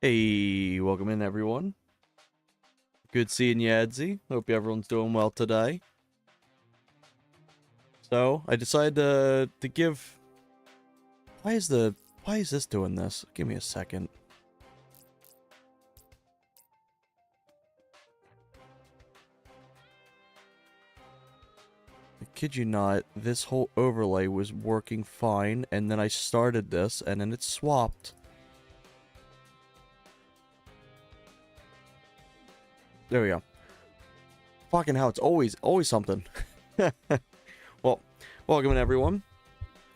Hey, welcome in everyone. Good seeing you, Edsy. Hope everyone's doing well today. So, I decided to give... Why is this doing this? Give me a second. I kid you not, this whole overlay was working fine, and then I started this, and then it swapped. There we go. Fucking hell, it's always something. Well, welcome in everyone.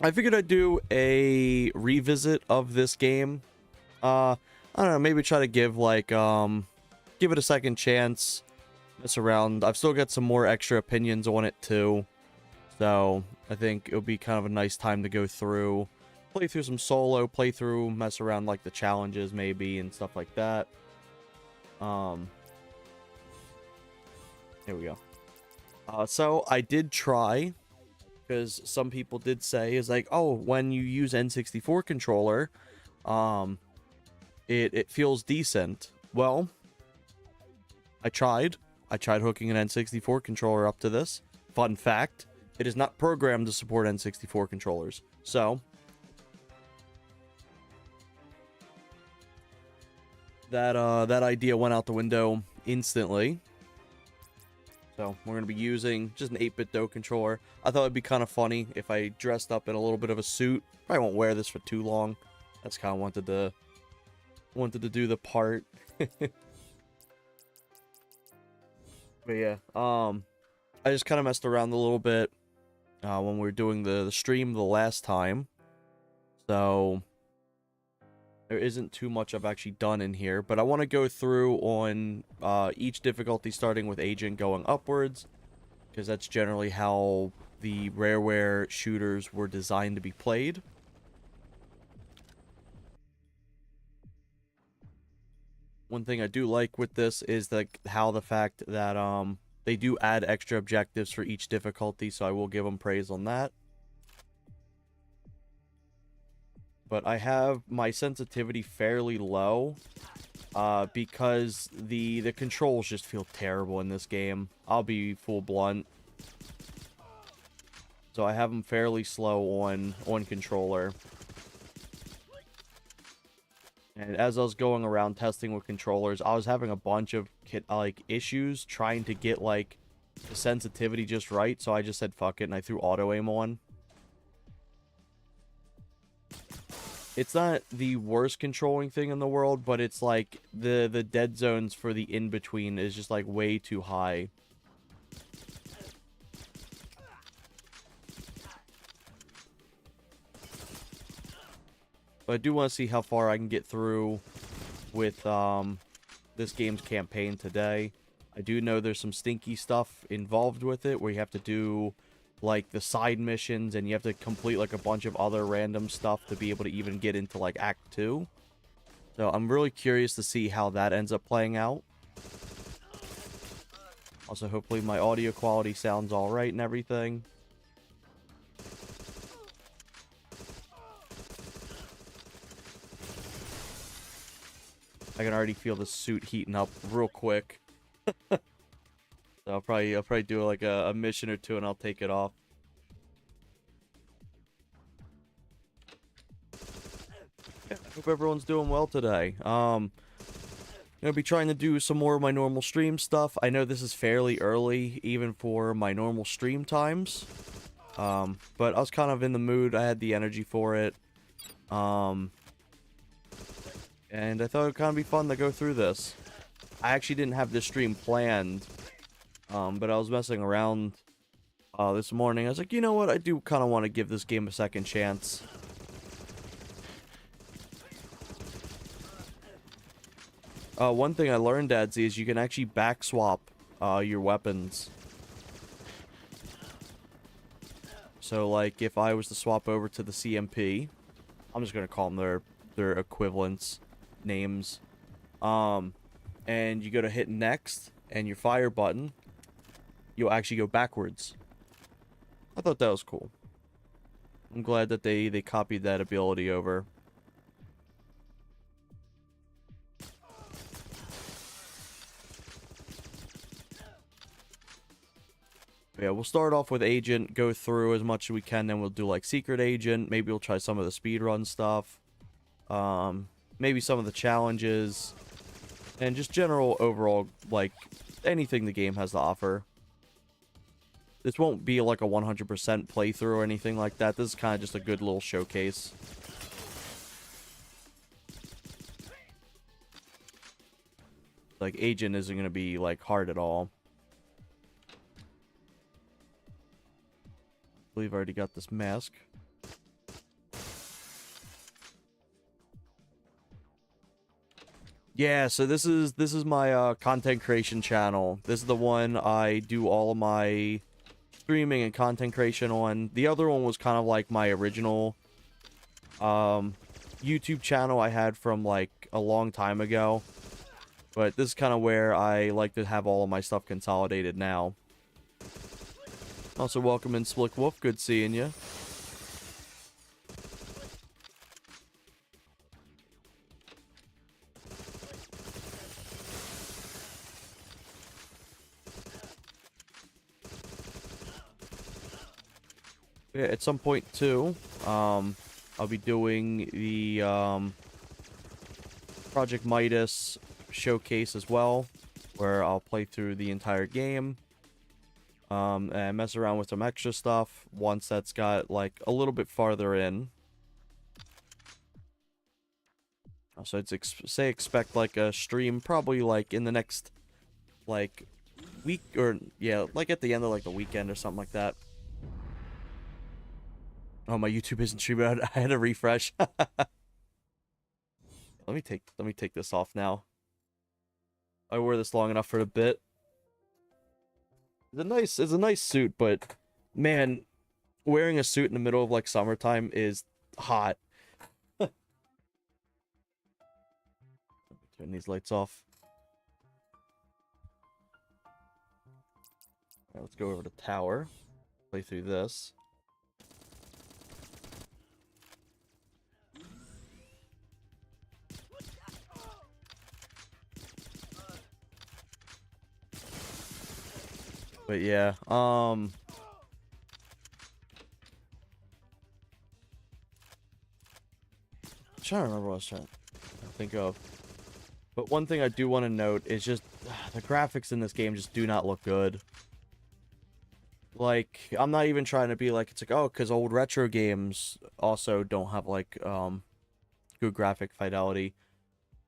I figured I'd do a revisit of this game. I don't know, maybe try to give give it a second chance, mess around. I've still got some more extra opinions on it too, so I think it'll be kind of a nice time to go through, play through some solo, play through, mess around like the challenges maybe and stuff like that. Here we go. So I did try, because some people did say is like, oh, when you use N64 controller, it feels decent. Well, I tried hooking an N64 controller up to this. Fun fact, it is not programmed to support N64 controllers. So, that idea went out the window instantly. So, we're going to be using just an 8-bit DOE controller. I thought it'd be kind of funny if I dressed up in a little bit of a suit. Probably won't wear this for too long. That's kind of wanted to do the part. But yeah, I just kind of messed around a little bit when we were doing the stream the last time. So there isn't too much I've actually done in here, but I want to go through on each difficulty starting with Agent going upwards, because that's generally how the Rareware shooters were designed to be played. One thing I do like with this is how the fact that they do add extra objectives for each difficulty, so I will give them praise on that. But I have my sensitivity fairly low, because the controls just feel terrible in this game. I'll be full blunt. So I have them fairly slow on controller. And as I was going around testing with controllers, I was having a bunch of issues trying to get the sensitivity just right. So I just said fuck it and I threw auto aim on. It's not the worst controlling thing in the world, but it's like the dead zones for the in-between is just like way too high. But I do want to see how far I can get through with this game's campaign today. I do know there's some stinky stuff involved with it where you have to do like the side missions and you have to complete like a bunch of other random stuff to be able to even get into like Act 2. So I'm really curious to see how that ends up playing out. Also, hopefully my audio quality sounds alright and everything. I can already feel the suit heating up real quick. So I'll probably do like a mission or two and I'll take it off. Yeah, hope everyone's doing well today. I'm gonna be trying to do some more of my normal stream stuff. I know this is fairly early, even for my normal stream times. But I was kind of in the mood. I had the energy for it. And I thought it would kind of be fun to go through this. I actually didn't have this stream planned, but I was messing around this morning. I was like, you know what? I do kind of want to give this game a second chance. One thing I learned, Adsy, is you can actually back swap your weapons. So, like, if I was to swap over to the CMP, I'm just going to call them their equivalents names. And you go to hit next, and your fire button, you'll actually go backwards. I thought that was cool. I'm glad that they copied that ability over. Yeah, we'll start off with agent, go through as much as we can, then we'll do like secret agent. Maybe we'll try some of the speedrun stuff. Maybe some of the challenges. And just general overall, like, anything the game has to offer. This won't be like a 100% playthrough or anything like that. This is kind of just a good little showcase. Like, agent isn't going to be, like, hard at all. I believe I already got this mask. Yeah, so this is my content creation channel. This is the one I do all of my streaming and content creation on. The other one was kind of like my original YouTube channel I had from like a long time ago. But this is kind of where I like to have all of my stuff consolidated now. Also, welcome in Slick Wolf. Good seeing you. Yeah, at some point too, I'll be doing the Project Midas showcase as well, where I'll play through the entire game, and mess around with some extra stuff once that's got like a little bit farther in. So I'd expect like a stream probably like in the next like week, or yeah, like at the end of like the weekend or something like that. Oh, my YouTube isn't streaming. I had to refresh. Let me take this off now. I wore this long enough for a bit. It's a nice suit, but man, wearing a suit in the middle of like summertime is hot. Turn these lights off. All right, let's go over to tower. Play through this. But yeah, I'm trying to remember what I was trying to think of. But one thing I do want to note is just the graphics in this game just do not look good. Like, I'm not even trying to be like, it's like, oh, because old retro games also don't have like good graphic fidelity.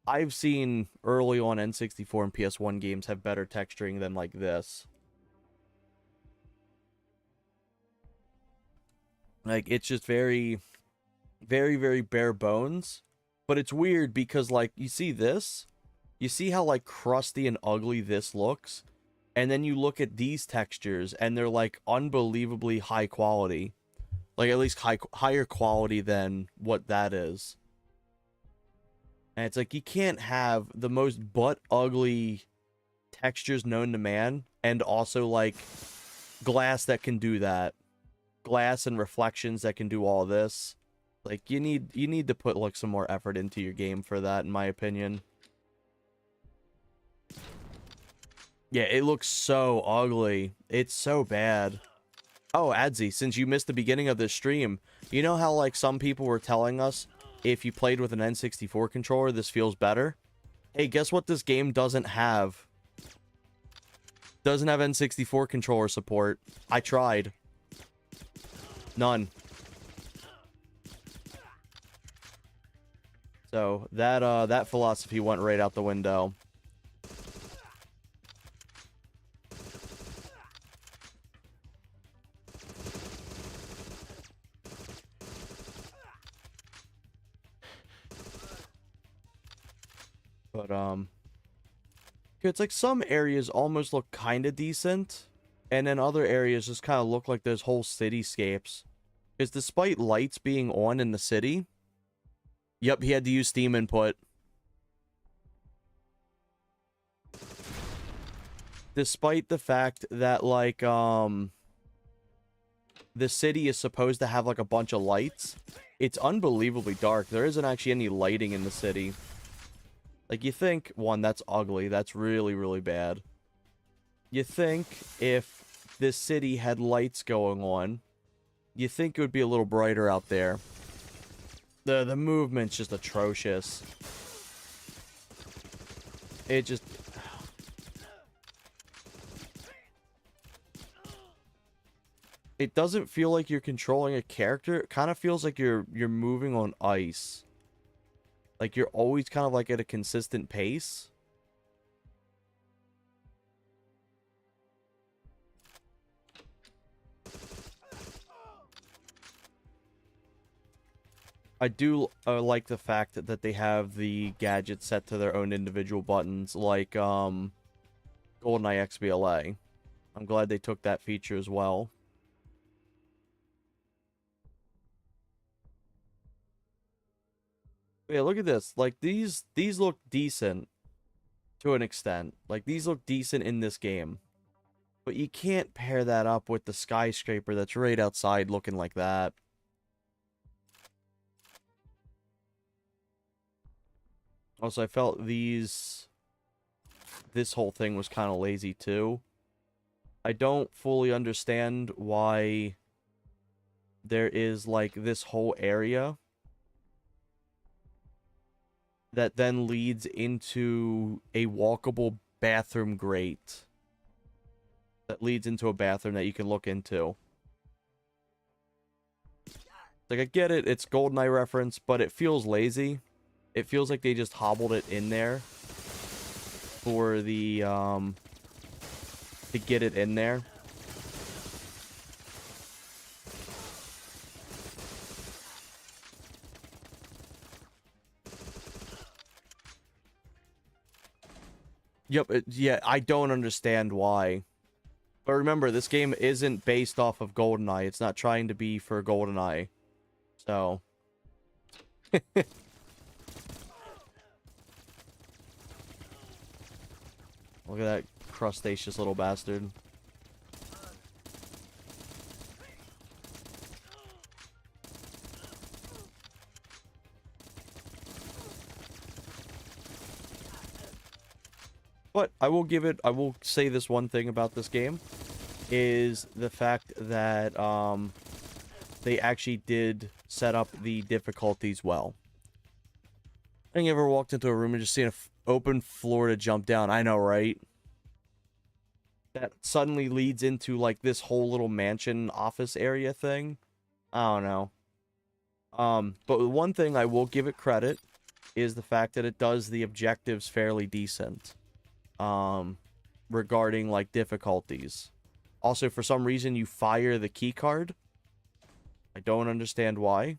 I've seen early on N64 and PS1 games have better texturing than like this. Like, it's just very, very, very bare bones. But it's weird because, like, you see this? You see how, like, crusty and ugly this looks? And then you look at these textures, and they're, like, unbelievably high quality. Like, at least higher quality than what that is. And it's like, you can't have the most butt-ugly textures known to man, and also, like, glass that can do that. Glass and reflections that can do all this. Like, you need to put like some more effort into your game for that, in my opinion. Yeah, it looks so ugly. It's so bad. Oh, Adzi, since you missed the beginning of this stream, you know how like some people were telling us if you played with an N64 controller this feels better? Hey, guess what this game doesn't have? Doesn't have N64 controller support. I tried. None. So that philosophy went right out the window. But it's like some areas almost look kind of decent. And then other areas just kind of look like there's whole cityscapes. Because despite lights being on in the city... Yep, he had to use Steam input. Despite the fact that, like, the city is supposed to have, like, a bunch of lights, it's unbelievably dark. There isn't actually any lighting in the city. Like, you think, one, that's ugly. That's really, really bad. You think if this city had lights going on, you think it would be a little brighter out there. The movement's just atrocious. It just... It doesn't feel like you're controlling a character. It kind of feels like you're moving on ice. Like you're always kind of like at a consistent pace. I do like the fact that they have the gadgets set to their own individual buttons, like GoldenEye XBLA. I'm glad they took that feature as well. Yeah, look at this. Like these look decent to an extent. Like these look decent in this game. But you can't pair that up with the skyscraper that's right outside looking like that. Also, I felt this whole thing was kind of lazy too. I don't fully understand why there is like this whole area that then leads into a walkable bathroom grate. That leads into a bathroom that you can look into. Like, I get it, it's GoldenEye reference, but it feels lazy. It feels like they just hobbled it in there for the, to get it in there. Yep, yeah, I don't understand why. But remember, this game isn't based off of GoldenEye. It's not trying to be for GoldenEye. So... Look at that crustaceous little bastard. But I will say this one thing about this game, is the fact that they actually did set up the difficulties well. I think you ever walked into a room and just seen an open floor to jump down? I know, right? That suddenly leads into like this whole little mansion office area thing. I don't know. But one thing I will give it credit is the fact that it does the objectives fairly decent. Regarding like difficulties. Also, for some reason, you fire the key card. I don't understand why.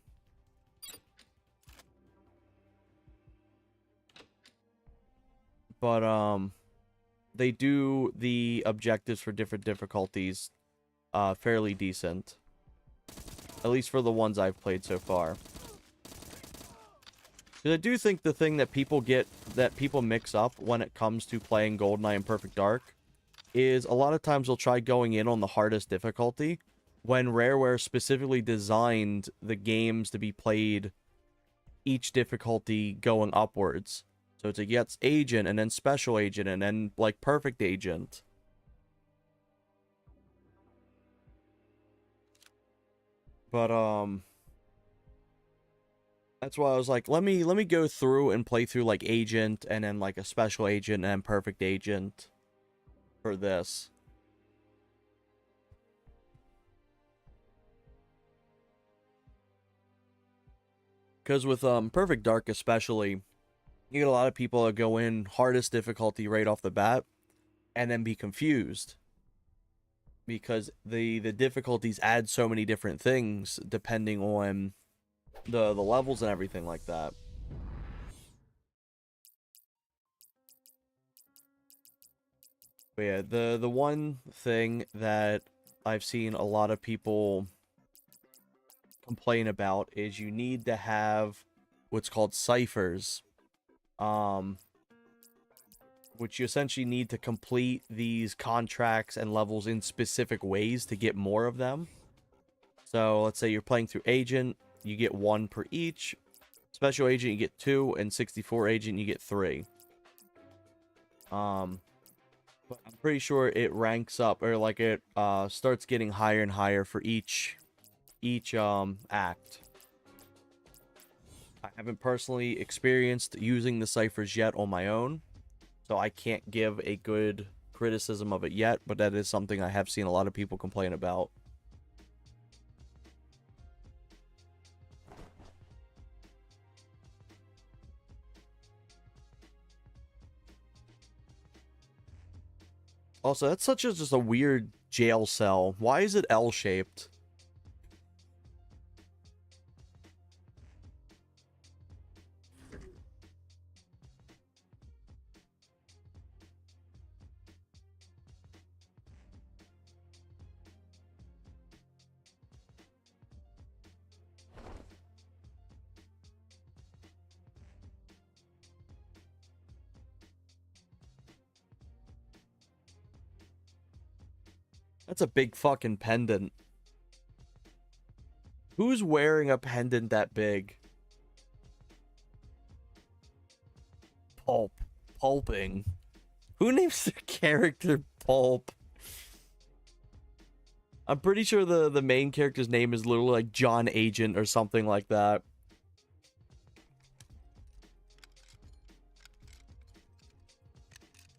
But they do the objectives for different difficulties fairly decent. At least for the ones I've played so far. Because I do think the thing that people mix up when it comes to playing GoldenEye and Perfect Dark is a lot of times they'll try going in on the hardest difficulty when Rareware specifically designed the games to be played each difficulty going upwards. So it's like, yeah, it's Agent, and then Special Agent, and then, like, Perfect Agent. But, that's why I was like, let me go through and play through, like, Agent, and then, like, a Special Agent, and then Perfect Agent for this. Because with, Perfect Dark especially, you get a lot of people that go in hardest difficulty right off the bat and then be confused because the difficulties add so many different things depending on the levels and everything like that. But yeah, the one thing that I've seen a lot of people complain about is you need to have what's called ciphers. Which you essentially need to complete these contracts and levels in specific ways to get more of them. So let's say you're playing through Agent, you get 1 per each. Special Agent, you get 2, and 64 Agent, you get 3. But I'm pretty sure it ranks up, or like it starts getting higher and higher for each act. I haven't personally experienced using the ciphers yet on my own, so I can't give a good criticism of it yet, but that is something I have seen a lot of people complain about. Also, that's such a just a weird jail cell. Why is it L-shaped? That's a big fucking pendant. Who's wearing a pendant that big? Pulp. Pulping. Who names their character Pulp? I'm pretty sure the main character's name is literally like John Agent or something like that.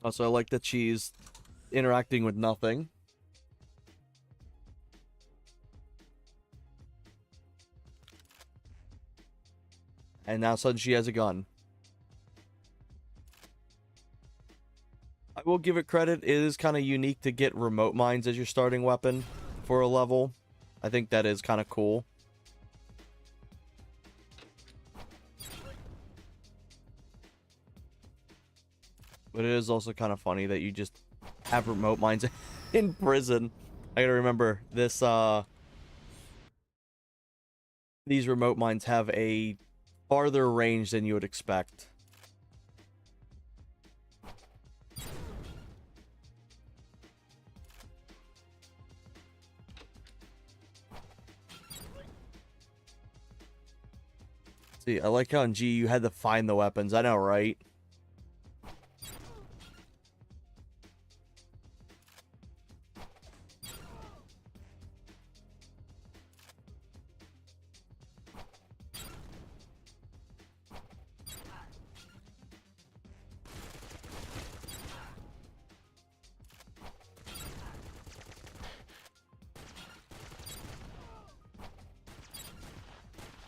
Also, I like that she's interacting with nothing. And now suddenly she has a gun. I will give it credit. It is kind of unique to get remote mines as your starting weapon for a level. I think that is kind of cool. But it is also kind of funny that you just have remote mines in prison. I gotta remember this, these remote mines have a farther range than you would expect. See, I like how in G you had to find the weapons. I know, right?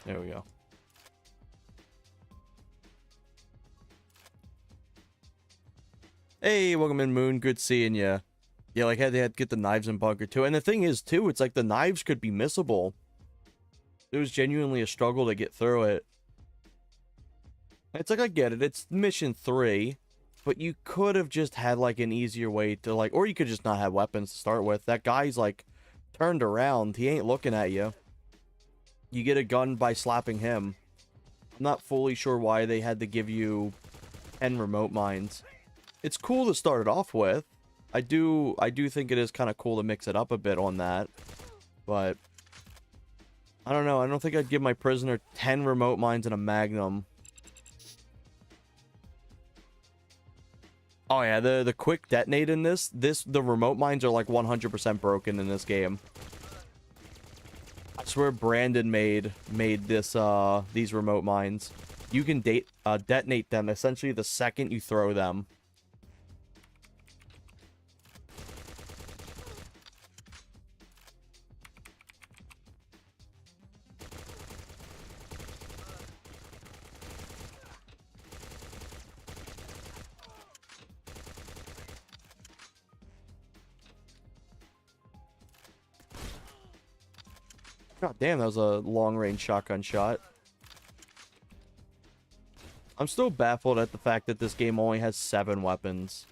There we go. Hey, welcome in, Moon. Good seeing you. Yeah, like, they had to get the knives in bunker, too. And the thing is, too, it's like the knives could be missable. It was genuinely a struggle to get through it. It's like, I get it. It's mission 3. But you could have just had, like, an easier way to, like... Or you could just not have weapons to start with. That guy's, like, turned around. He ain't looking at you. You get a gun by slapping him. I'm not fully sure why they had to give you 10 remote mines. It's cool to start it off with. I do think it is kind of cool to mix it up a bit on that. But I don't know. I don't think I'd give my prisoner 10 remote mines and a magnum. Oh yeah, the quick detonate in the remote mines are like 100% broken in this game. I swear Brandon made this these remote mines. You can detonate them essentially the second you throw them. God damn, that was a long-range shotgun shot. I'm still baffled at the fact that this game only has 7 weapons.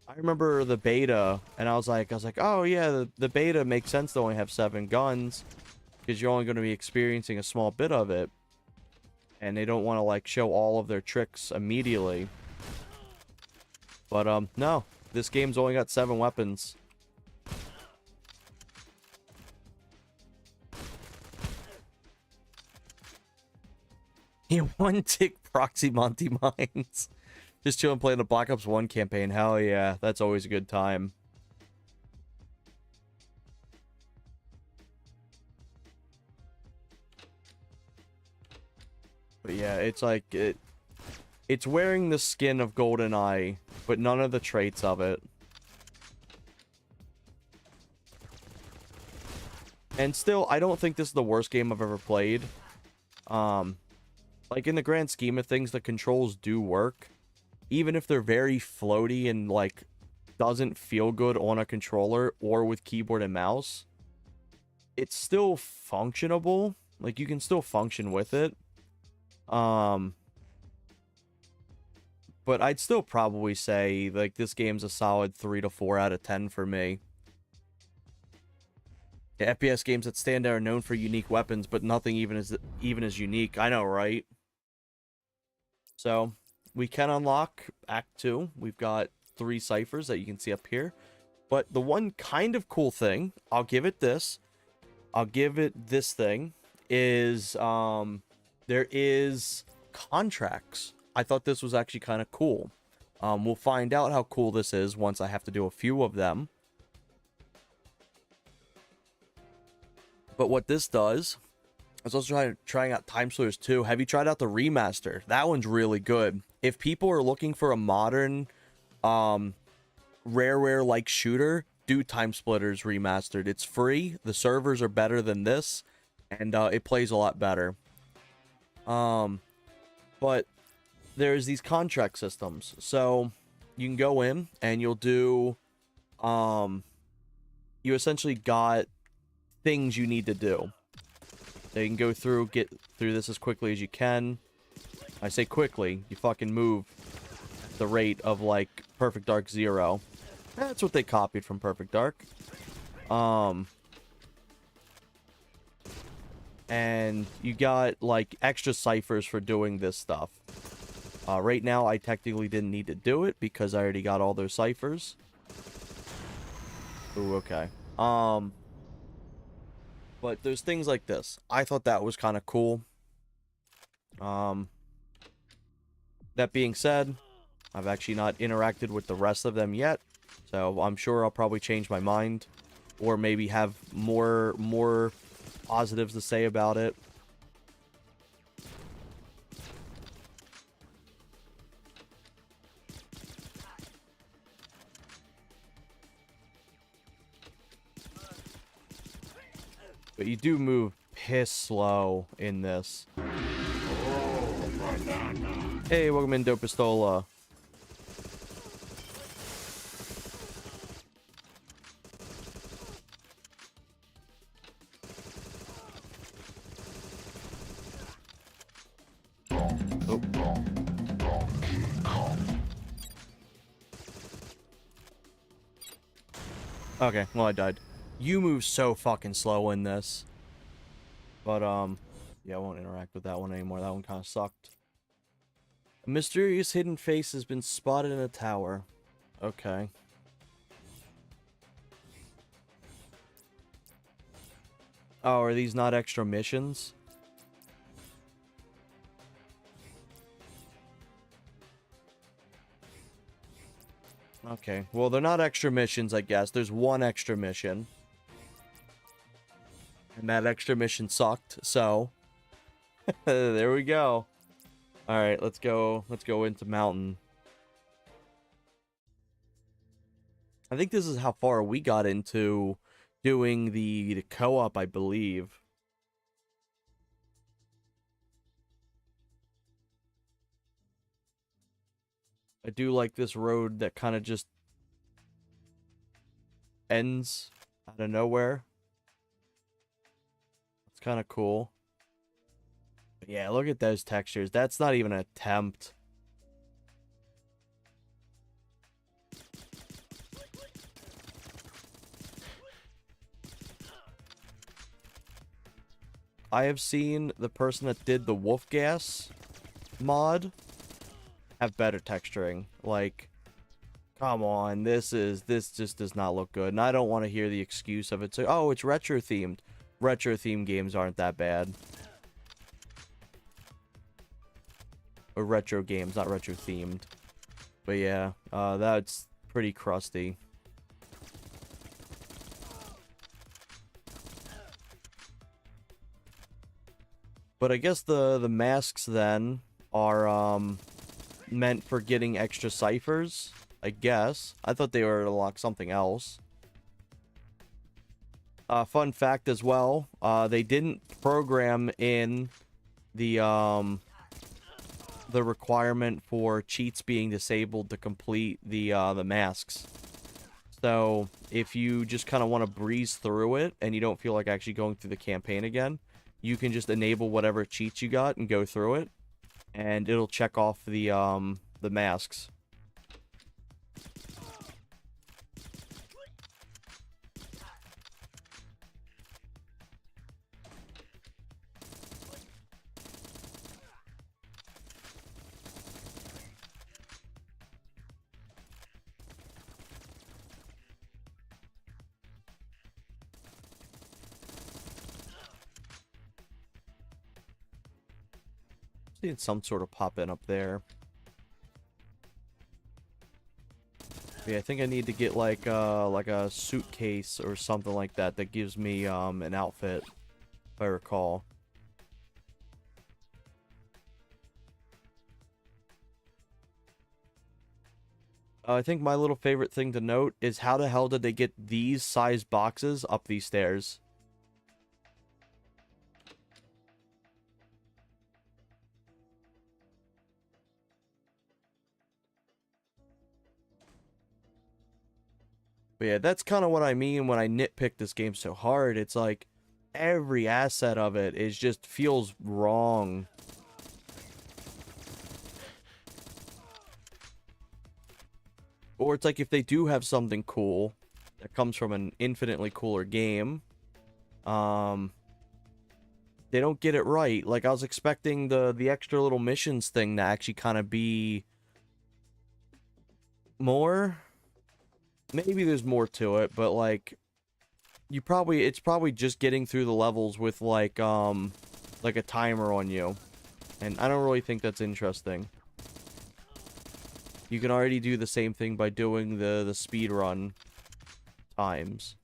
I remember the beta, and I was like, oh yeah, the beta makes sense to only have 7 guns, because you're only going to be experiencing a small bit of it. And they don't want to, like, show all of their tricks immediately. But, no. This game's only got 7 weapons. You one-tick proxy Monty Mines. Just chilling playing the Black Ops 1 campaign. Hell yeah, that's always a good time. But yeah, it's like it's wearing the skin of GoldenEye, but none of the traits of it. And still, I don't think this is the worst game I've ever played. Like, in the grand scheme of things, the controls do work. Even if they're very floaty and, like, doesn't feel good on a controller or with keyboard and mouse, it's still functionable. Like, you can still function with it. But I'd still probably say, like, this game's a solid 3 to 4 out of 10 for me. The FPS games that stand out are known for unique weapons, but nothing even as unique. I know, right? So, we can unlock Act 2. We've got 3 ciphers that you can see up here. But the one kind of cool thing, I'll give it this thing, is, there is contracts. I thought this was actually kind of cool. We'll find out how cool this is once I have to do a few of them. But what this does, I was also trying out Time Splitters 2. Have you tried out the remaster? That one's really good. If people are looking for a modern, Rareware-like shooter, do Time Splitters Remastered. It's free. The servers are better than this, and it plays a lot better. But there's these contract systems. So you can go in and you'll do, you essentially got things you need to do. So you can go through, get through this as quickly as you can. I say quickly, you fucking move the rate of, like, Perfect Dark 0. That's what they copied from Perfect Dark. And you got, like, extra ciphers for doing this stuff. Right now, I technically didn't need to do it because I already got all those ciphers. Ooh, okay. But there's things like this. I thought that was kind of cool. That being said, I've actually not interacted with the rest of them yet. So I'm sure I'll probably change my mind. Or maybe have more positives to say about it. But you do move piss slow in this. Hey, welcome in, Dope Pistola. Oh. Okay, well, I died. You move so fucking slow in this. But, yeah, I won't interact with that one anymore. That one kind of sucked. A mysterious hidden face has been spotted in a tower. Okay. Oh, are these not extra missions? Okay, well, they're not extra missions, I guess. There's one extra mission. And that extra mission sucked, so... there we go. Alright, let's go into Mountain. I think this is how far we got into doing the co-op, I believe. I do like this road that kind of just ends out of nowhere. It's kind of cool. But yeah, look at those textures. That's not even an attempt. I have seen the person that did the wolf gas mod have better texturing. Like, come on, this just does not look good. And I don't want to hear the excuse of it. So, oh, it's retro themed. Retro themed games aren't that bad. Or retro games, not retro themed. But yeah, that's pretty crusty. But I guess the masks then are meant for getting extra ciphers, I guess. I thought they were to lock something else. Fun fact as well, they didn't program in the requirement for cheats being disabled to complete the masks. So if you just kind of want to breeze through it and you don't feel like actually going through the campaign again, you can just enable whatever cheats you got and go through it, and it'll check off the masks. Seeing some sort of pop in up there. Yeah, I think I need to get like a suitcase or something like that that gives me an outfit, if I recall. I think my little favorite thing to note is how the hell did they get these size boxes up these stairs? But yeah, that's kind of what I mean when I nitpick this game so hard. It's like every asset of it is just feels wrong. Or it's like if they do have something cool that comes from an infinitely cooler game, they don't get it right. Like I was expecting the extra little missions thing to actually kind of be more. Maybe there's more to it, but like it's probably just getting through the levels with like a timer on you. And I don't really think that's interesting. You can already do the same thing by doing the speed run times.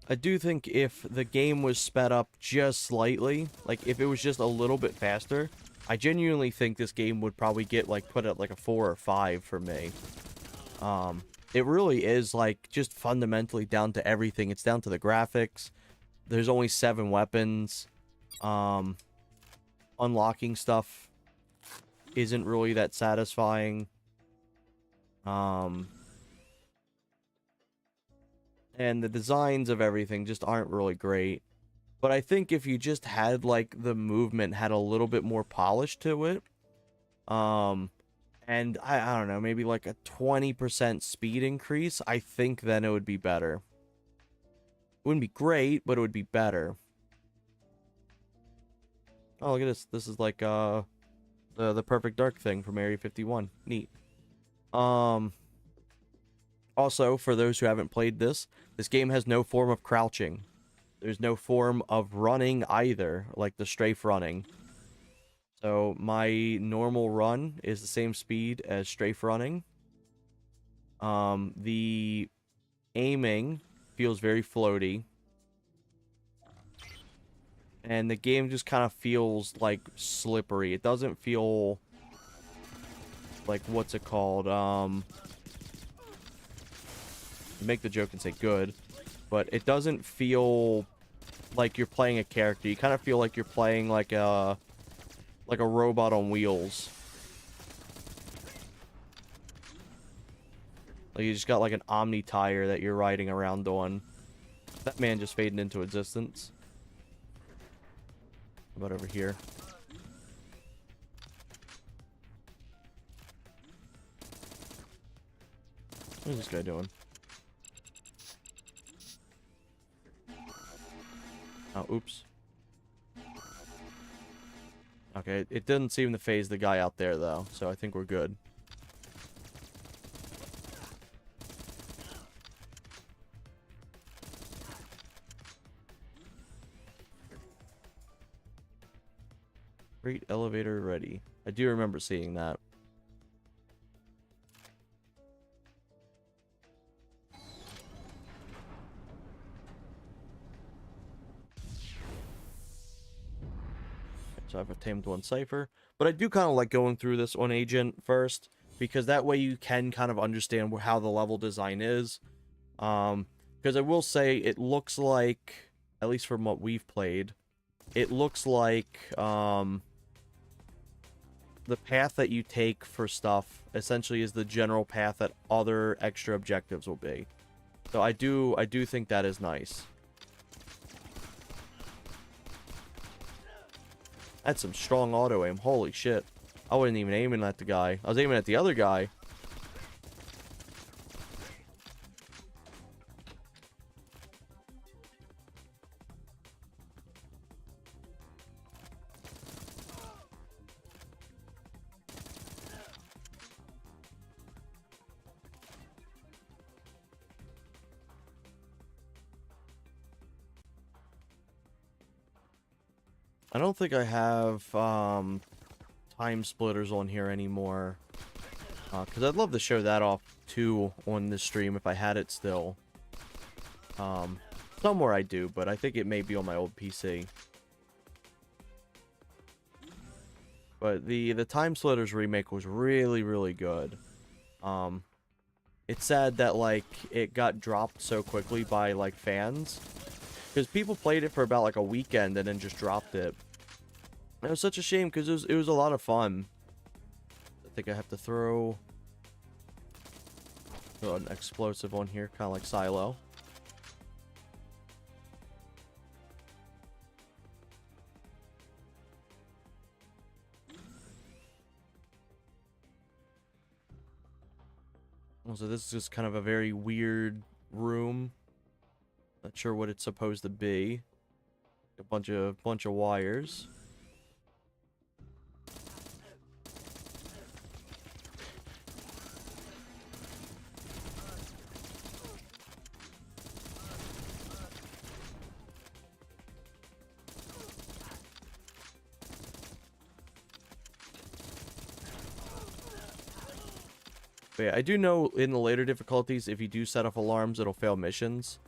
I do think if the game was sped up just slightly, like if it was just a little bit faster, I genuinely think this game would probably get like put at like a 4 or 5 for me. It really is like just fundamentally down to everything. It's down to the graphics. There's only 7 weapons. Unlocking stuff isn't really that satisfying. And the designs of everything just aren't really great. But I think if you just had like the movement had a little bit more polish to it, and I don't know, maybe like a 20% speed increase, I think then it would be better. It wouldn't be great, but it would be better. Oh, look at this. This is like the perfect dark thing from Area 51. Neat. Also, for those who haven't played this game has no form of crouching. There's no form of running either, like the strafe running. So my normal run is the same speed as strafe running. The aiming feels very floaty. And the game just kind of feels like slippery. It doesn't feel like, what's it called? Make the joke and say good, but it doesn't feel like you're playing a character. You kind of feel like you're playing like a robot on wheels. Like you just got like an Omni tire that you're riding around on. That man just faded into existence. How about over here? What is this guy doing? Oh, oops. Okay, it didn't seem to phase the guy out there, though, so I think we're good. Freight elevator ready. I do remember seeing that. So I've tamed one cipher. But I do kind of like going through this on Agent first, because that way you can kind of understand how the level design is. Because I will say, it looks like, at least from what we've played, it looks like, the path that you take for stuff essentially is the general path that other extra objectives will be. So I do think that is nice. That's some strong auto aim. Holy shit. I wasn't even aiming at the guy. I was aiming at the other guy. I don't think I have time splitters on here anymore. Because I'd love to show that off too on this stream if I had it still. Somewhere I do, but I think it may be on my old PC. But the Time Splitters remake was really, really good. It's sad that, like, it got dropped so quickly by, like, fans. Because people played it for about, like, a weekend and then just dropped it. It was such a shame because it was a lot of fun. I think I have to throw an explosive on here, kind of like Silo. So this is just kind of a very weird room. Not sure what it's supposed to be. A bunch of wires. But yeah, I do know in the later difficulties, if you do set off alarms, it'll fail missions.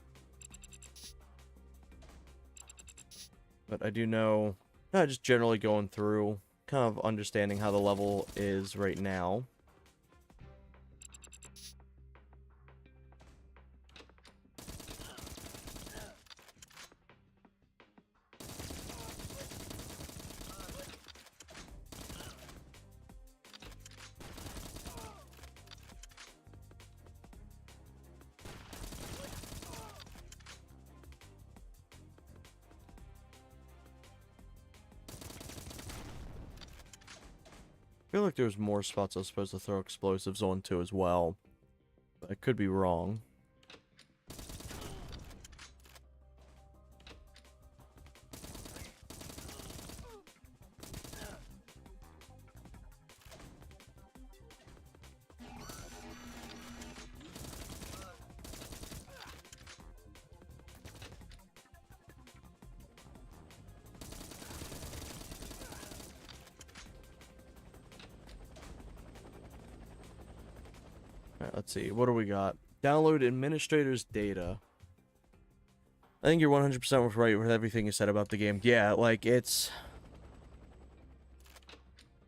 But I do know, just generally going through, kind of understanding how the level is right now. I feel like there's more spots I was supposed to throw explosives onto as well. But I could be wrong. Let's see, what do we got? Download administrator's data. I think you're 100% right with everything you said about the game. Yeah, like, it's...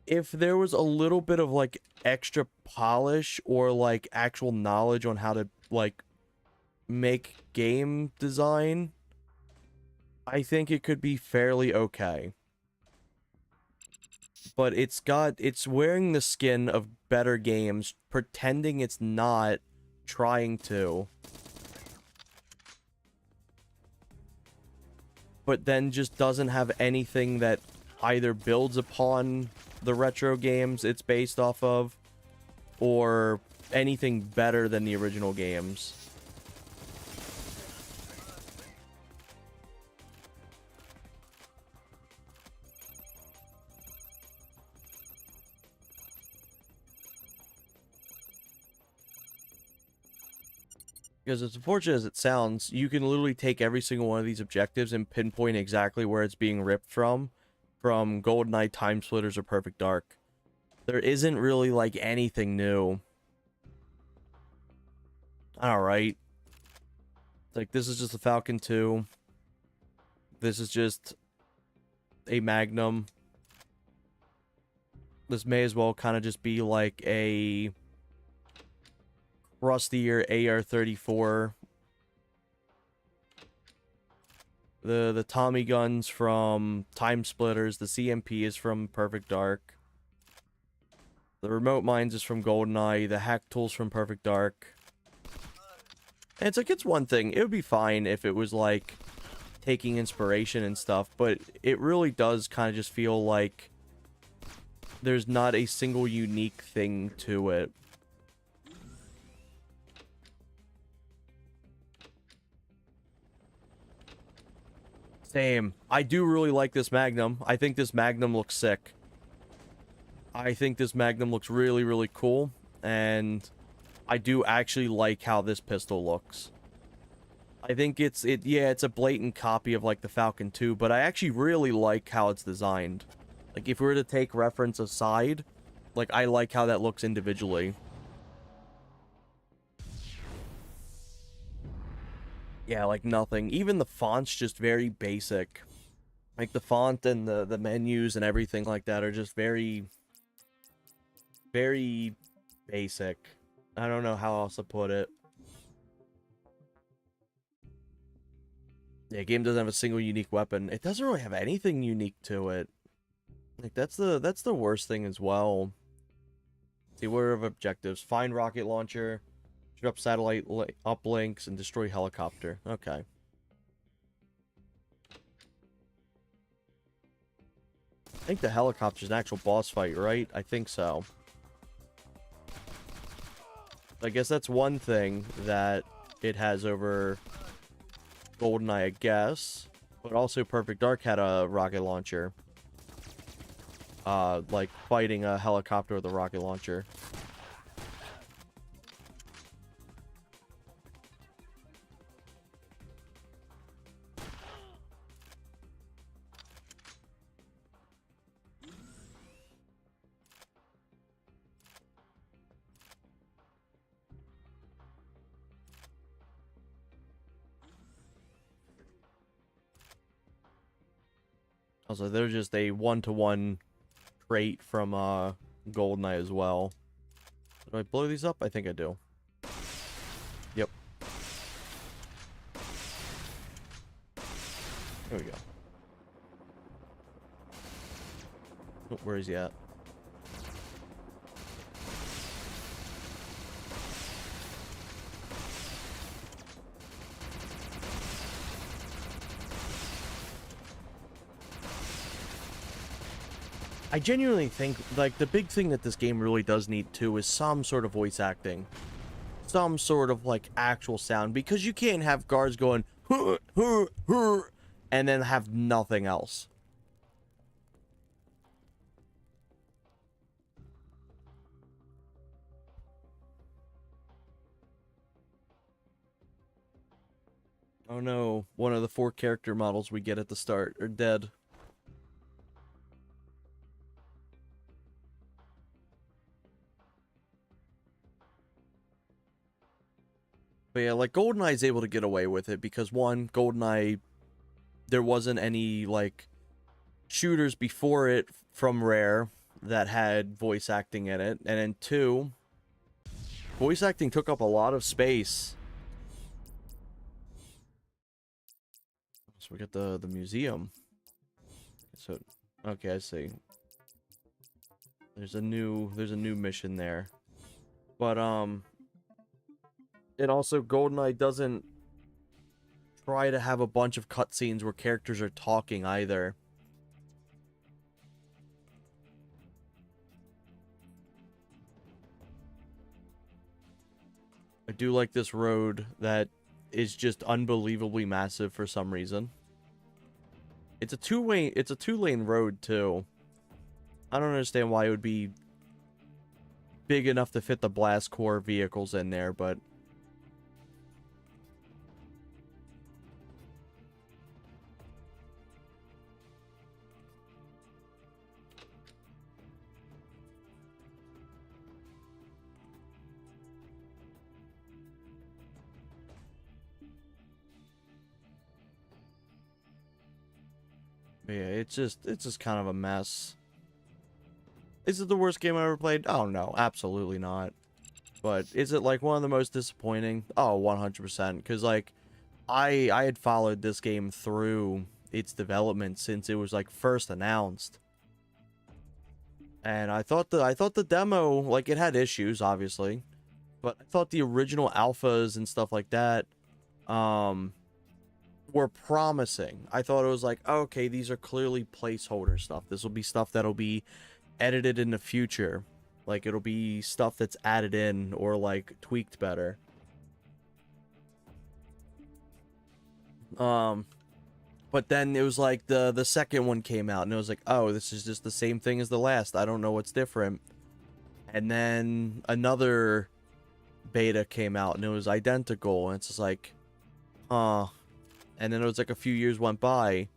If there was a little bit of, like, extra polish or, like, actual knowledge on how to, like, make game design, I think it could be fairly okay. But it's wearing the skin of better games, pretending it's not, trying to. But then just doesn't have anything that either builds upon the retro games it's based off of, or anything better than the original games. Because as unfortunate as it sounds, you can literally take every single one of these objectives and pinpoint exactly where it's being ripped from GoldenEye, Time Splitters, or Perfect Dark. There isn't really, like, anything new. Alright. Like, this is just a Falcon 2. This is just a Magnum. This may as well kind of just be like a rustier AR-34. The Tommy guns from Time Splitters. The CMP is from Perfect Dark. The remote mines is from GoldenEye. The hack tools from Perfect Dark. And it's like, it's one thing. It would be fine if it was like taking inspiration and stuff, but it really does kind of just feel like there's not a single unique thing to it. Same. I do really like this Magnum. I think this Magnum looks sick. I think this Magnum looks really, really cool. And I do actually like how this pistol looks. I think it's a blatant copy of like the Falcon 2, but I actually really like how it's designed. Like, if we were to take reference aside, like, I like how that looks individually. Yeah, like nothing. Even the font's just very basic. Like, the font and the menus and everything like that are just very, very basic. I don't know how else to put it. Yeah, game doesn't have a single unique weapon. It doesn't really have anything unique to it. Like, that's the worst thing as well. See, what are objectives? Find rocket launcher, shoot up satellite uplinks, and destroy helicopter. Okay. I think the helicopter's an actual boss fight, right? I think so. I guess that's one thing that it has over GoldenEye, I guess. But also Perfect Dark had a rocket launcher. Like fighting a helicopter with a rocket launcher. Also, they're just a one-to-one trait from GoldenEye as well. Do I blow these up? I think I do. Yep. There we go. Oh, where is he at? I genuinely think, like, the big thing that this game really does need, too, is some sort of voice acting. Some sort of, like, actual sound. Because you can't have guards going, "Huh, huh, huh," and then have nothing else. Oh no, one of the 4 character models we get at the start are dead. But yeah, like, GoldenEye's able to get away with it because, one, GoldenEye, there wasn't any, like, shooters before it from Rare that had voice acting in it. And then, two, voice acting took up a lot of space. So we got the museum. So, okay, I see. There's a new mission there. But, and also, GoldenEye doesn't try to have a bunch of cutscenes where characters are talking either. do like this road that is just unbelievably massive for some reason. It's a two-lane road too. I don't understand why it would be big enough to fit the blast core vehicles in there, but yeah, it's just kind of a mess. Is it the worst game I ever played? Oh no, absolutely not. But is it like one of the most disappointing? Oh, 100%. Because like I had followed this game through its development since it was like first announced. And I thought the demo, like, it had issues obviously, but I thought the original alphas and stuff like that were promising. I thought it was like, okay, these are clearly placeholder stuff. This will be stuff that'll be edited in the future. Like, it'll be stuff that's added in or like tweaked better. But then it was like the second one came out and it was like, oh, this is just the same thing as the last. I don't know what's different. And then another beta came out and it was identical, and it's just like, and then it was like a few years went by,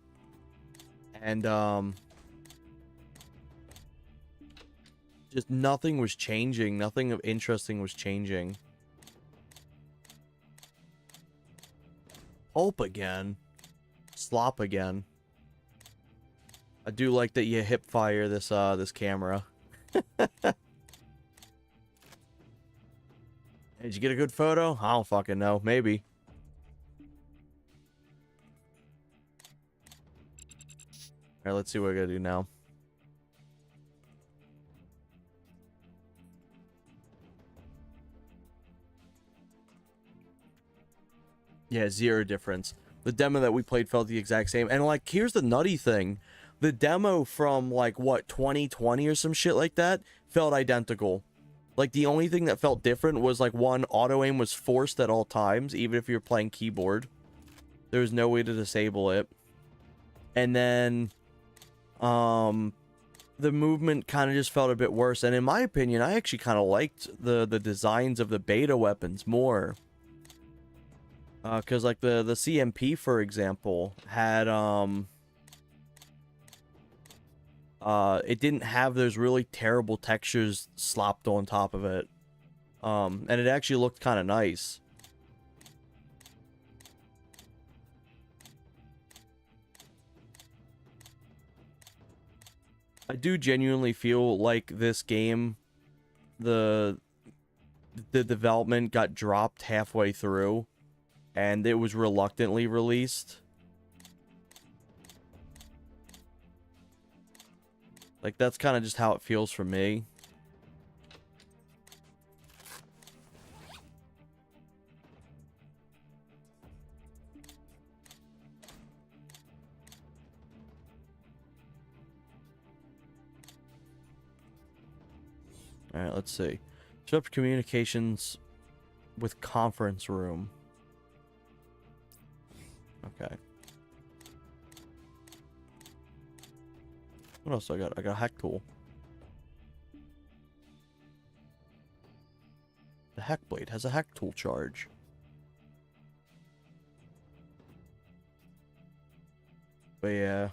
and just nothing was changing. Nothing of interesting was changing. Pulp again. Slop again. I do like that you hip fire this this camera. Did you get a good photo? I don't fucking know. Maybe. Alright, let's see what I gotta do now. Yeah, zero difference. The demo that we played felt the exact same. And like, here's the nutty thing. The demo from like, what, 2020 or some shit like that felt identical. Like, the only thing that felt different was like, one, auto aim was forced at all times, even if you're playing keyboard. There was no way to disable it. And then the movement kind of just felt a bit worse. And in my opinion, I actually kind of liked the designs of the beta weapons more. Because like the CMP, for example, had it didn't have those really terrible textures slopped on top of it. And it actually looked kind of nice. I do genuinely feel like this game, the development got dropped halfway through, and it was reluctantly released. Like, that's kind of just how it feels for me. Alright, let's see. Set up communications with conference room. Okay. What else I got? I got a hack tool. The hack blade has a hack tool charge. But yeah,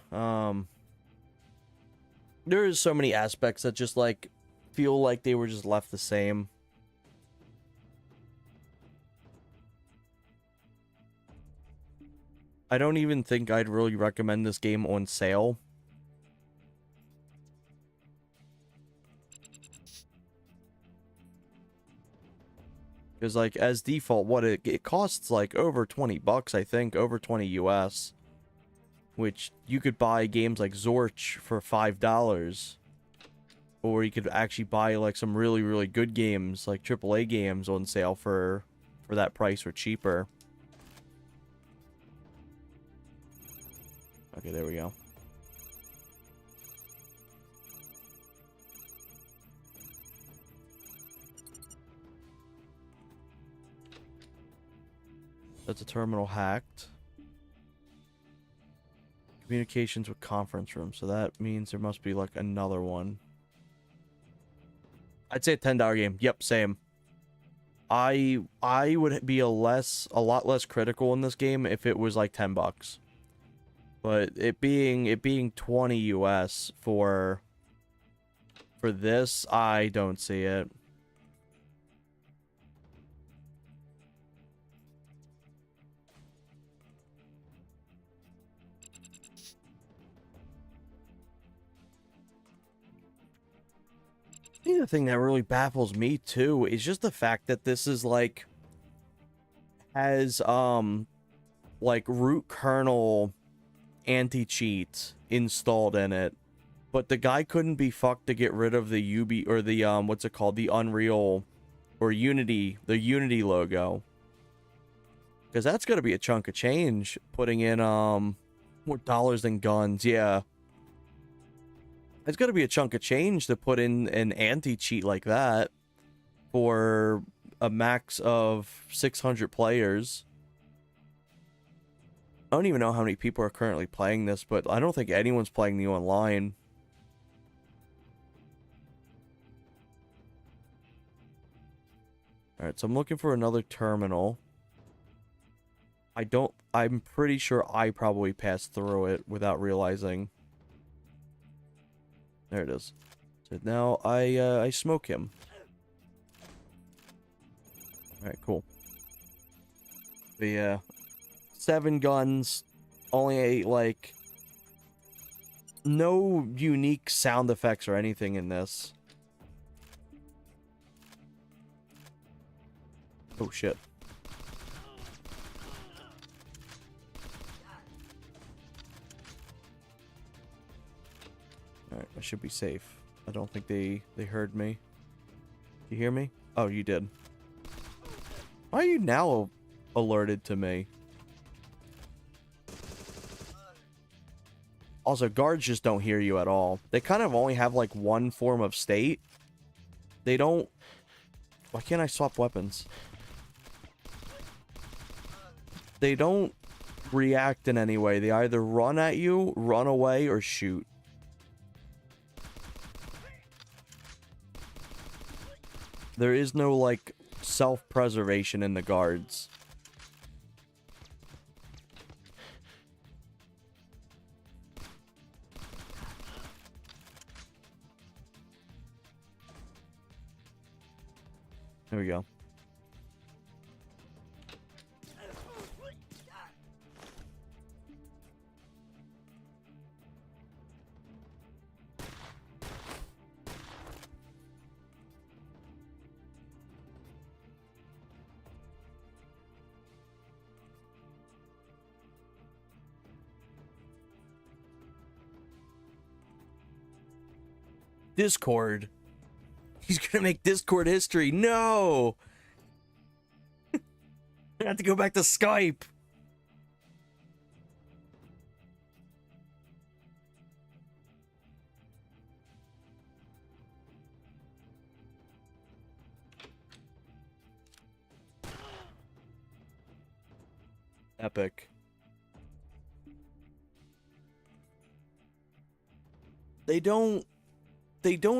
there's so many aspects that just like feel like they were just left the same. I don't even think I'd really recommend this game on sale. Because, like, as default, what it costs, like, over 20 bucks, I think, over 20 US. Which, you could buy games like Zorch for $5. Or you could actually buy, like, some really, really good games, like AAA games on sale for that price or cheaper. Okay, there we go. That's a terminal hacked. Communications with conference room. So that means there must be like another one. I'd say a $10 game. Yep, same. I would be a lot less critical in this game if it was like $10. But it being 20 US for this, I don't see it. The other thing that really baffles me too is just the fact that this is like has like root kernel anti-cheat installed in it, but the guy couldn't be fucked to get rid of the UB or the what's it called, the Unreal or Unity, the Unity logo, because that's gonna be a chunk of change putting in more dollars than guns. Yeah, it's gonna be a chunk of change to put in an anti-cheat like that for a max of 600 players. I don't even know how many people are currently playing this, but I don't think anyone's playing the online. Alright, so I'm looking for another terminal. I'm pretty sure I probably passed through it without realizing. There it is. So now I smoke him. Alright, cool. But yeah. 7 guns, only like no unique sound effects or anything in this. Oh shit. Alright, I should be safe. I don't think they heard me. You hear me? Oh, you did. Why are you now alerted to me? Also, guards just don't hear you at all. They kind of only have like one form of state. They don't... Why can't I swap weapons? They don't react in any way. They either run at you, run away, or shoot. There is no like self-preservation in the guards. There we go. Discord. He's gonna make Discord history. No! I have to go back to Skype. Epic. They don't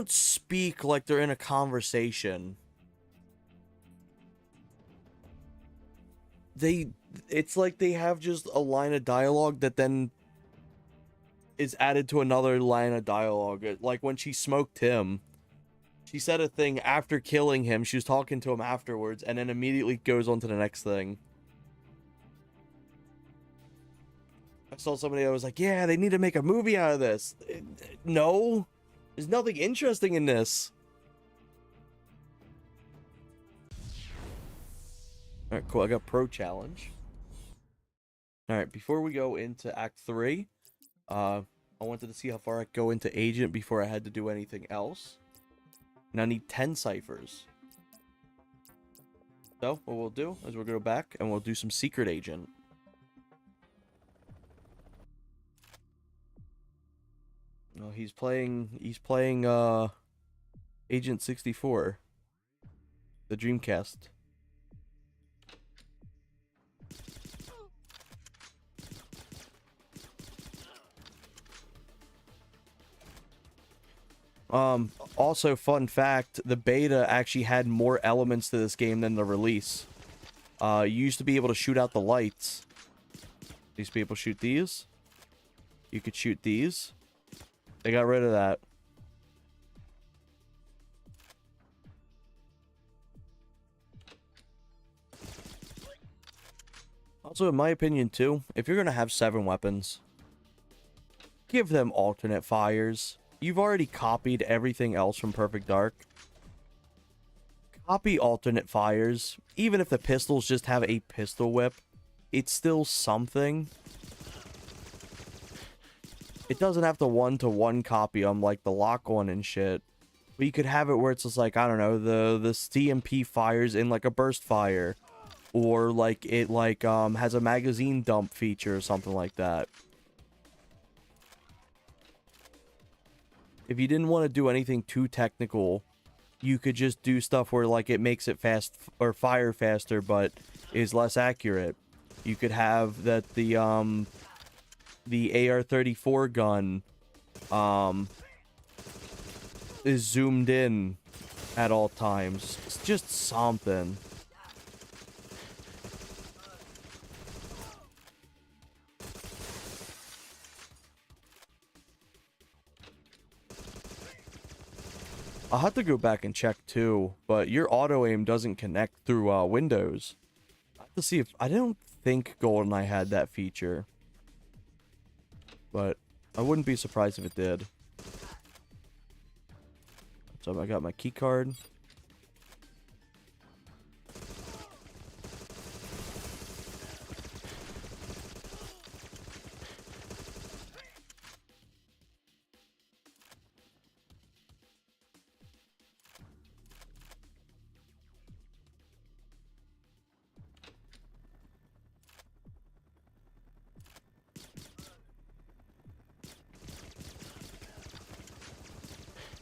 speak like they're in a conversation. It's like they have just a line of dialogue that then is added to another line of dialogue. Like when she smoked him, she said a thing after killing him. She was talking to him afterwards and then immediately goes on to the next thing. I saw somebody that was like, yeah, they need to make a movie out of this. No, there's nothing interesting in this. All right, cool. I got Pro Challenge. All right, before we go into Act 3, I wanted to see how far I could go into Agent before I had to do anything else. And I need 10 ciphers. So, what we'll do is we'll go back and we'll do some Secret Agent. Oh, he's playing Agent 64. The Dreamcast. Also, fun fact, the beta actually had more elements to this game than the release. You used to be able to shoot out the lights. These people shoot these. You could shoot these. They got rid of that. Also, in my opinion, too, if you're going to have 7 weapons, give them alternate fires. You've already copied everything else from Perfect Dark. Copy alternate fires. Even if the pistols just have a pistol whip, it's still something. It doesn't have to one-to-one copy them like the lock one and shit. But you could have it where it's just like, I don't know, the CMP fires in like a burst fire. Or like it has a magazine dump feature or something like that. If you didn't want to do anything too technical, you could just do stuff where like it makes it fast or fire faster but is less accurate. You could have that the AR-34 gun is zoomed in at all times. It's just something. I'll have to go back and check too, but your auto aim doesn't connect through Windows. I have to see if I don't think GoldenEye had that feature, but I wouldn't be surprised if it did. So I got my key card.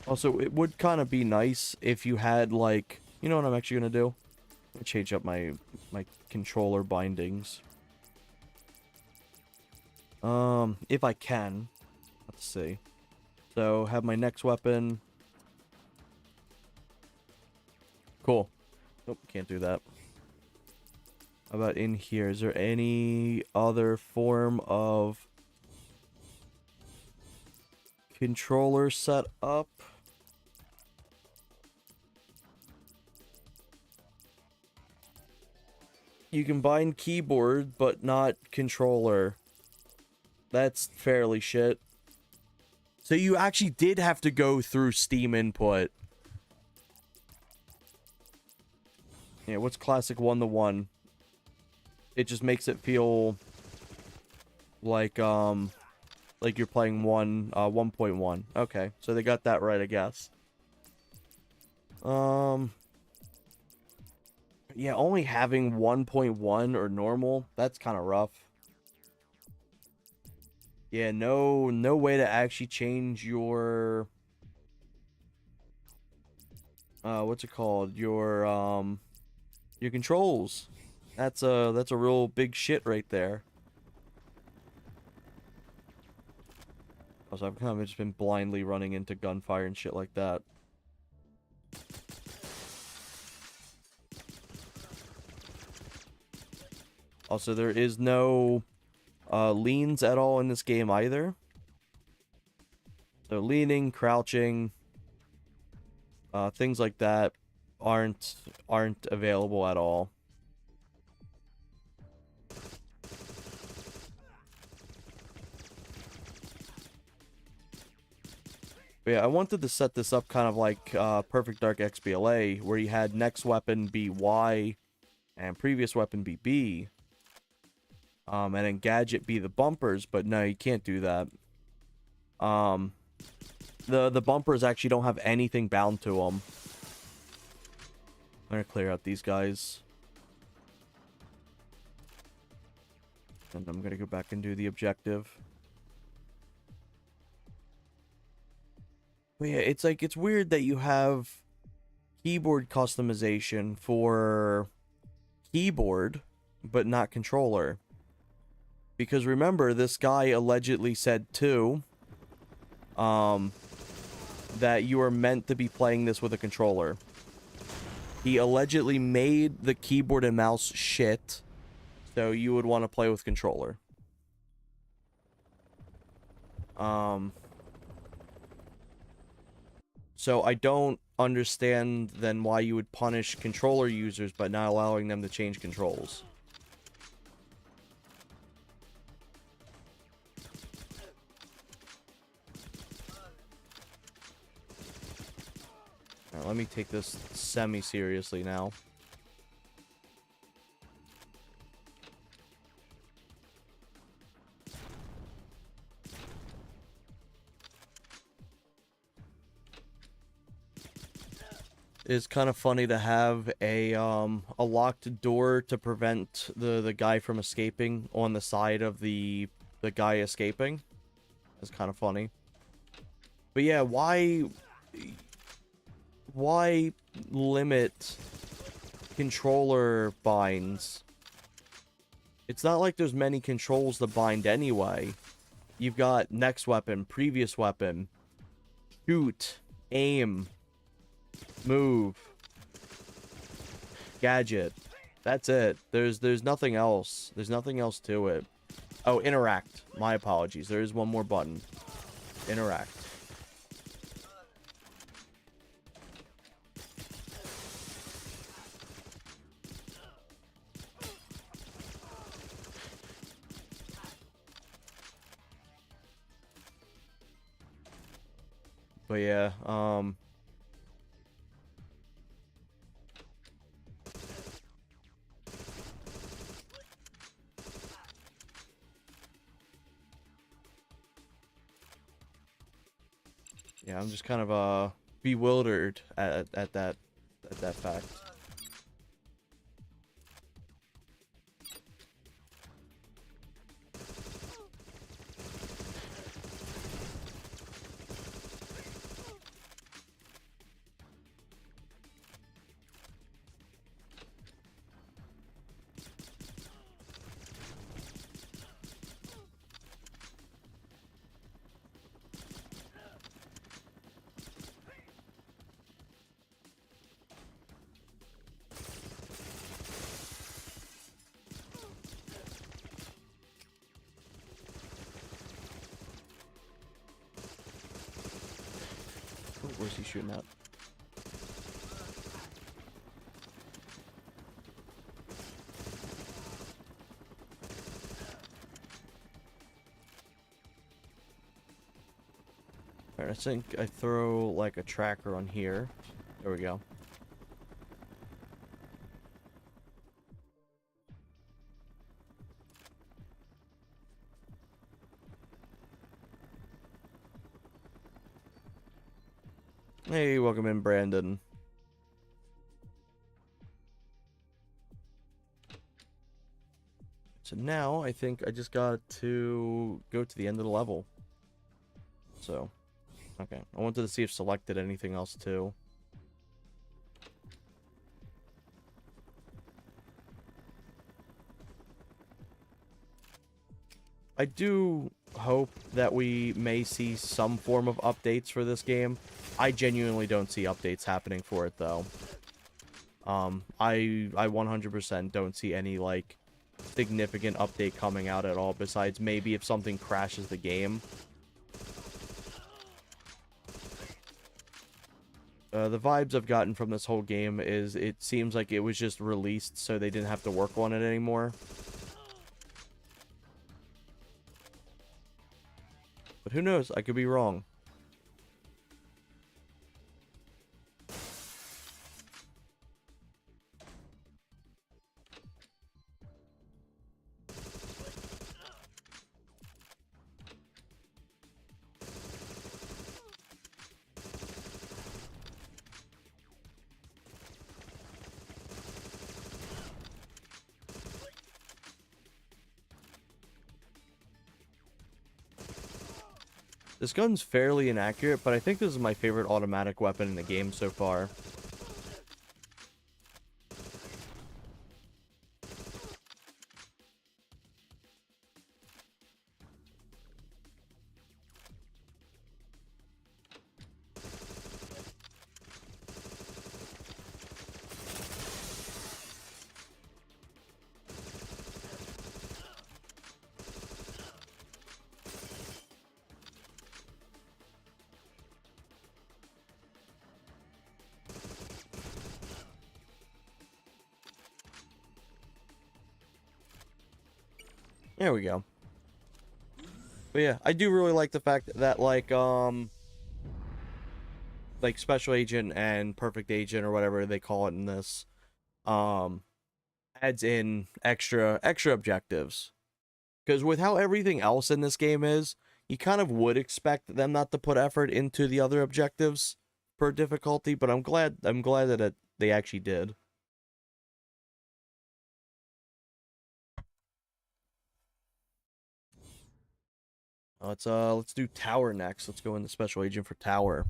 Also, it would kind of be nice if you had, like... You know what I'm actually going to do? Let me change up my controller bindings. If I can. Let's see. So, have my next weapon. Cool. Nope, can't do that. How about in here? Is there any other form of controller set up? You can bind keyboard, but not controller. That's fairly shit. So you actually did have to go through Steam input. Yeah, what's classic 1-to-1? It just makes it feel like you're playing 1.1. Okay, so they got that right, I guess. Yeah, only having 1.1 or normal, that's kind of rough. Yeah, no way to actually change your what's it called? Your controls. That's a real big shit right there. Also, I've kind of just been blindly running into gunfire and shit like that. Also, there is no leans at all in this game either. So leaning, crouching, things like that aren't available at all. But yeah, I wanted to set this up kind of like Perfect Dark XBLA, where you had next weapon be Y and previous weapon be B. And then gadget be the bumpers, but no, you can't do that. The bumpers actually don't have anything bound to them. I'm gonna clear out these guys. And I'm gonna go back and do the objective. But yeah, it's like, it's weird that you have keyboard customization for keyboard, but not controller. Because remember, this guy allegedly said too, that you are meant to be playing this with a controller. He allegedly made the keyboard and mouse shit, so you would want to play with controller. So I don't understand then why you would punish controller users by not allowing them to change controls. Alright, let me take this semi-seriously now. It's kind of funny to have a locked door to prevent the guy from escaping on the side of the guy escaping. It's kind of funny. But yeah, why limit controller binds? It's not like there's many controls to bind anyway. You've got next weapon, previous weapon, shoot, aim, move, gadget. That's it. There's nothing else. There's nothing else to it. Oh, interact. My apologies. There is one more button. Interact. But yeah, yeah, I'm just kind of bewildered at that fact. Ooh, where's he shooting at? Alright, I think I throw like a tracker on here. There we go. Hey, welcome in, Brandon. So now I think I just got to go to the end of the level. So, okay. I wanted to see if selected anything else too. I do hope that we may see some form of updates for this game. I genuinely don't see updates happening for it though. I 100% don't see any like significant update coming out at all, besides maybe if something crashes the game. The vibes I've gotten from this whole game is it seems like it was just released so they didn't have to work on it anymore. But who knows? I could be wrong. This gun's fairly inaccurate, but I think this is my favorite automatic weapon in the game so far. There we go. But yeah, I do really like the fact that like special agent and perfect agent or whatever they call it in this um adds in extra objectives. Because with how everything else in this game is, you kind of would expect them not to put effort into the other objectives per difficulty, but I'm glad that they actually did. Let's do tower next. Let's go into special agent for tower.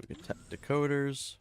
We get decoders.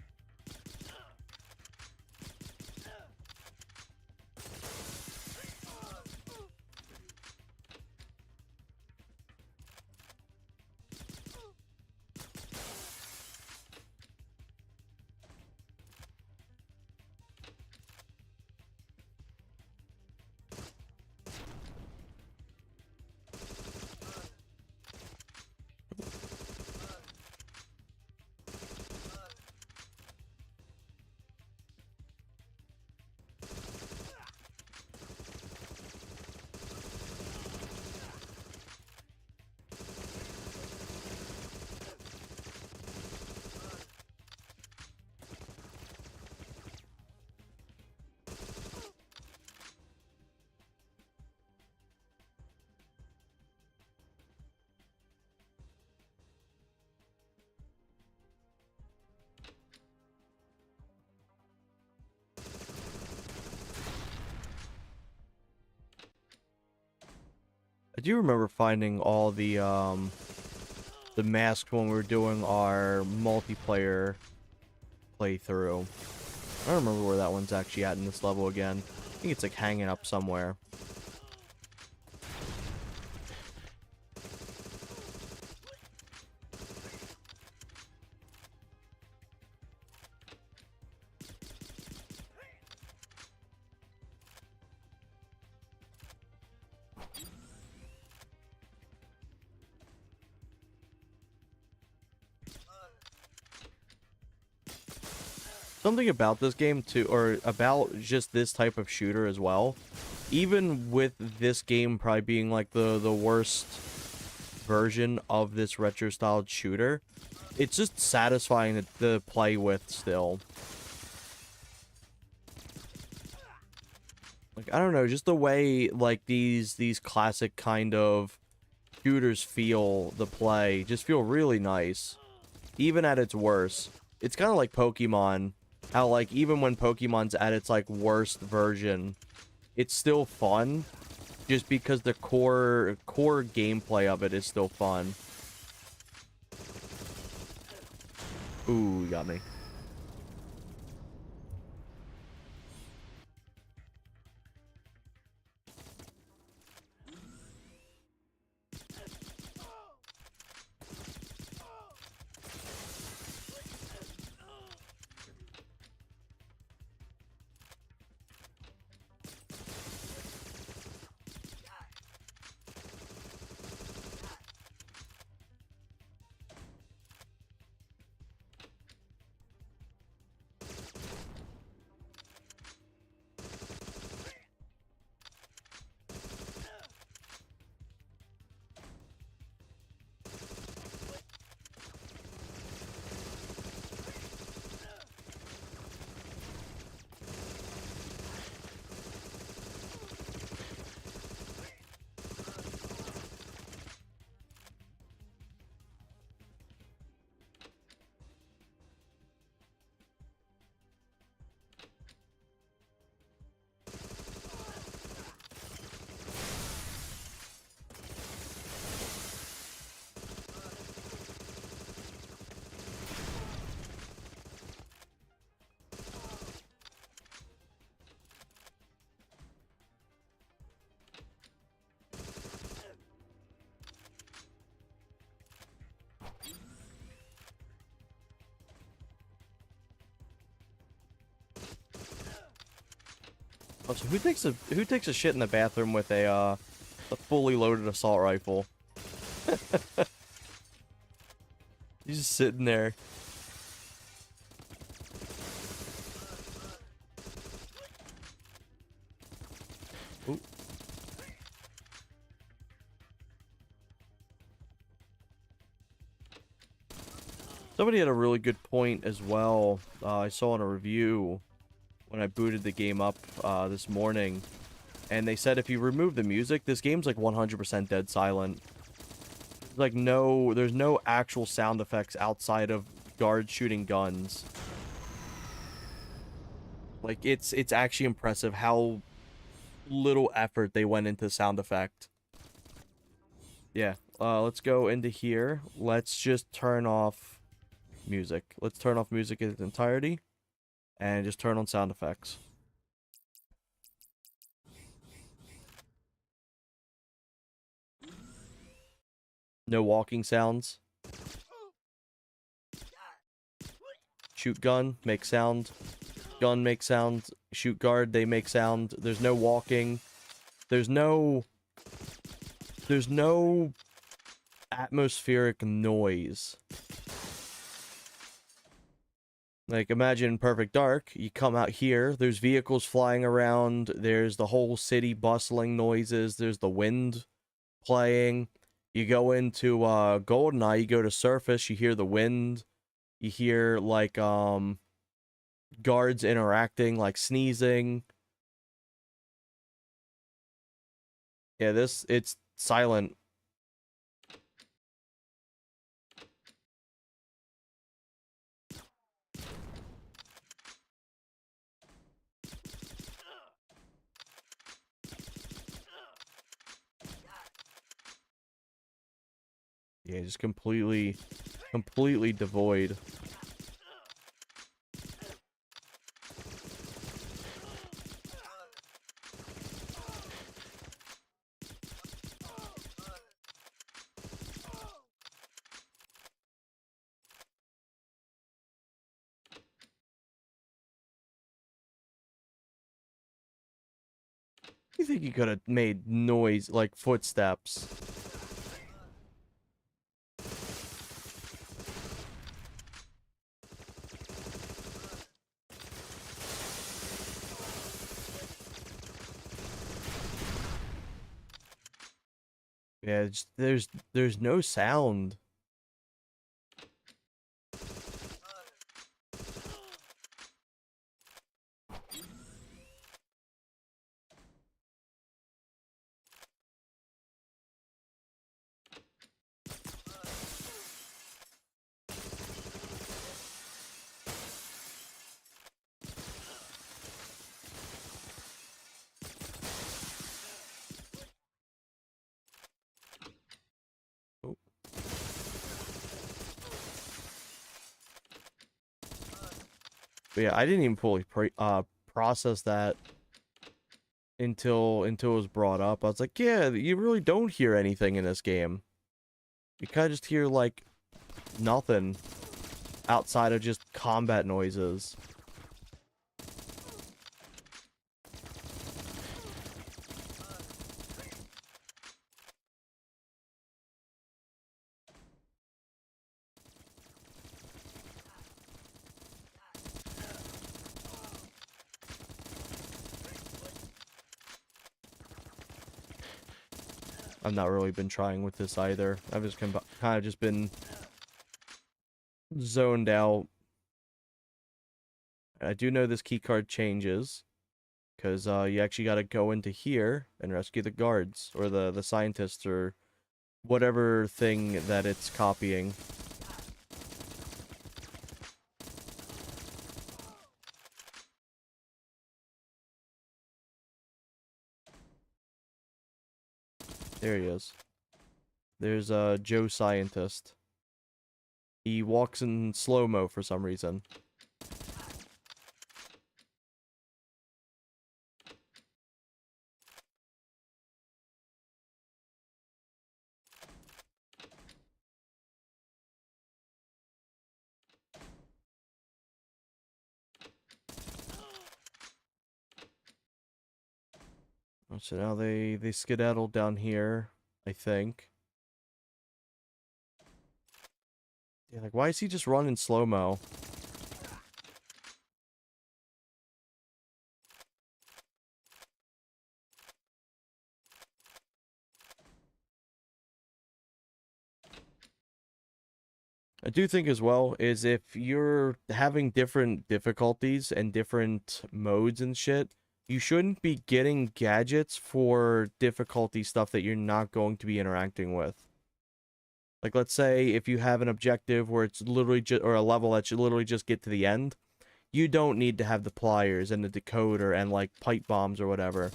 I do remember finding all the masks when we were doing our multiplayer playthrough. I don't remember where that one's actually at in this level again. I think it's like hanging up somewhere. Something about this game too, or about just this type of shooter as well, even with this game probably being like the worst version of this retro styled shooter, it's just satisfying to play with still. Like, I don't know, just the way like these classic kind of shooters feel to play just feel really nice, even at its worst. It's kind of like Pokemon. How, like, even when Pokemon's at its, like, worst version, it's still fun, just because the core gameplay of it is still fun. Ooh, you got me. Oh, so who takes a shit in the bathroom with a fully loaded assault rifle? He's just sitting there. Ooh. Somebody had a really good point as well. I saw in a review when I booted the game up this morning, and they said if you remove the music, this game's like 100% dead silent. Like there's no actual sound effects outside of guards shooting guns. Like it's actually impressive how little effort they went into sound effect. Yeah. Let's go into here. Let's just turn off music. Let's turn off music in its entirety and just turn on sound effects. No walking sounds. Shoot gun, make sound. Gun make sound. Shoot guard, they make sound. There's no walking. There's no atmospheric noise. Like, imagine Perfect Dark, you come out here, there's vehicles flying around, there's the whole city bustling noises, there's the wind playing. You go into GoldenEye, you go to surface, you hear the wind, you hear, like, guards interacting, like sneezing. Yeah, it's silent. Yeah, just completely devoid. You think you could have made noise like footsteps? Yeah, there's no sound. Oh. But yeah, I didn't even fully process that until it was brought up. I was like, yeah, you really don't hear anything in this game. You kind of just hear like nothing outside of just combat noises. I've not really been trying with this either. I've just kind of just been zoned out. I do know this key card changes because you actually got to go into here and rescue the guards or the scientists or whatever thing that it's copying. There he is. There's Joe Scientist. He walks in slow-mo for some reason. So now they skedaddle down here, I think. Yeah, like why is he just running slow-mo? I do think as well is if you're having different difficulties and different modes and shit, you shouldn't be getting gadgets for difficulty stuff that you're not going to be interacting with. Like, let's say if you have an objective where it's literally just, or a level that you literally just get to the end, you don't need to have the pliers and the decoder and, like, pipe bombs or whatever.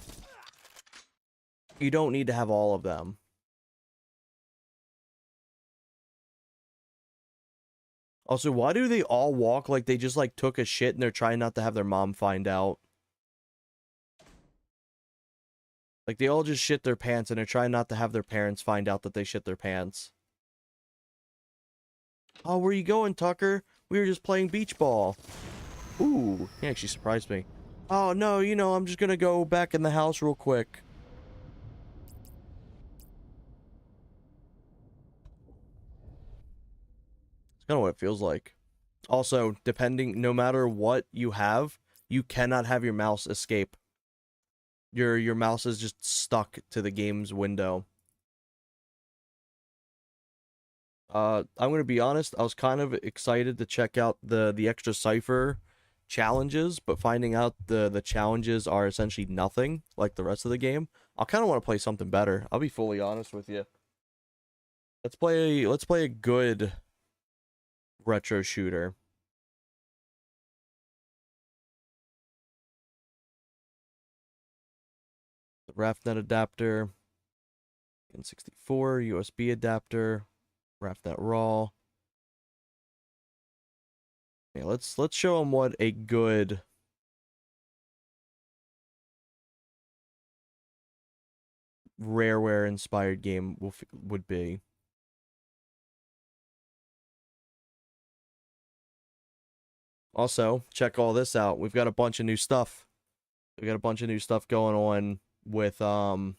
You don't need to have all of them. Also, why do they all walk like they just, like, took a shit and they're trying not to have their mom find out? Like, they all just shit their pants and they're trying not to have their parents find out that they shit their pants. Oh, where you going, Tucker? We were just playing beach ball. Ooh, he actually surprised me. Oh, no, you know, I'm just gonna go back in the house real quick. It's kind of what it feels like. Also, depending, no matter what you have, you cannot have your mouse escape. Your mouse is just stuck to the game's window. I'm gonna be honest, I was kind of excited to check out the extra cipher challenges, but finding out the challenges are essentially nothing like the rest of the game, I kind of want to play something better. I'll be fully honest with you. Let's play a good retro shooter. The RAFnet adapter, N64 USB adapter, RAFnet raw. Yeah, let's show them what a good Rareware inspired game would be. Also, check all this out. We've got a bunch of new stuff. We got a bunch of new stuff going on with the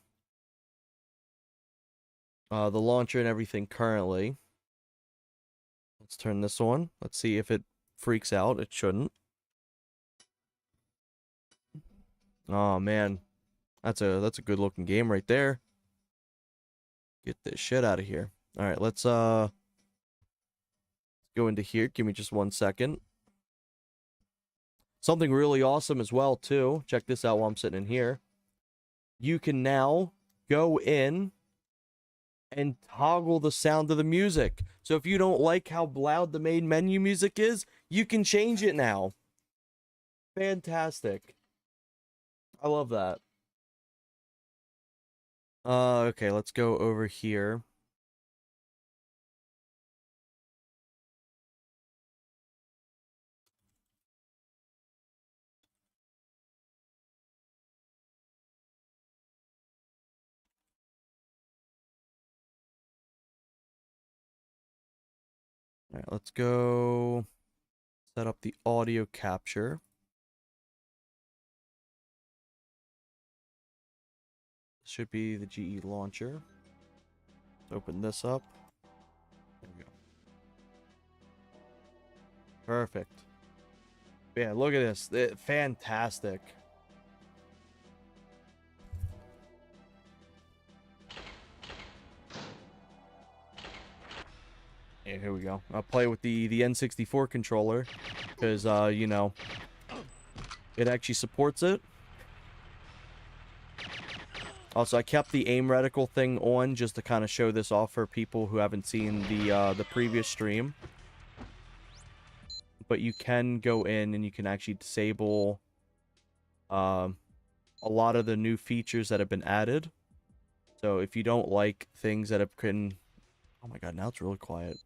launcher and everything currently. Let's turn this on. Let's see if it freaks out. It shouldn't. Oh man. That's a good looking game right there. Get this shit out of here. All right, let's go into here. Give me just 1 second. Something really awesome as well too. Check this out while I'm sitting in here. You can now go in and toggle the sound of the music. So if you don't like how loud the main menu music is, you can change it now. Fantastic. I love that. Okay, let's go over here. All right, let's go set up the audio capture. This should be the GE launcher. Let's open this up. There we go. Perfect. Yeah, look at this. Fantastic. Yeah, here we go. I'll play with the N64 controller because you know, it actually supports it. Also, I kept the aim reticle thing on just to kind of show this off for people who haven't seen the previous stream. But you can go in and you can actually disable a lot of the new features that have been added. So if you don't like things that have been... Oh my god, now it's really quiet.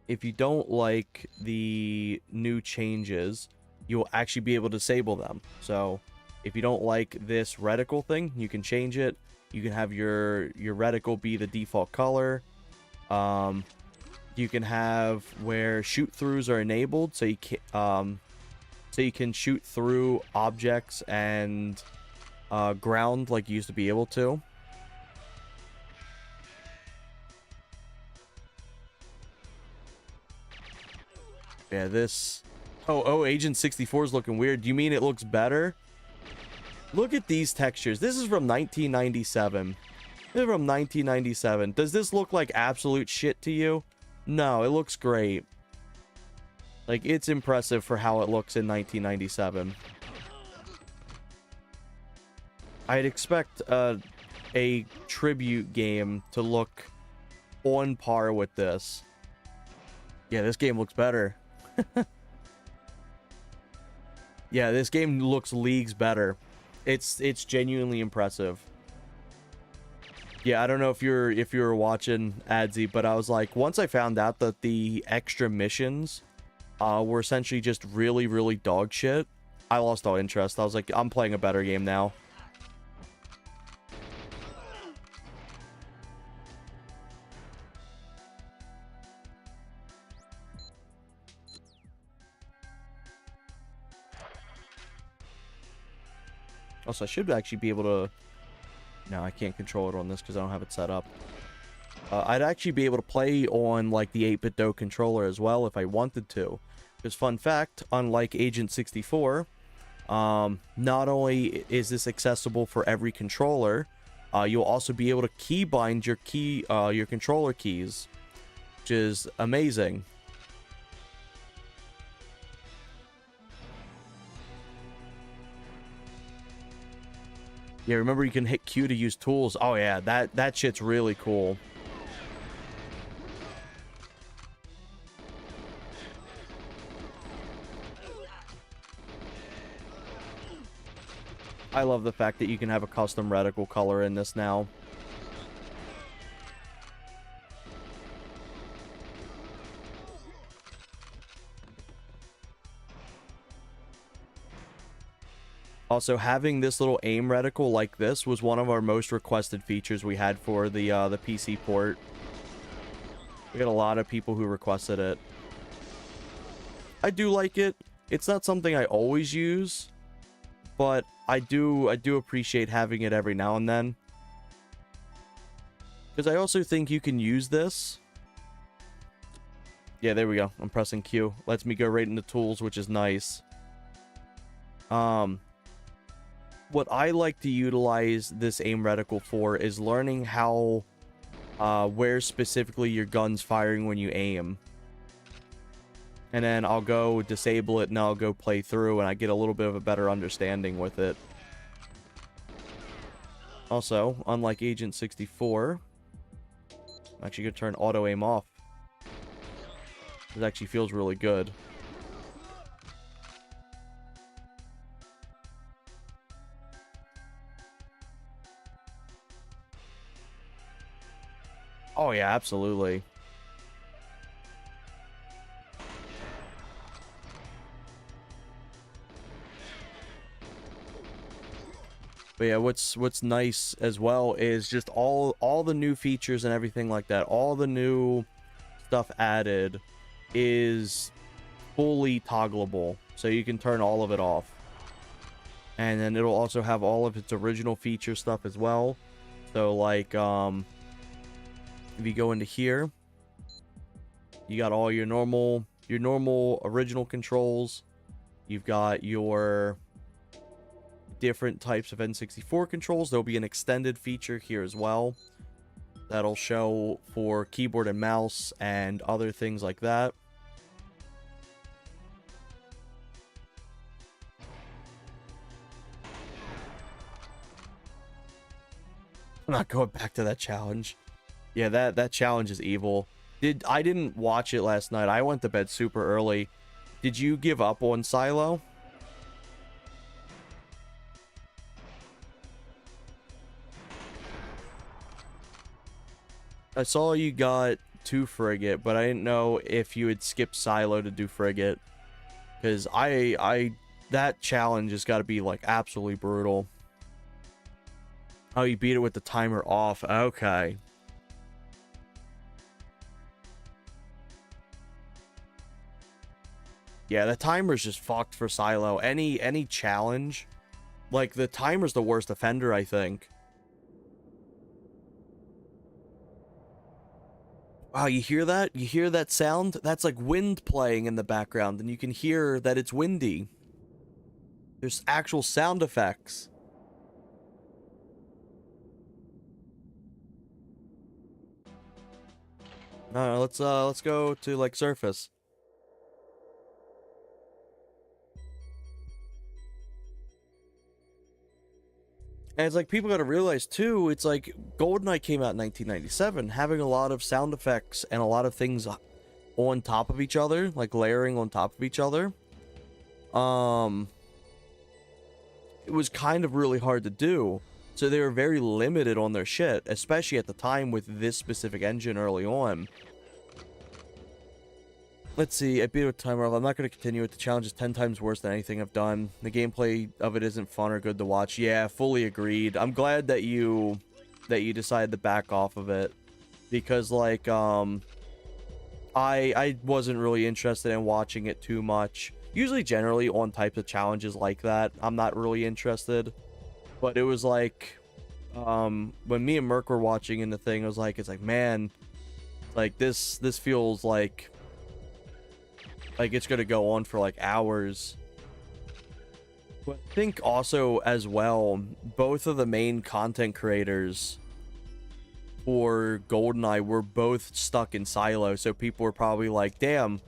If you don't like the new changes, you'll actually be able to disable them. So if you don't like this reticle thing, you can change it. You can have your reticle be the default color. You can have where shoot-throughs are enabled, so you can shoot through objects and ground like you used to be able to. Yeah, this... Oh, Agent 64 is looking weird. Do you mean it looks better? Look at these textures. This is from 1997. It's from 1997. Does this look like absolute shit to you? No, it looks great. Like, it's impressive for how it looks in 1997. I'd expect a tribute game to look on par with this. Yeah, this game looks better. Yeah, this game looks leagues better. It's genuinely impressive. Yeah, I don't know if you're watching Adsy, but I was like, once I found out that the extra missions were essentially just really, really dog shit, I lost all interest. I was like, I'm playing a better game now. Also, I should actually be able to... No, I can't control it on this because I don't have it set up. I'd actually be able to play on, like, the 8BitDo controller as well if I wanted to. Because, fun fact, unlike Agent 64, not only is this accessible for every controller, you'll also be able to keybind your controller keys, which is amazing. Yeah, remember you can hit Q to use tools. Oh yeah, that shit's really cool. I love the fact that you can have a custom reticle color in this now. Also, having this little aim reticle like this was one of our most requested features we had for the PC port. We got a lot of people who requested it. I do like it. It's not something I always use, but I do appreciate having it every now and then. Because I also think you can use this. Yeah, there we go. I'm pressing Q. Lets me go right into tools, which is nice. What I like to utilize this aim reticle for is learning how, where specifically your gun's firing when you aim. And then I'll go disable it and I'll go play through and I get a little bit of a better understanding with it. Also, unlike Agent 64, I'm actually going to turn auto aim off. This actually feels really good. Oh yeah, absolutely. But yeah, what's nice as well is just all the new features and everything like that. All the new stuff added is fully toggleable, so you can turn all of it off. And then it'll also have all of its original feature stuff as well. So like if you go into here, you got all your normal original controls. You've got your different types of N64 controls. There'll be an extended feature here as well that'll show for keyboard and mouse and other things like that. I'm not going back to that challenge. Yeah, that challenge is evil. I didn't watch it last night. I went to bed super early. Did you give up on Silo? I saw you got 2 Frigate, but I didn't know if you had skipped Silo to do Frigate. Because that challenge has got to be, like, absolutely brutal. Oh, you beat it with the timer off. Okay. Yeah, the timer's just fucked for Silo. Any challenge, like, the timer's the worst offender, I think. Wow, you hear that? You hear that sound? That's like wind playing in the background, and you can hear that it's windy. There's actual sound effects. Let's go to like surface. And it's like people got to realize too, it's like GoldenEye came out in 1997, having a lot of sound effects and a lot of things on top of each other, like layering on top of each other. It was kind of really hard to do. So they were very limited on their shit, especially at the time with this specific engine early on. Let's see, I beat a timer off. I'm not going to continue it. The challenge is 10 times worse than anything I've done. The gameplay of it isn't fun or good to watch. Yeah, fully agreed. I'm glad that you decided to back off of it. Because, like, I wasn't really interested in watching it too much. Usually, generally, on types of challenges like that, I'm not really interested. But it was like, when me and Merc were watching in the thing, it's like, man, like, this feels like it's gonna go on for like hours. But I think also as well, both of the main content creators for GoldenEye were both stuck in silo, so people were probably like, damn,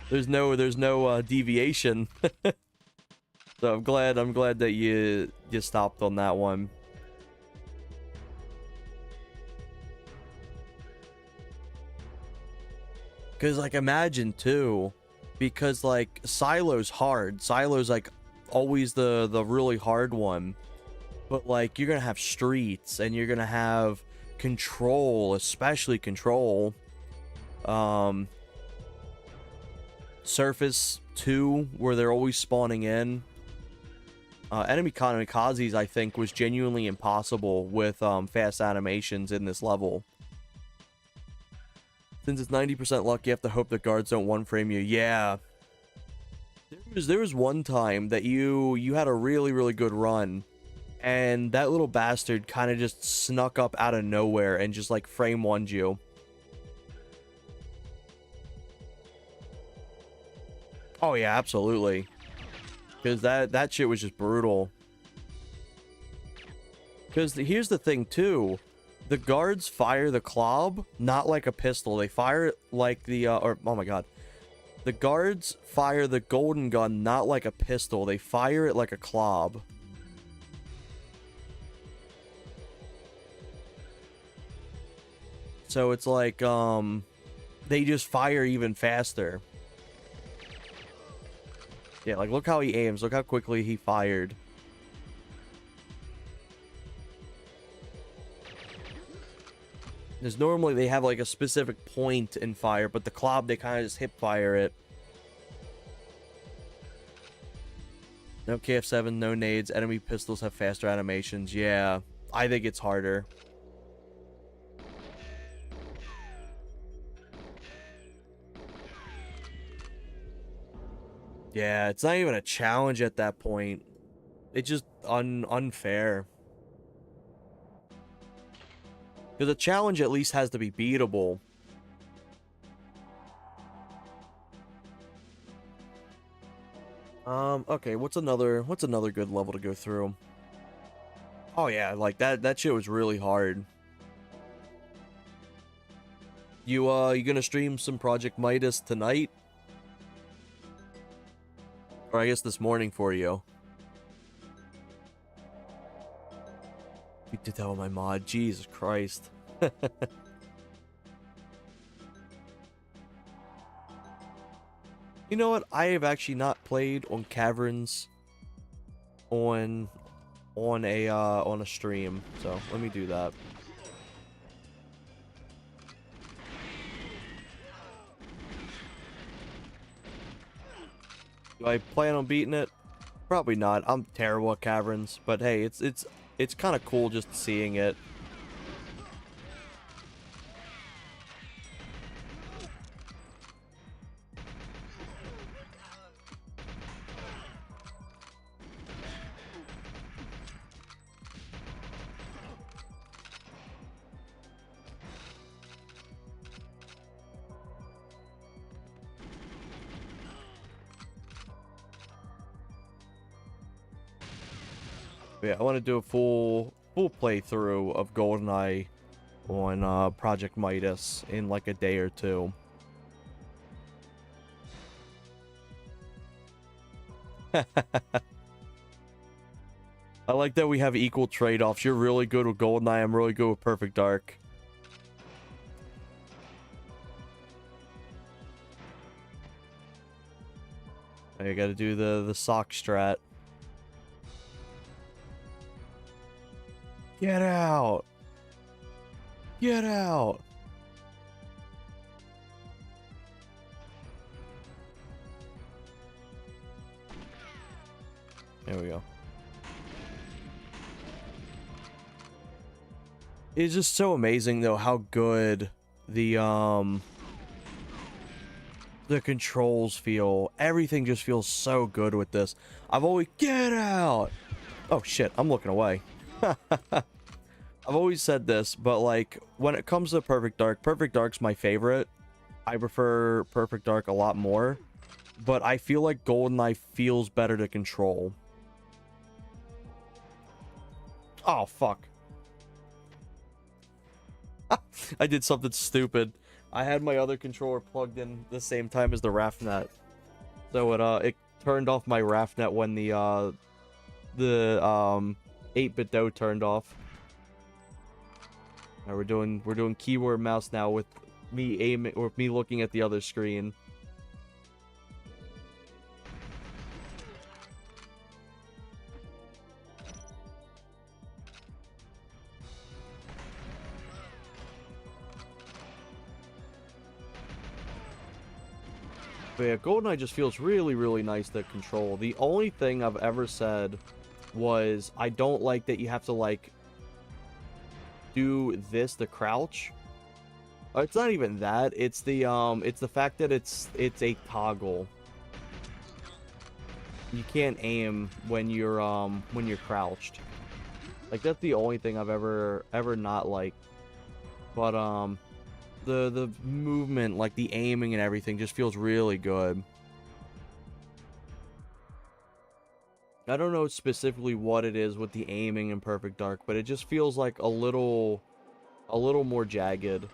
there's no deviation. So I'm glad that you stopped on that one. Because, like, imagine, too, because, like, Silo's hard. Silo's, like, always the really hard one. But, like, you're going to have Streets, and you're going to have Control, especially Control. Surface 2, where they're always spawning in. Enemy Kamikazes, I think, was genuinely impossible with fast animations in this level. Since it's 90% luck, you have to hope the guards don't one-frame you. Yeah. There was one time that you had a really, really good run, and that little bastard kind of just snuck up out of nowhere and just, like, frame-one'd you. Oh, yeah, absolutely. Because that shit was just brutal. Because here's the thing, too. The guards fire the club not like a pistol. They fire it like the, oh my god. The guards fire the golden gun not like a pistol. They fire it like a club. So it's like, they just fire even faster. Yeah, like, look how he aims. Look how quickly he fired. Because normally they have like a specific point in fire, but the club, they kind of just hip fire it. No KF7, no nades. Enemy pistols have faster animations. Yeah, I think it's harder. Yeah, it's not even a challenge at that point. It's just unfair. Because a challenge at least has to be beatable. Okay, what's another good level to go through? Oh yeah, like that shit was really hard. You gonna stream some Project Midas tonight? Or I guess this morning for you. You did that with my mod. Jesus Christ. You know what? I have actually not played on Caverns on a stream. So let me do that. Do I plan on beating it? Probably not. I'm terrible at Caverns, but hey, it's kind of cool just seeing it. But yeah, I want to do a full playthrough of GoldenEye on Project Midas in like a day or two. I like that we have equal trade-offs. You're really good with GoldenEye. I'm really good with Perfect Dark. I gotta do the sock strat. Get out! Get out! There we go. It's just so amazing though how good the controls feel. Everything just feels so good with this. I've always get out. Oh shit, I'm looking away. I've always said this, but like when it comes to Perfect Dark's my favorite. I prefer Perfect Dark a lot more, but I feel like GoldenEye feels better to control. Oh fuck. I did something stupid. I had my other controller plugged in the same time as the RAFnet. So it turned off my RAFnet when the 8-bit dough turned off. Now we're doing keyboard mouse now with me aiming or me looking at the other screen. But yeah, GoldenEye just feels really, really nice to control. The only thing I've ever said was I don't like that you have to, like, do this to crouch. It's not even that. It's the fact that it's a toggle. You can't aim when you're crouched. Like, that's the only thing I've ever not liked. But, the movement, like the aiming and everything just feels really good. I don't know specifically what it is with the aiming in Perfect Dark, but it just feels like a little more jagged.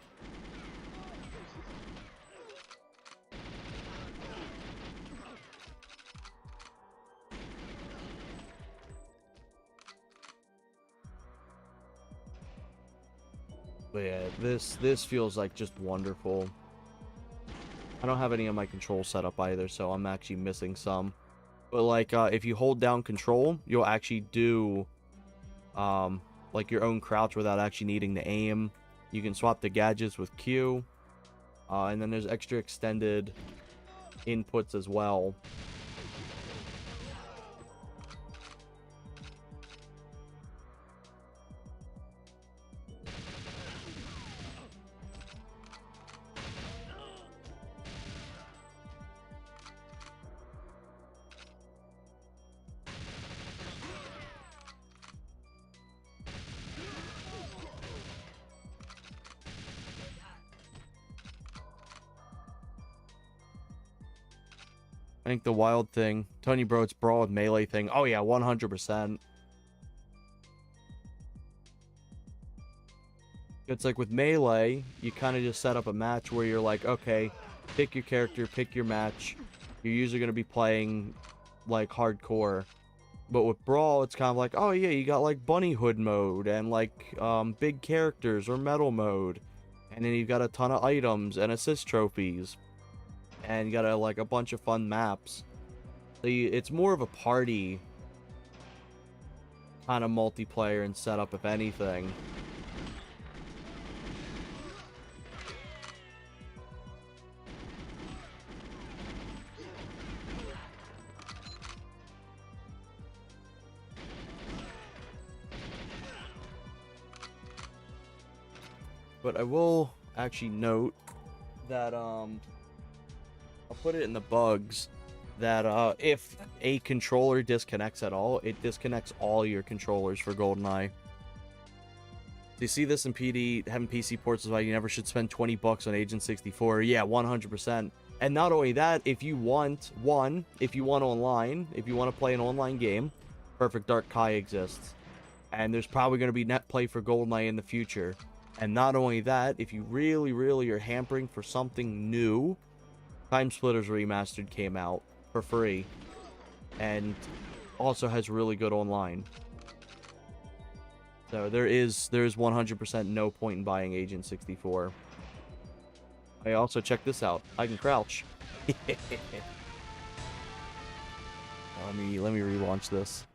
But yeah, this feels like just wonderful. I don't have any of my controls set up either, so I'm actually missing some. But like, if you hold down control, you'll actually do, like your own crouch without actually needing to aim. You can swap the gadgets with Q. And then there's extra extended inputs as well. I think the wild thing, Tony Broad's broad melee thing. Oh yeah, 100%. It's like with melee, you kind of just set up a match where you're like, okay, pick your character, pick your match. You're usually going to be playing like hardcore. But with brawl, it's kind of like, oh yeah, you got like bunny hood mode and like big characters or metal mode. And then you've got a ton of items and assist trophies. And you got like a bunch of fun maps. So it's more of a party kind of multiplayer and setup, if anything. But I will actually note that I'll put it in the bugs that if a controller disconnects at all, it disconnects all your controllers for GoldenEye. So you see this in PD, having PC ports is why you never should spend 20 bucks on Agent 64. Yeah, 100%. And not only that, if you want online, if you want to play an online game, Perfect Dark Kai exists. And there's probably going to be net play for GoldenEye in the future. And not only that, if you really, really are hampering for something new, Time Splitters Remastered came out for free. And also has really good online. So there is 100% no point in buying Agent 64. I also check this out. I can crouch. let me relaunch this.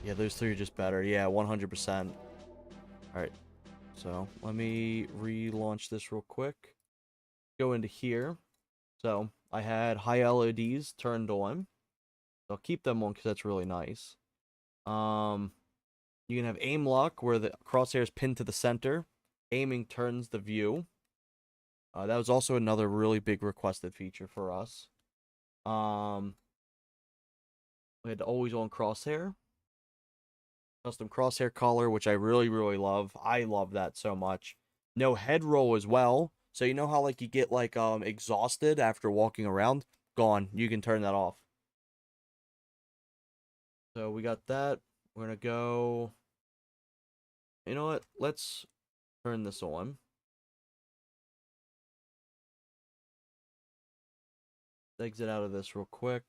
Yeah, those three are just better. Yeah, 100%. All right. So let me relaunch this real quick. Go into here. So I had high LEDs turned on. So I'll keep them on because that's really nice. You can have aim lock where the crosshair is pinned to the center. Aiming turns the view. That was also another really big requested feature for us. We had the always on crosshair. Custom crosshair color, which I really, really love. I love that so much. No head roll as well. So you know how like you get like exhausted after walking around? Gone. You can turn that off. So we got that. We're gonna go. You know what? Let's turn this on. Exit out of this real quick.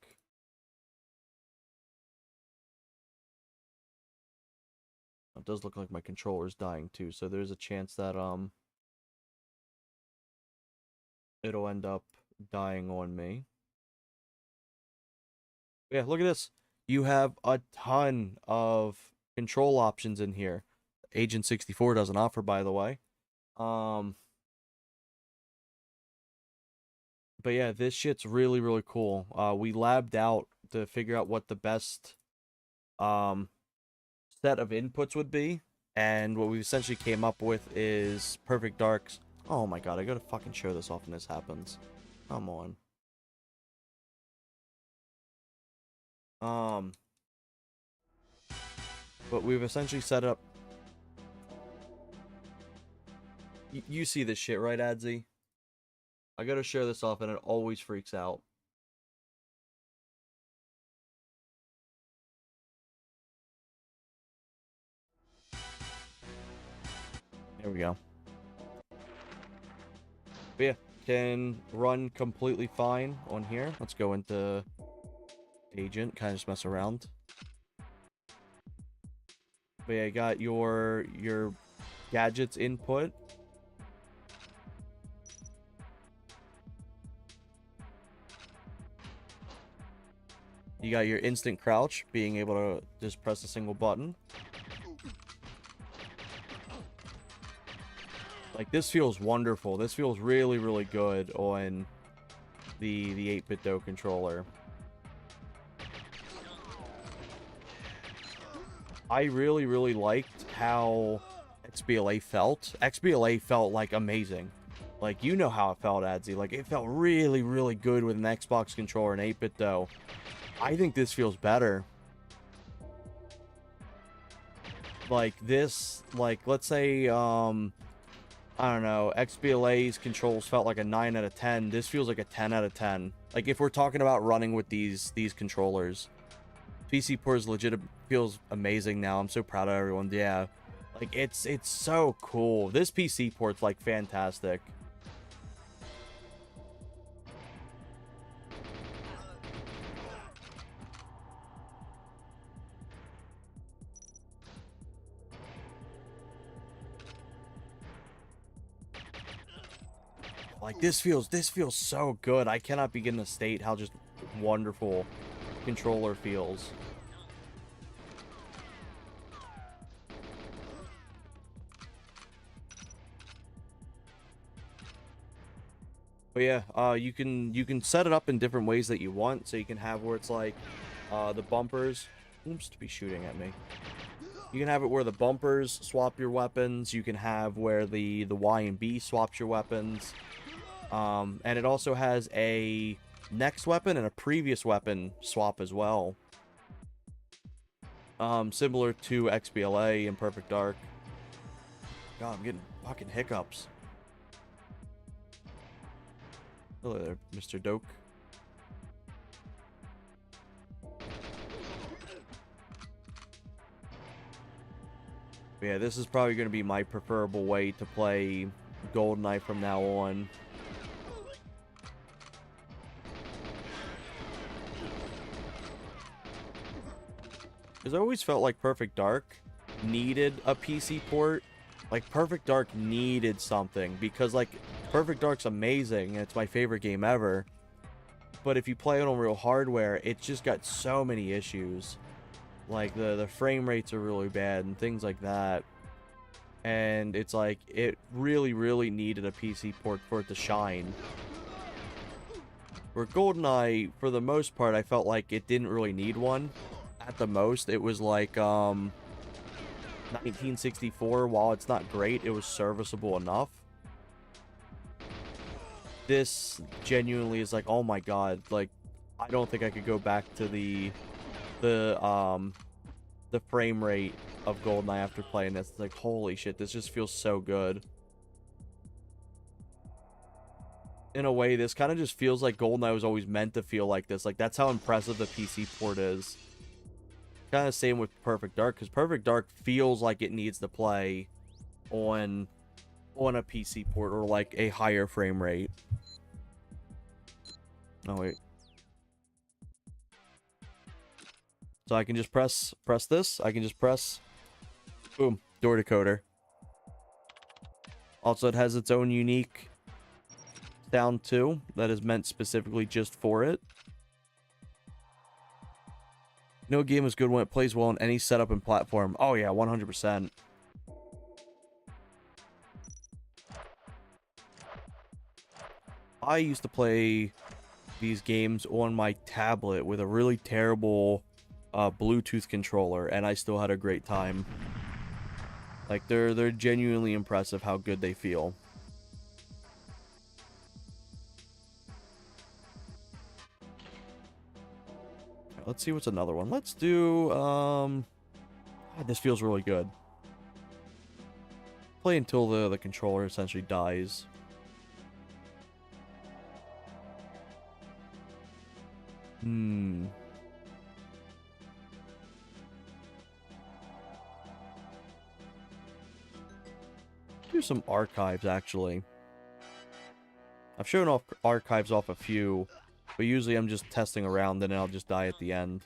It does look like my controller's dying too, so there's a chance that it'll end up dying on me. Yeah, look at this. You have a ton of control options in here. Agent 64 doesn't offer, by the way. But yeah, this shit's really, really cool. We labbed out to figure out what the best set of inputs would be, and what we essentially came up with is Perfect Darks. Oh my god, I gotta fucking show this off when this happens. Come on. But we've essentially set up. You see this shit, right, Adzi? I gotta show this off, and it always freaks out. There we go. But yeah, can run completely fine on here. Let's go into Agent, kind of just mess around. But yeah, got your gadgets input. You got your instant crouch, being able to just press a single button. Like, this feels wonderful. This feels really, really good on the 8-bit Do controller. I really, really liked how XBLA felt. XBLA felt, like, amazing. Like, you know how it felt, Adzi. Like, it felt really, really good with an Xbox controller and 8-bit Do. I think this feels better. Like, this, like, let's say, I don't know, XBLA's controls felt like a 9 out of 10. This feels like a 10 out of 10. Like, if we're talking about running with these controllers. PC port is legit, feels amazing now. I'm so proud of everyone. Yeah. Like, it's so cool. This PC port's, like, fantastic. Like, this feels so good. I cannot begin to state how just wonderful controller feels. But yeah, you can set it up in different ways that you want. So you can have where it's like the bumpers. Oops, to be shooting at me. You can have it where the bumpers swap your weapons. You can have where the Y and B swaps your weapons. And it also has a next weapon and a previous weapon swap as well. Similar to XBLA and Perfect Dark. God, I'm getting fucking hiccups. Hello there, Mr. Doke. But yeah, this is probably going to be my preferable way to play GoldenEye from now on. Because I always felt like Perfect Dark needed a PC port. Like, Perfect Dark needed something. Because, like, Perfect Dark's amazing, and it's my favorite game ever. But if you play it on real hardware, it's just got so many issues. Like, the frame rates are really bad and things like that. And it's like, it really, really needed a PC port for it to shine. Where GoldenEye, for the most part, I felt like it didn't really need one. At the most, it was like, 1964, while it's not great, it was serviceable enough. This genuinely is like, oh my god, like, I don't think I could go back to the frame rate of GoldenEye after playing this. It's like, holy shit, this just feels so good. In a way, this kind of just feels like GoldenEye was always meant to feel like this. Like, that's how impressive the PC port is. Kind of same with Perfect Dark, because Perfect Dark feels like it needs to play on a PC port or like a higher frame rate. Oh wait. So I can just press this. I can just press, boom, door decoder. Also, it has its own unique sound too that is meant specifically just for it. No game is good when it plays well on any setup and platform. Oh yeah, 100%. I used to play these games on my tablet with a really terrible Bluetooth controller, and I still had a great time. Like, they're genuinely impressive how good they feel. Let's see what's another one. Let's do, God, this feels really good. Play until the controller essentially dies. Do some archives, actually. I've shown off archives off a few, but usually I'm just testing around and then I'll just die at the end.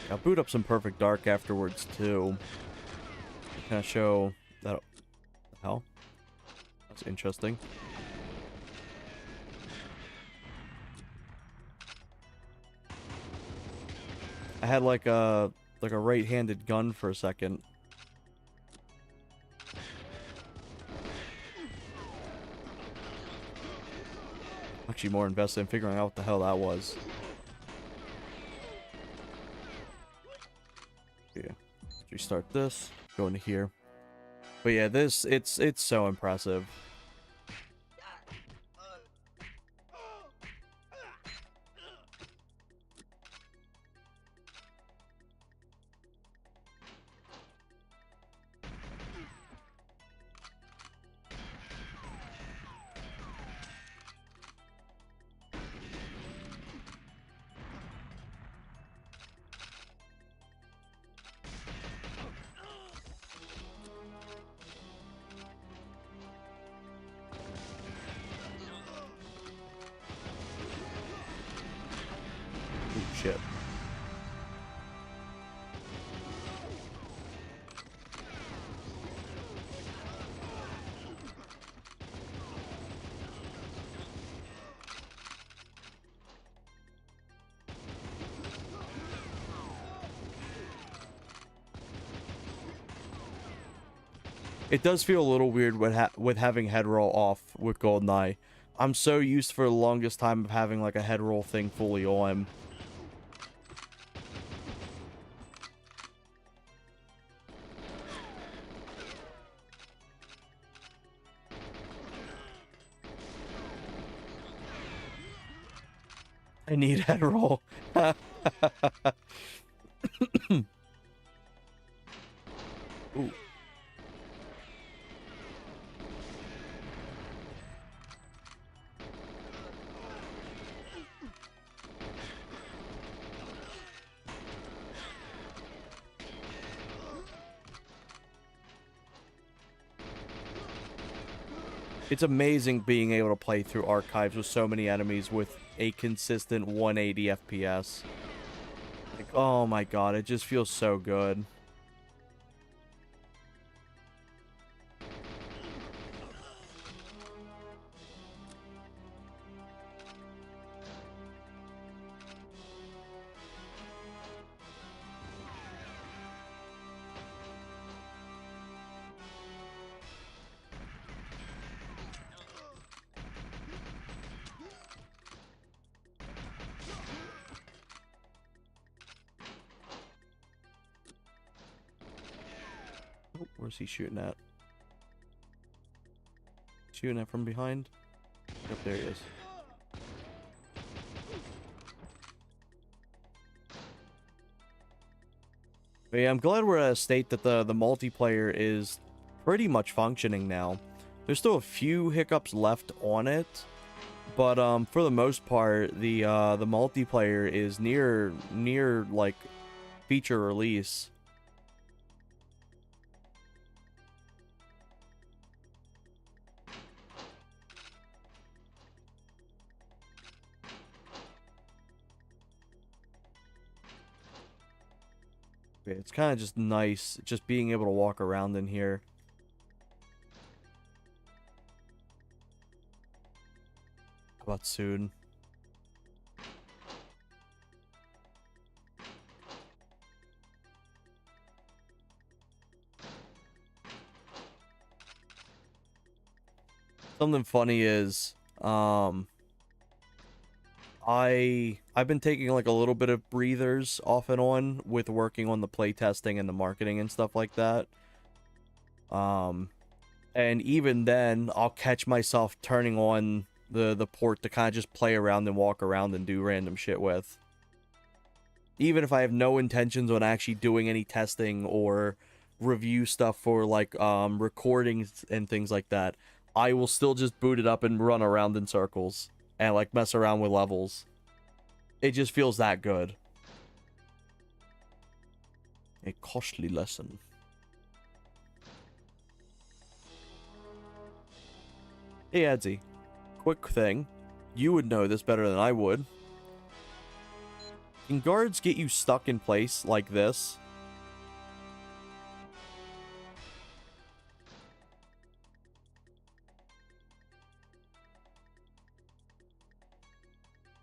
I'll boot up some Perfect Dark afterwards, too. Kind of show that... What the hell? That's interesting. I had like a right-handed gun for a second. Actually more invested in figuring out what the hell that was. Yeah. Let's restart this. Go into here. But yeah, this, it's so impressive. Shit. It does feel a little weird with having head roll off with GoldenEye. I'm so used for the longest time of having like a head roll thing fully on. I need head roll. Ooh. It's amazing being able to play through archives with so many enemies with a consistent 180 FPS. Like, oh my god, it just feels so good. Oh, where's he shooting at? Shooting at from behind? Yep, there he is. But yeah, I'm glad we're at a state that the multiplayer is pretty much functioning now. There's still a few hiccups left on it, but for the most part, the multiplayer is near like feature release. It's kind of just nice just being able to walk around in here. How about soon? Something funny is, I've been taking like a little bit of breathers off and on with working on the playtesting and the marketing and stuff like that. And even then, I'll catch myself turning on the port to kind of just play around and walk around and do random shit with. Even if I have no intentions on actually doing any testing or review stuff for like recordings and things like that, I will still just boot it up and run around in circles and like mess around with levels. It just feels that good. A costly lesson. Hey, Edsy. Quick thing. You would know this better than I would. Can guards get you stuck in place like this?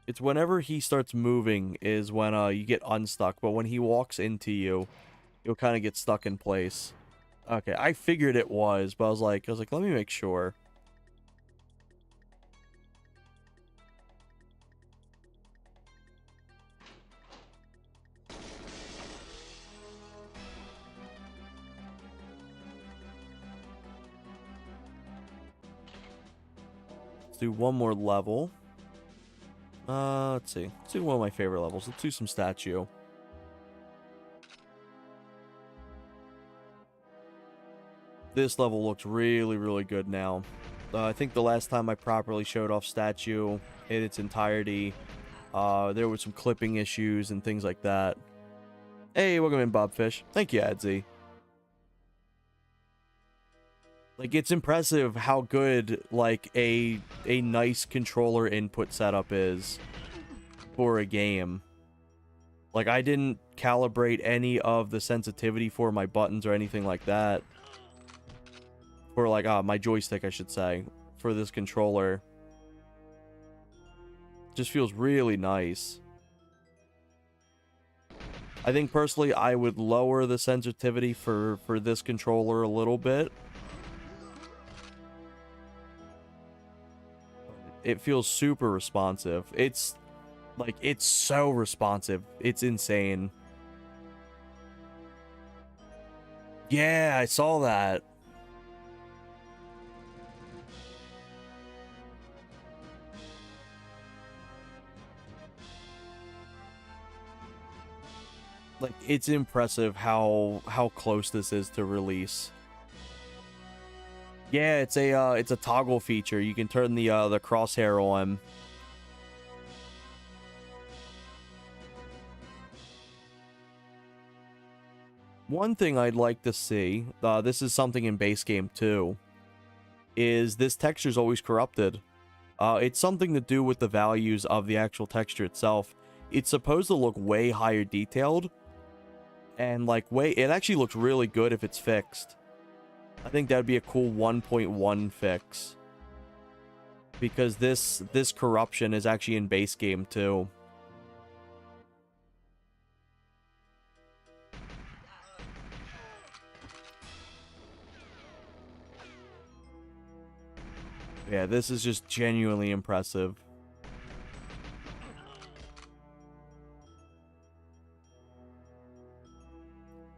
It's whenever he starts moving is when you get unstuck, but when he walks into you, you'll kind of get stuck in place. Okay, I figured it was, but I was like, let me make sure. Let's do one more level. Let's see. Let's do one of my favorite levels. Let's do some statue. This level looks really, really good now. I think the last time I properly showed off statue in its entirety, there were some clipping issues and things like that. Hey, welcome in, Bobfish. Thank you, Adzi. Like, it's impressive how good, like, a nice controller input setup is for a game. Like, I didn't calibrate any of the sensitivity for my buttons or anything like that. For, like, my joystick, I should say, for this controller. Just feels really nice. I think, personally, I would lower the sensitivity for this controller a little bit. It feels super responsive. It's like, it's so responsive. It's insane. Yeah, I saw that. Like, it's impressive how close this is to release. Yeah, it's a toggle feature. You can turn the crosshair on. One thing I'd like to see, this is something in base game too, is this texture's always corrupted. It's something to do with the values of the actual texture itself. It's supposed to look way higher detailed, and like it actually looks really good if it's fixed. I think that'd be a cool 1.1 fix, because this corruption is actually in base game too. Yeah, this is just genuinely impressive.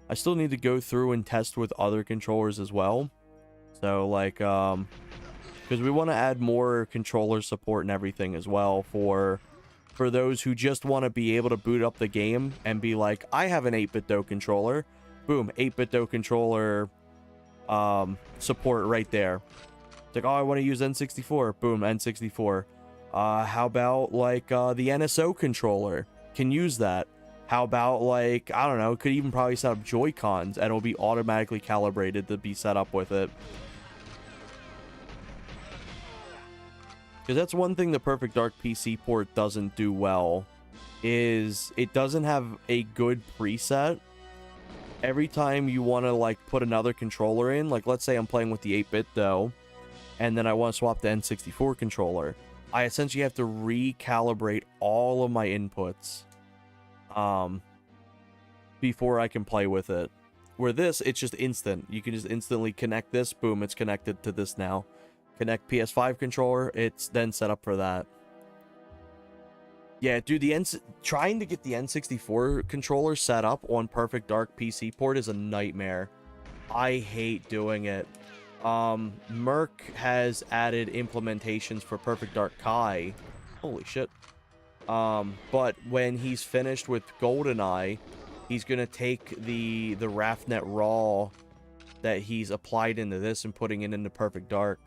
I still need to go through and test with other controllers as well. So, like, because we want to add more controller support and everything as well for those who just want to be able to boot up the game and be like, I have an 8-bit-do controller. Boom, 8-bit-do controller support right there. It's like, oh, I want to use N64. Boom, N64. How about, like, the NSO controller? Can use that. How about, like, I don't know, could even probably set up Joy-Cons, and it'll be automatically calibrated to be set up with it. Because that's one thing the Perfect Dark PC port doesn't do well, is it doesn't have a good preset. Every time you want to, like, put another controller in, like, let's say I'm playing with the 8-bit though, and then I want to swap the N64 controller, I essentially have to recalibrate all of my inputs before I can play with it. Where this, it's just instant. You can just instantly connect this, boom, it's connected to this now. Connect PS5 controller, it's then set up for that. Yeah, dude, trying to get the N64 controller set up on Perfect Dark PC port is a nightmare. I hate doing it. Merc has added implementations for Perfect Dark Kai. Holy shit. But when he's finished with GoldenEye, he's gonna take the RAFnet RAW that he's applied into this and putting it into Perfect Dark,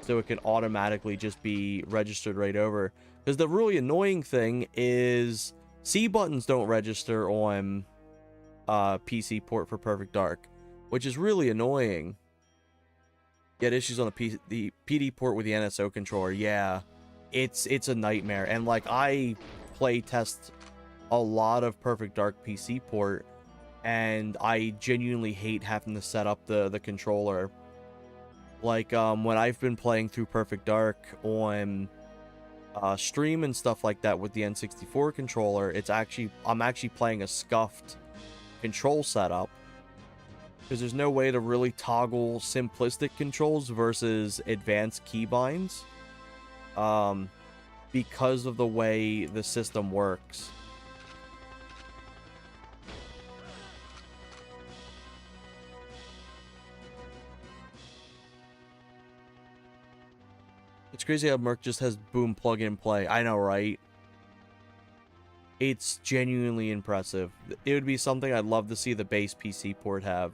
so it can automatically just be registered right over. Because the really annoying thing is C buttons don't register on PC port for Perfect Dark, which is really annoying. Get issues on the PD port with the NSO controller. Yeah, it's a nightmare. And like, I play test a lot of Perfect Dark PC port, and I genuinely hate having to set up the controller. Like, when I've been playing through Perfect Dark on stream and stuff like that with the N64 controller, I'm actually playing a scuffed control setup, because there's no way to really toggle simplistic controls versus advanced keybinds, because of the way the system works. It's crazy how Merc just has boom, plug and play. I know, right? It's genuinely impressive. It would be something I'd love to see the base PC port have.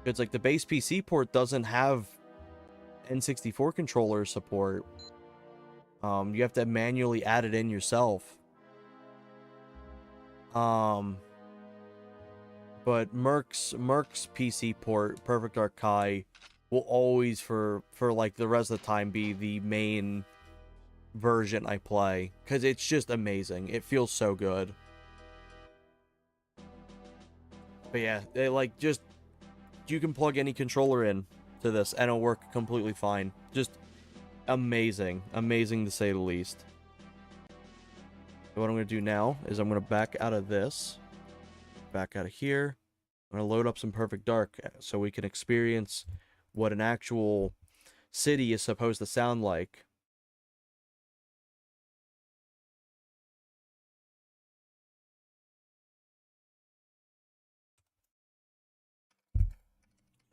It's like the base PC port doesn't have N64 controller support. You have to manually add it in yourself. But Merc's PC port, Perfect Dark Kai, will always for like the rest of the time be the main version I play, because it's just amazing. It feels so good. But yeah, you can plug any controller in to this and it'll work completely fine. Just amazing to say the least. What I'm going to do now is I'm going to back out of this, back out of here. I'm going to load up some Perfect Dark so we can experience what an actual city is supposed to sound like.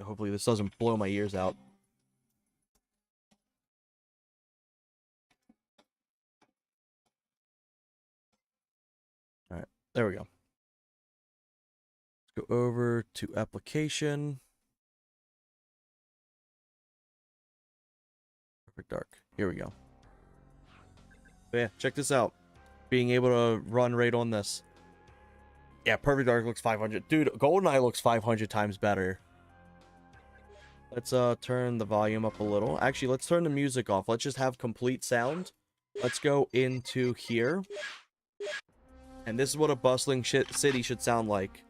Hopefully this doesn't blow my ears out. All right, there we go. Let's go over to application. Perfect Dark. Here we go. But yeah, check this out. Being able to run right on this. Yeah, Perfect Dark looks 500. Dude, GoldenEye looks 500 times better. Let's turn the volume up a little. Actually, let's turn the music off. Let's just have complete sound. Let's go into here. And this is what a bustling city should sound like.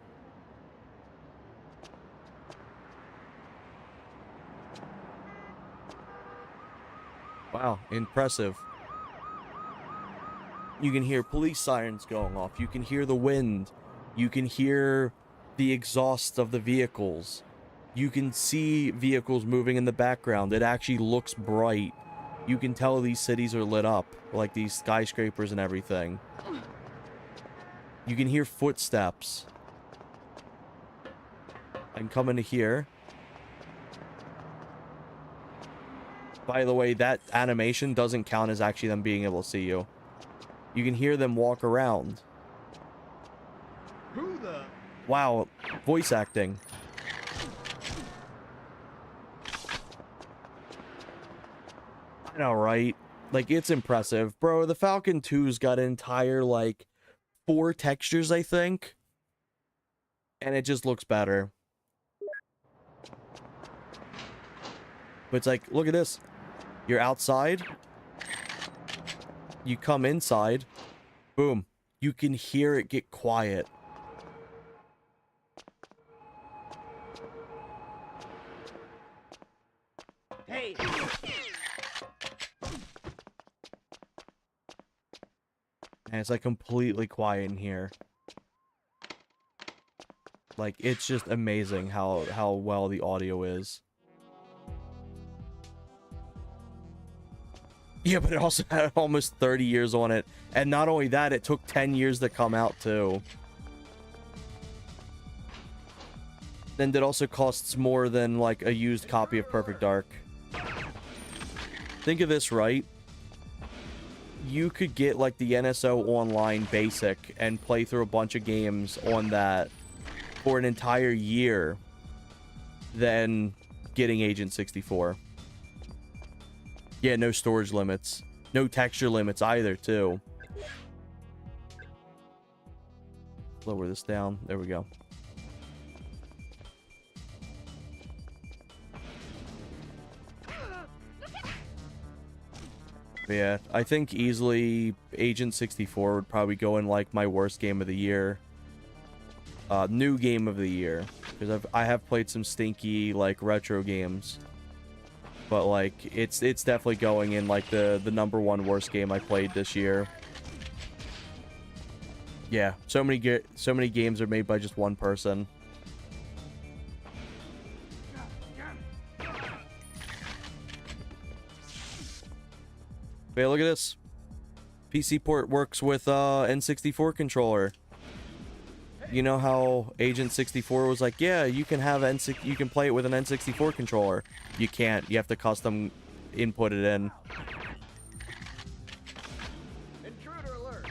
Wow, impressive. You can hear police sirens going off. You can hear the wind. You can hear the exhaust of the vehicles. You can see vehicles moving in the background. It actually looks bright. You can tell these cities are lit up, like these skyscrapers and everything. You can hear footsteps. I can come into here. By the way, that animation doesn't count as actually them being able to see you. You can hear them walk around. Who the? Wow, voice acting. I know, right? Like, it's impressive. Bro, the Falcon 2's got an entire, like, 4 textures, I think. And it just looks better. But it's like, look at this. You're outside. You come inside. Boom. You can hear it get quiet. Hey. And it's like completely quiet in here. Like, it's just amazing how well the audio is. Yeah, but it also had almost 30 years on it. And not only that, it took 10 years to come out, too. And it also costs more than, like, a used copy of Perfect Dark. Think of this, right? You could get, like, the NSO Online Basic and play through a bunch of games on that for an entire year than getting Agent 64. Yeah, no storage limits. No texture limits either, too. Lower this down. There we go. Yeah, I think easily Agent 64 would probably go in, like, my worst game of the year. New game of the year. Because I have played some stinky, like, retro games. But, like, it's definitely going in, like, the #1 worst game I played this year. Yeah, so many games are made by just one person. Hey, look at this. PC port works with N64 controller. You know how Agent 64 was like, yeah, you can have you can play it with an N64 controller. You can't. You have to custom input it in. Intruder alert.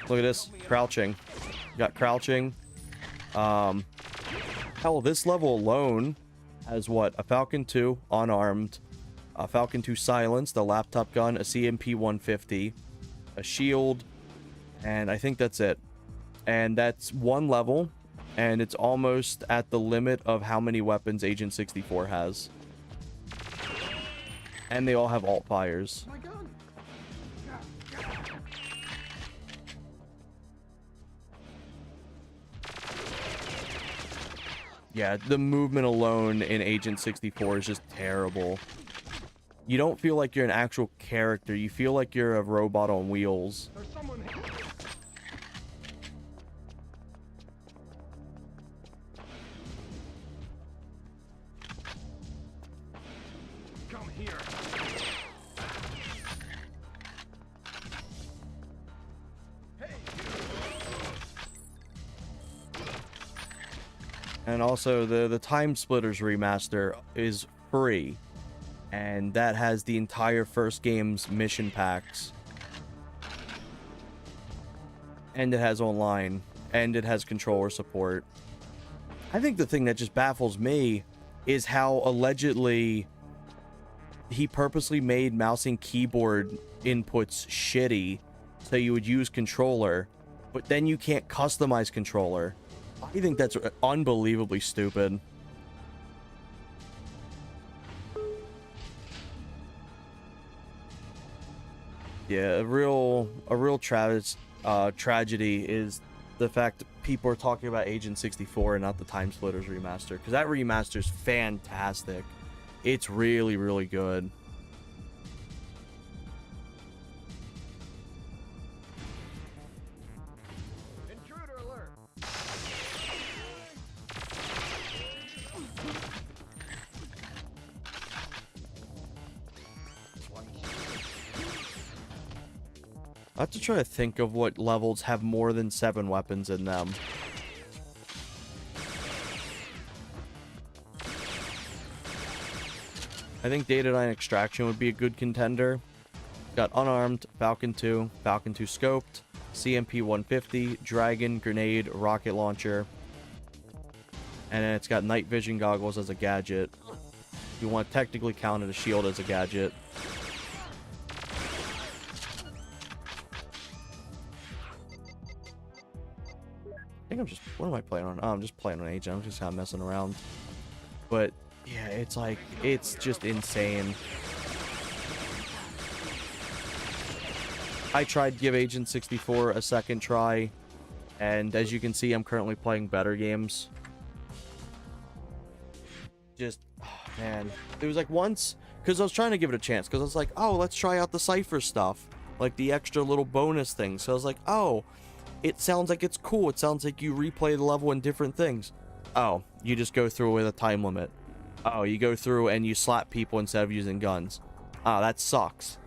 Look at this. Crouching. You got crouching. Hell, this level alone has what? A Falcon 2 unarmed, a Falcon 2 silenced, a laptop gun, a CMP 150, a shield, and I think that's it. And that's one level, and it's almost at the limit of how many weapons Agent 64 has. And they all have alt fires. My gun. Yeah, the movement alone in Agent 64 is just terrible. You don't feel like you're an actual character. You feel like you're a robot on wheels. There's someone here. Come here. Hey. And also the Time Splitters remaster is free, and that has the entire first game's mission packs, and it has online, and it has controller support. I think the thing that just baffles me is how allegedly he purposely made mouse and keyboard inputs shitty so you would use controller, but then you can't customize controller. I think that's unbelievably stupid. Yeah, a real tragedy is the fact that people are talking about Agent 64 and not the Time Splitters remaster, because that remaster is fantastic. It's really, really good. Intruder alert! I have to try to think of what levels have more than 7 weapons in them. I think Data 9 Extraction would be a good contender. Got Unarmed, Falcon 2 Scoped, CMP 150, Dragon, Grenade, Rocket Launcher. And then it's got Night Vision Goggles as a gadget. You want to technically count it a shield as a gadget. I think I'm just... What am I playing on? Oh, I'm just playing on Agent. I'm just kind of messing around. But, yeah, it's like... It's just insane. I tried to give Agent 64 a second try. And as you can see, I'm currently playing better games. Just... Oh, man. It was like once... Because I was trying to give it a chance. Because I was like, oh, let's try out the Cypher stuff. Like the extra little bonus things. So I was like, oh... It sounds like it's cool. It sounds like you replay the level in different things. Oh, you just go through with a time limit. Oh, you go through and you slap people instead of using guns. Oh, that sucks.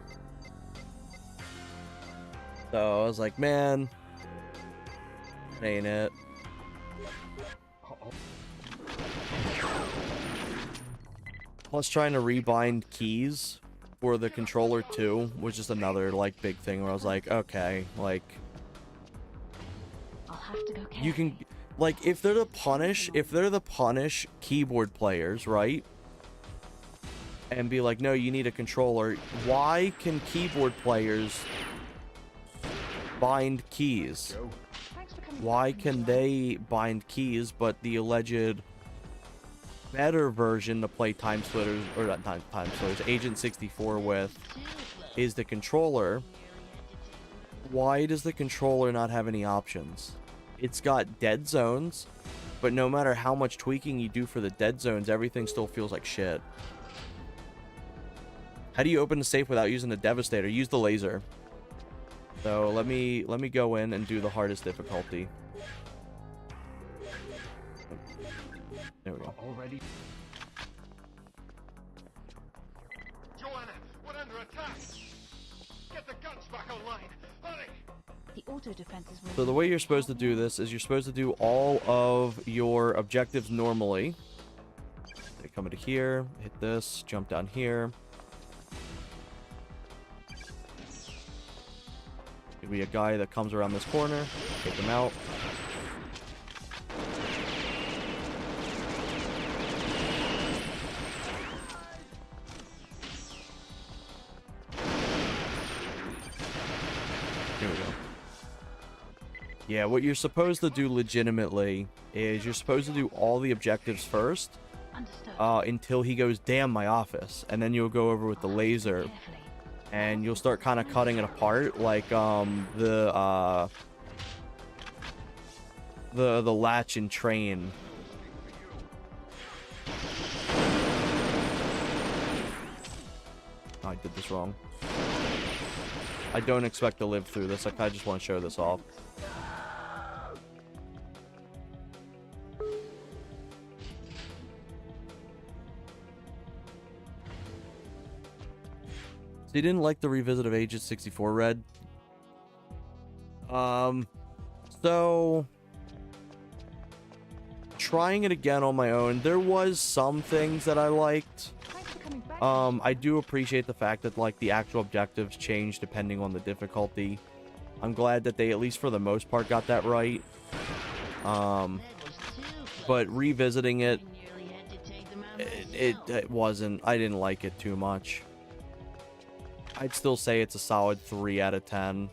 So I was like, man, ain't it? I was trying to rebind keys for the controller too, which is another like big thing where I was like, okay, like... You can, like, if they're the punish keyboard players, right? And be like, no, you need a controller. Why can keyboard players bind keys? Why can they bind keys, but the alleged better version to play Time Splitters, or not Time Splitters, Agent 64 with, is the controller? Why does the controller not have any options? It's got dead zones, but no matter how much tweaking you do for the dead zones, everything still feels like shit. How do you open the safe without using the Devastator? Use the laser. So let me go in and do the hardest difficulty. There we go. Already. Joanna, we're under attack! Get the guns back online! Hurry! The auto defenses will... So the way you're supposed to do this is you're supposed to do all of your objectives normally. Okay, come into here, hit this, jump down here. Could be a guy that comes around this corner, take him out. Here we go. Yeah, what you're supposed to do legitimately is you're supposed to do all the objectives first until he goes, damn, my office. And then you'll go over with the laser and you'll start kind of cutting it apart like the latch and train. Oh, I did this wrong. I don't expect to live through this. Like, I just want to show this off. So you didn't like the revisit of Agent 64, Red? So trying it again on my own, there was some things that I liked. Thanks for coming back. I do appreciate the fact that, like, the actual objectives change depending on the difficulty. I'm glad that they, at least for the most part, got that right. But revisiting it, it wasn't, I didn't like it too much. I'd still say it's a solid 3 out of 10.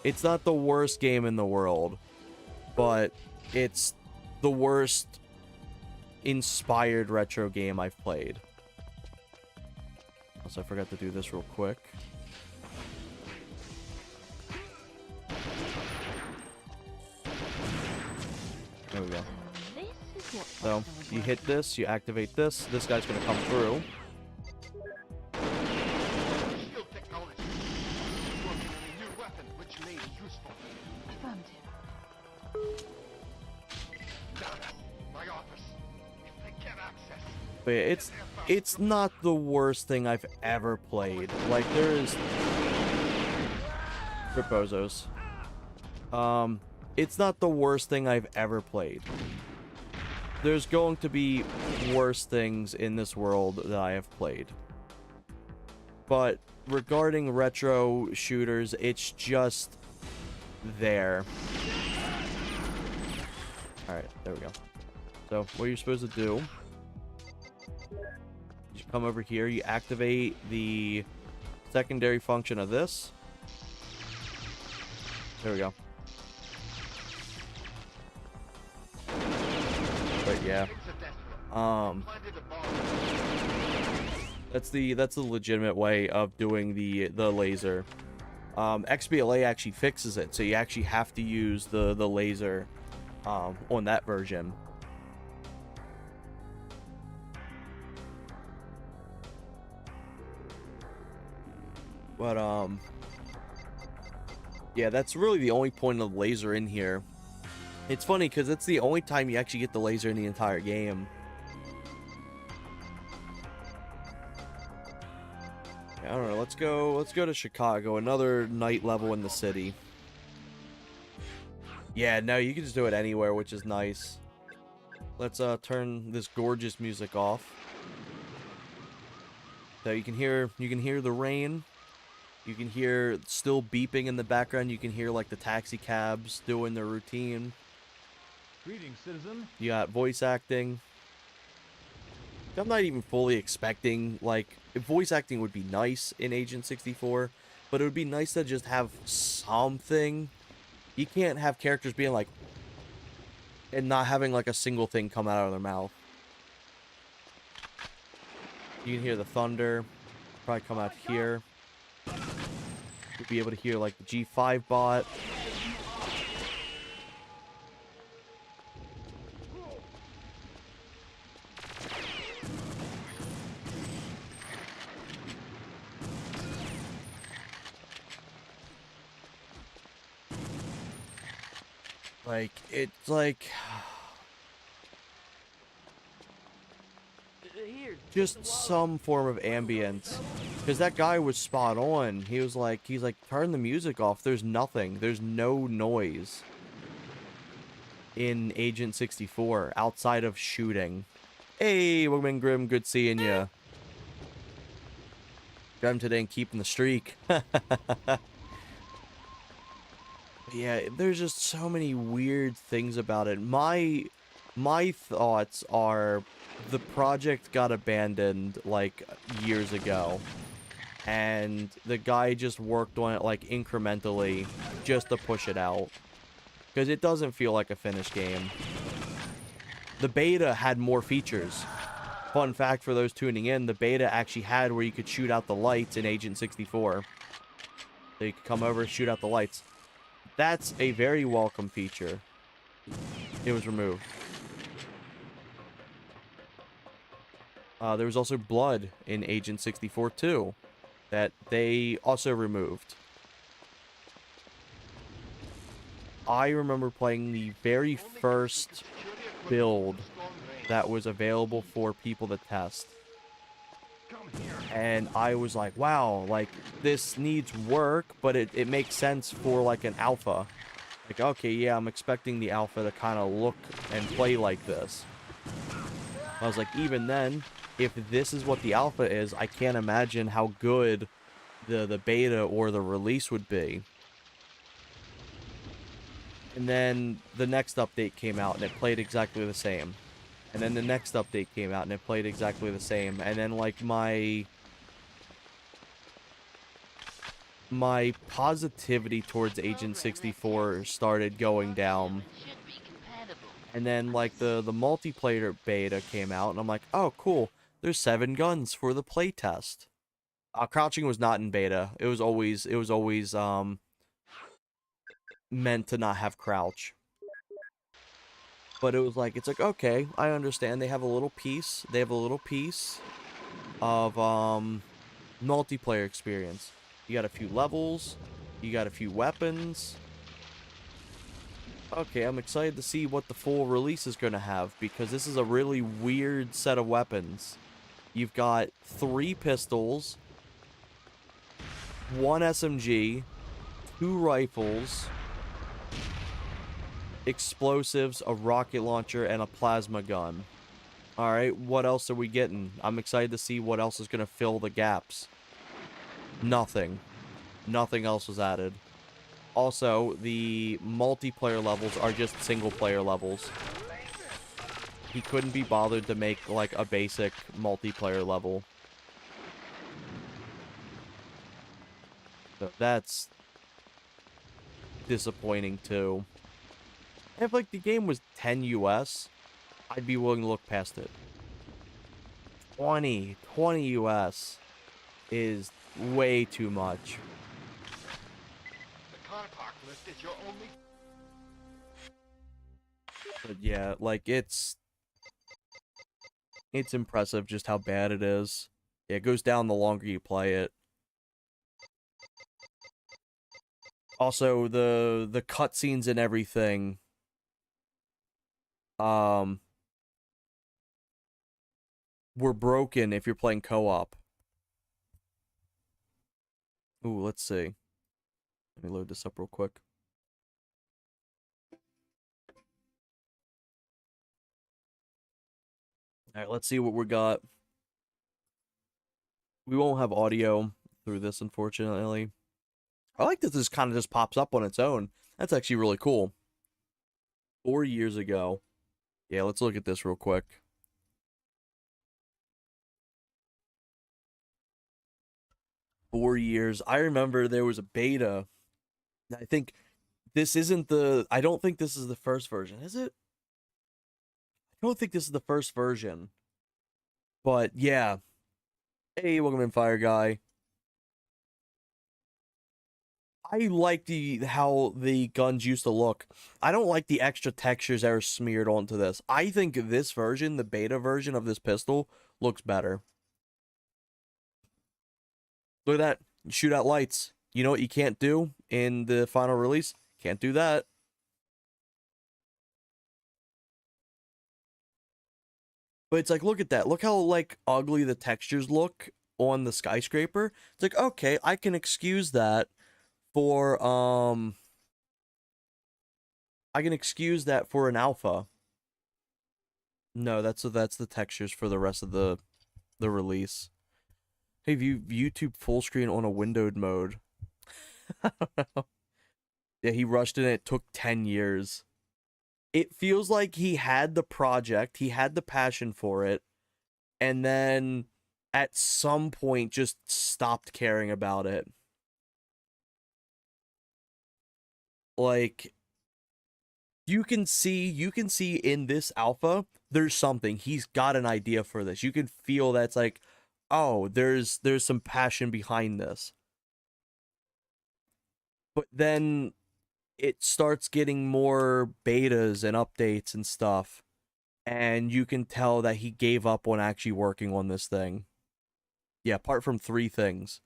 It's not the worst game in the world, but it's the worst inspired retro game I've played. Also, I forgot to do this real quick. There we go. This is what So, you hit this, you activate this, this guy's gonna come through. Shield technology. Working on a new weapon, which may be useful. Affirmative. Damn it. My office. If they get access. But yeah, it's not the worst thing I've ever played. Like, there's Ripozos. It's not the worst thing I've ever played. There's going to be worse things in this world that I have played. But regarding retro shooters, it's just there. Alright, there we go. So, what you're supposed to do, you come over here, you activate the secondary function of this. There we go. But yeah, that's the legitimate way of doing the laser. XBLA actually fixes it, so you actually have to use the laser on that version. But yeah, that's really the only point of the laser in here. It's funny because it's the only time you actually get the laser in the entire game. I don't know. Let's go to Chicago. Another night level in the city. Yeah, no, you can just do it anywhere, which is nice. Let's turn this gorgeous music off. So you can hear the rain. You can hear still beeping in the background. You can hear like the taxi cabs doing their routine. Greetings, citizen. You got voice acting. I'm not even fully expecting, like, if voice acting would be nice in Agent 64, but it would be nice to just have something. You can't have characters being like, and not having like a single thing come out of their mouth. You can hear the thunder, probably come out here. You'll be able to hear like the G5 bot. Like, it's like just some form of ambience, because that guy was spot on. He's like, turn the music off. There's nothing. There's no noise in Agent 64 outside of shooting. Hey, welcome in, Grim. Good seeing ya. Grim today and keeping the streak. Yeah, there's just so many weird things about it. My thoughts are the project got abandoned like years ago, and the guy just worked on it like incrementally just to push it out, because it doesn't feel like a finished game. The beta had more features. Fun fact for those tuning in, the beta actually had where you could shoot out the lights in Agent 64. So you could come over and shoot out the lights. That's a very welcome feature. It was removed. There was also blood in Agent 64 too, that they also removed. I remember playing the very first build that was available for people to test. And I was like, wow, like, this needs work, but it makes sense for like an alpha. Like, okay, yeah, I'm expecting the alpha to kind of look and play like this. I was like, even then, if this is what the alpha is, I can't imagine how good the beta or the release would be. And then the next update came out and it played exactly the same. And then the next update came out and it played exactly the same. And then like my positivity towards Agent 64 started going down. And then like the multiplayer beta came out and I'm like, "Oh, cool. There's 7 guns for the playtest." Crouching was not in beta. It was always meant to not have crouch. But it was like, it's like, okay, I understand. They have a little piece. They have a little piece of multiplayer experience. You got a few levels. You got a few weapons. Okay, I'm excited to see what the full release is going to have, because this is a really weird set of weapons. You've got 3 pistols, 1 SMG, 2 rifles, explosives, a rocket launcher, and a plasma gun. Alright, what else are we getting? I'm excited to see what else is going to fill the gaps. Nothing. Nothing else was added. Also, the multiplayer levels are just single-player levels. He couldn't be bothered to make, like, a basic multiplayer level. So that's disappointing, too. If, like, the game was 10 US, I'd be willing to look past it. 20 US is way too much. The car park lift is your only... But yeah, like, it's impressive just how bad it is. Yeah, it goes down the longer you play it. Also, the cutscenes and everything, were broken if you're playing co-op. Ooh, let's see. Let me load this up real quick. Alright, let's see what we got. We won't have audio through this, unfortunately. I like that this kind of just pops up on its own. That's actually really cool. 4 years ago. Yeah, let's look at this real quick. Four years. I remember there was a beta. I think this isn't the... I don't think this is the first version, is it? I don't think this is the first version. But, yeah. Hey, welcome in, Fire Guy. I like how the guns used to look. I don't like the extra textures that are smeared onto this. I think this version, the beta version of this pistol, looks better. Look at that. Shoot out lights. You know what you can't do in the final release? Can't do that. But it's like, look at that. Look how, like, ugly the textures look on the skyscraper. It's like, okay, I can excuse that for, I can excuse that for an alpha. No, that's the textures for the rest of the release. Hey, view YouTube full screen on a windowed mode. I don't know. Yeah, he rushed it and it took 10 years. It feels like he had the project, he had the passion for it, and then at some point just stopped caring about it. Like, you can see in this alpha, there's something. He's got an idea for this. You can feel that's like, oh, there's some passion behind this. But then it starts getting more betas and updates and stuff, and you can tell that he gave up on actually working on this thing. Yeah, apart from 3 things.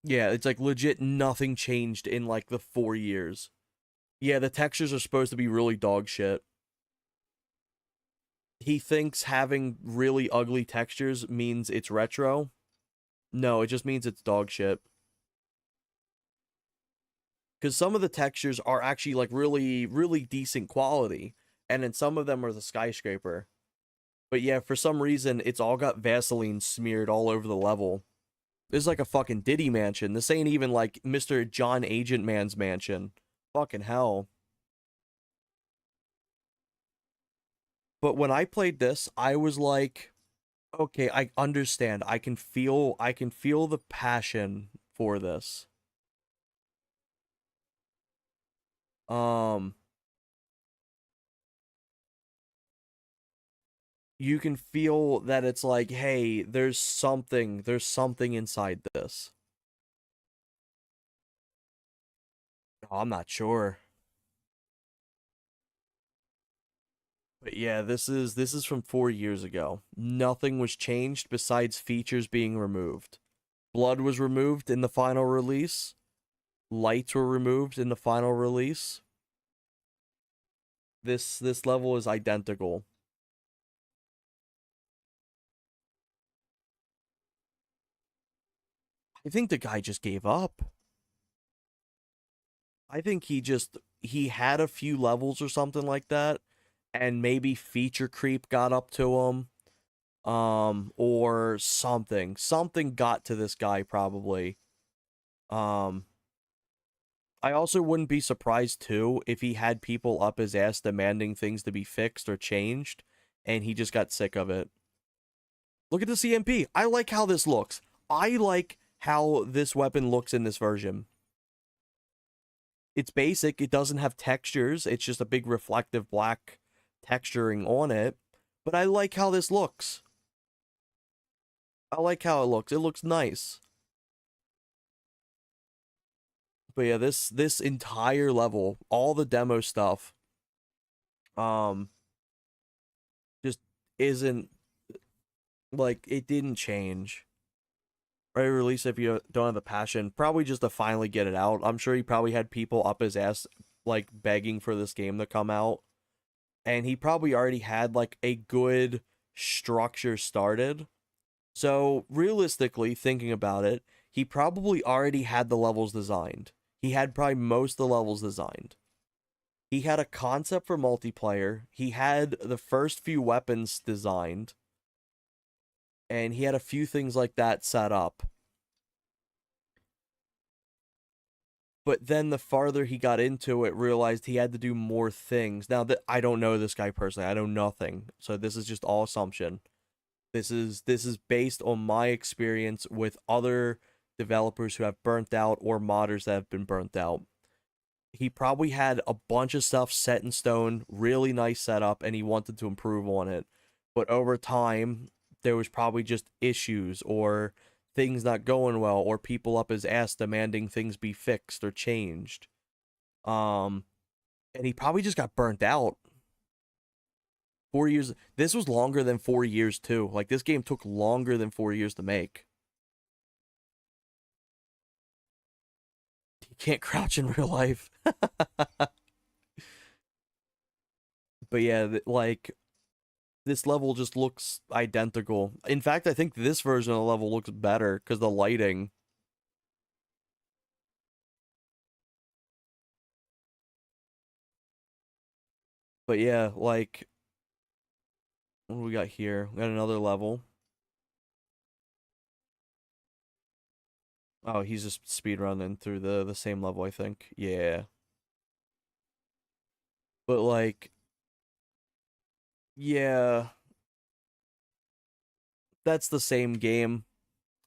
Yeah, it's like legit nothing changed in like the 4 years. Yeah, the textures are supposed to be really dog shit. He thinks having really ugly textures means it's retro. No, it just means it's dog shit. Because some of the textures are actually like really, really decent quality. And then some of them are the skyscraper. But yeah, for some reason, it's all got Vaseline smeared all over the level. This is like a fucking Diddy mansion. This ain't even like Mr. John Agent Man's mansion. Fucking hell. But when I played this, I was like, okay, I understand. I can feel the passion for this. Um, you can feel that it's like, hey, there's something inside this. Oh, I'm not sure. But yeah, this is from 4 years ago. Nothing was changed besides features being removed. Blood was removed in the final release. Lights were removed in the final release. This level is identical. I think the guy just gave up. I think he had a few levels or something like that, and maybe feature creep got up to him, or something got to this guy probably. um I also wouldn't be surprised too if he had people up his ass demanding things to be fixed or changed, and he just got sick of it. Look at the CMP. I like how this looks. I like how this weapon looks in this version. It's basic. It doesn't have textures. It's just a big reflective black texturing on it. But I like how this looks. I like how it looks. It looks nice. But yeah, this entire level, all the demo stuff, um, just isn't like it didn't change. Right, release if you don't have the passion, probably just to finally get it out. I'm sure he probably had people up his ass like begging for this game to come out, and he probably already had like a good structure started. So realistically, thinking about it, he probably already had the levels designed. He had probably most of the levels designed. He had a concept for multiplayer. He had the first few weapons designed. And he had a few things like that set up. But then the farther he got into it, realized he had to do more things. Now that I don't know this guy personally, I know nothing. So this is just all assumption. This is based on my experience with other developers who have burnt out or modders that have been burnt out. He probably had a bunch of stuff set in stone, really nice setup, and he wanted to improve on it. But over time, there was probably just issues or things not going well or people up his ass demanding things be fixed or changed. Um, and he probably just got burnt out. 4 years. This was longer than 4 years too. Like this game took longer than 4 years to make. You can't crouch in real life. But yeah, like this level just looks identical. In fact, I think this version of the level looks better because the lighting. But yeah, like what do we got here? We got another level. Oh, he's just speedrunning through the same level, I think. Yeah. But like, yeah, that's the same game.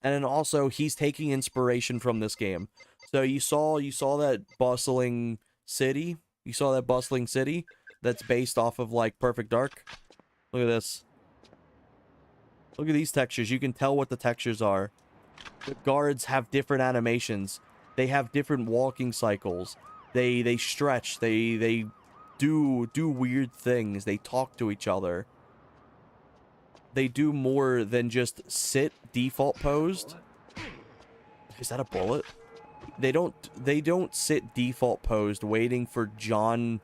And then also he's taking inspiration from this game. So you saw that bustling city? You saw that bustling city that's based off of like Perfect Dark? Look at this. Look at these textures. You can tell what the textures are. The guards have different animations. They have different walking cycles. They stretch. They do weird things. They talk to each other. They do more than just sit default posed. Is that a bullet? They don't sit default posed waiting for John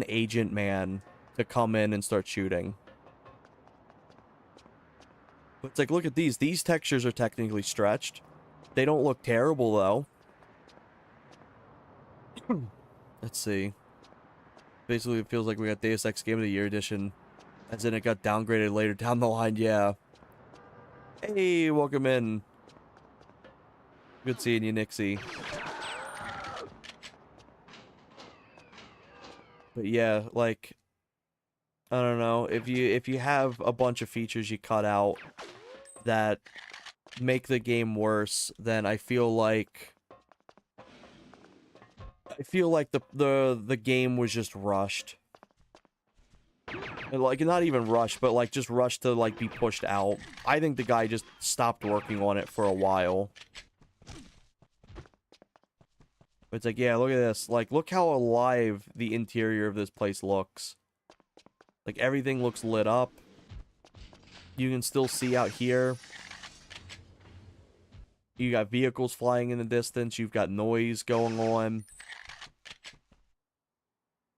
Agent Man to come in and start shooting. But it's like, look at these. These textures are technically stretched. They don't look terrible, though. Let's see. Basically, it feels like we got Deus Ex Game of the Year edition. As in, it got downgraded later down the line, yeah. Hey, welcome in. Good seeing you, Nixie. But yeah, like, I don't know, if you have a bunch of features you cut out that make the game worse, then I feel like the game was just rushed. And like, not even rushed, but like just rushed to like be pushed out. I think the guy just stopped working on it for a while. It's like, yeah, look at this. Like, look how alive the interior of this place looks. Like, everything looks lit up. You can still see out here. You got vehicles flying in the distance. You've got noise going on.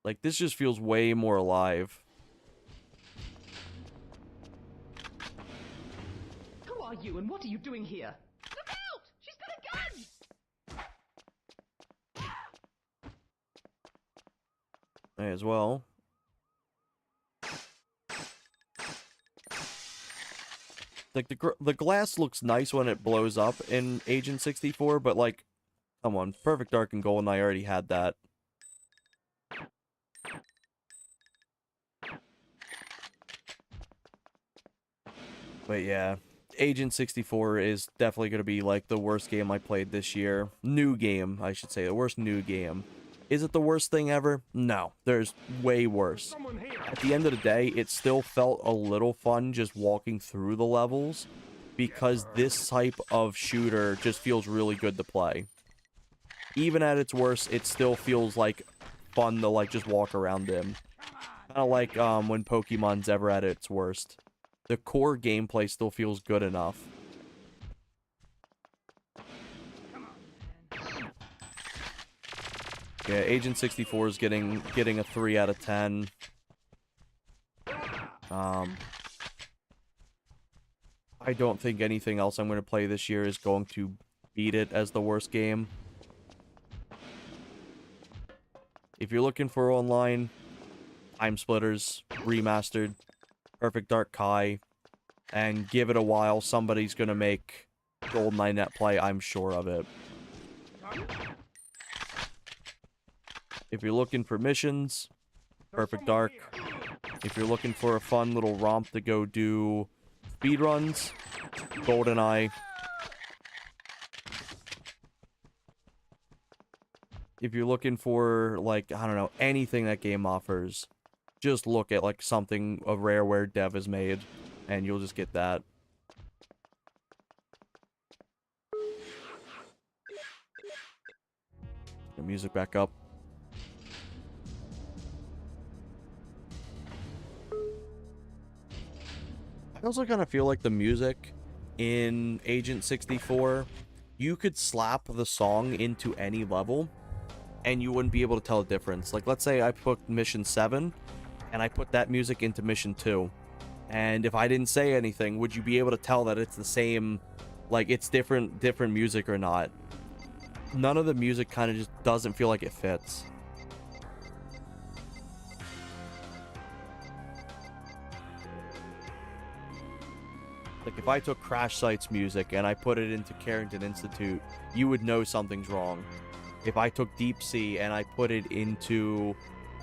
Like, this just feels way more alive. Who are you and what are you doing here? Look out! She's got a gun! May as well. Like, the glass looks nice when it blows up in Agent 64, but like, come on, Perfect Dark and GoldenEye already had that. But yeah, Agent 64 is definitely going to be like the worst game I played this year. New game, I should say, the worst new game. Is it the worst thing ever? No, there's way worse. At the end of the day, it still felt a little fun just walking through the levels, because this type of shooter just feels really good to play. Even at its worst, it still feels like fun to like just walk around in. Kind of like when Pokemon's ever at its worst. The core gameplay still feels good enough. Yeah, Agent 64 is getting a 3 out of 10. I don't think anything else I'm going to play this year is going to beat it as the worst game. If you're looking for online, Time Splitters, Remastered, Perfect Dark Kai, and give it a while, somebody's going to make GoldenEye net play, I'm sure of it. If you're looking for missions, Perfect Dark. If you're looking for a fun little romp to go do speedruns, GoldenEye. If you're looking for, like, I don't know, anything that game offers, just look at, like, something a Rareware dev has made, and you'll just get that. The music back up. I also kind of feel like the music in Agent 64, you could slap the song into any level, and you wouldn't be able to tell the difference. Like, let's say I put Mission 7, and I put that music into Mission 2. And if I didn't say anything, would you be able to tell that it's the same, like, it's different music or not? None of the music kind of just doesn't feel like it fits. Like, if I took Crash Site's music and I put it into Carrington Institute, you would know something's wrong. If I took Deep Sea and I put it into,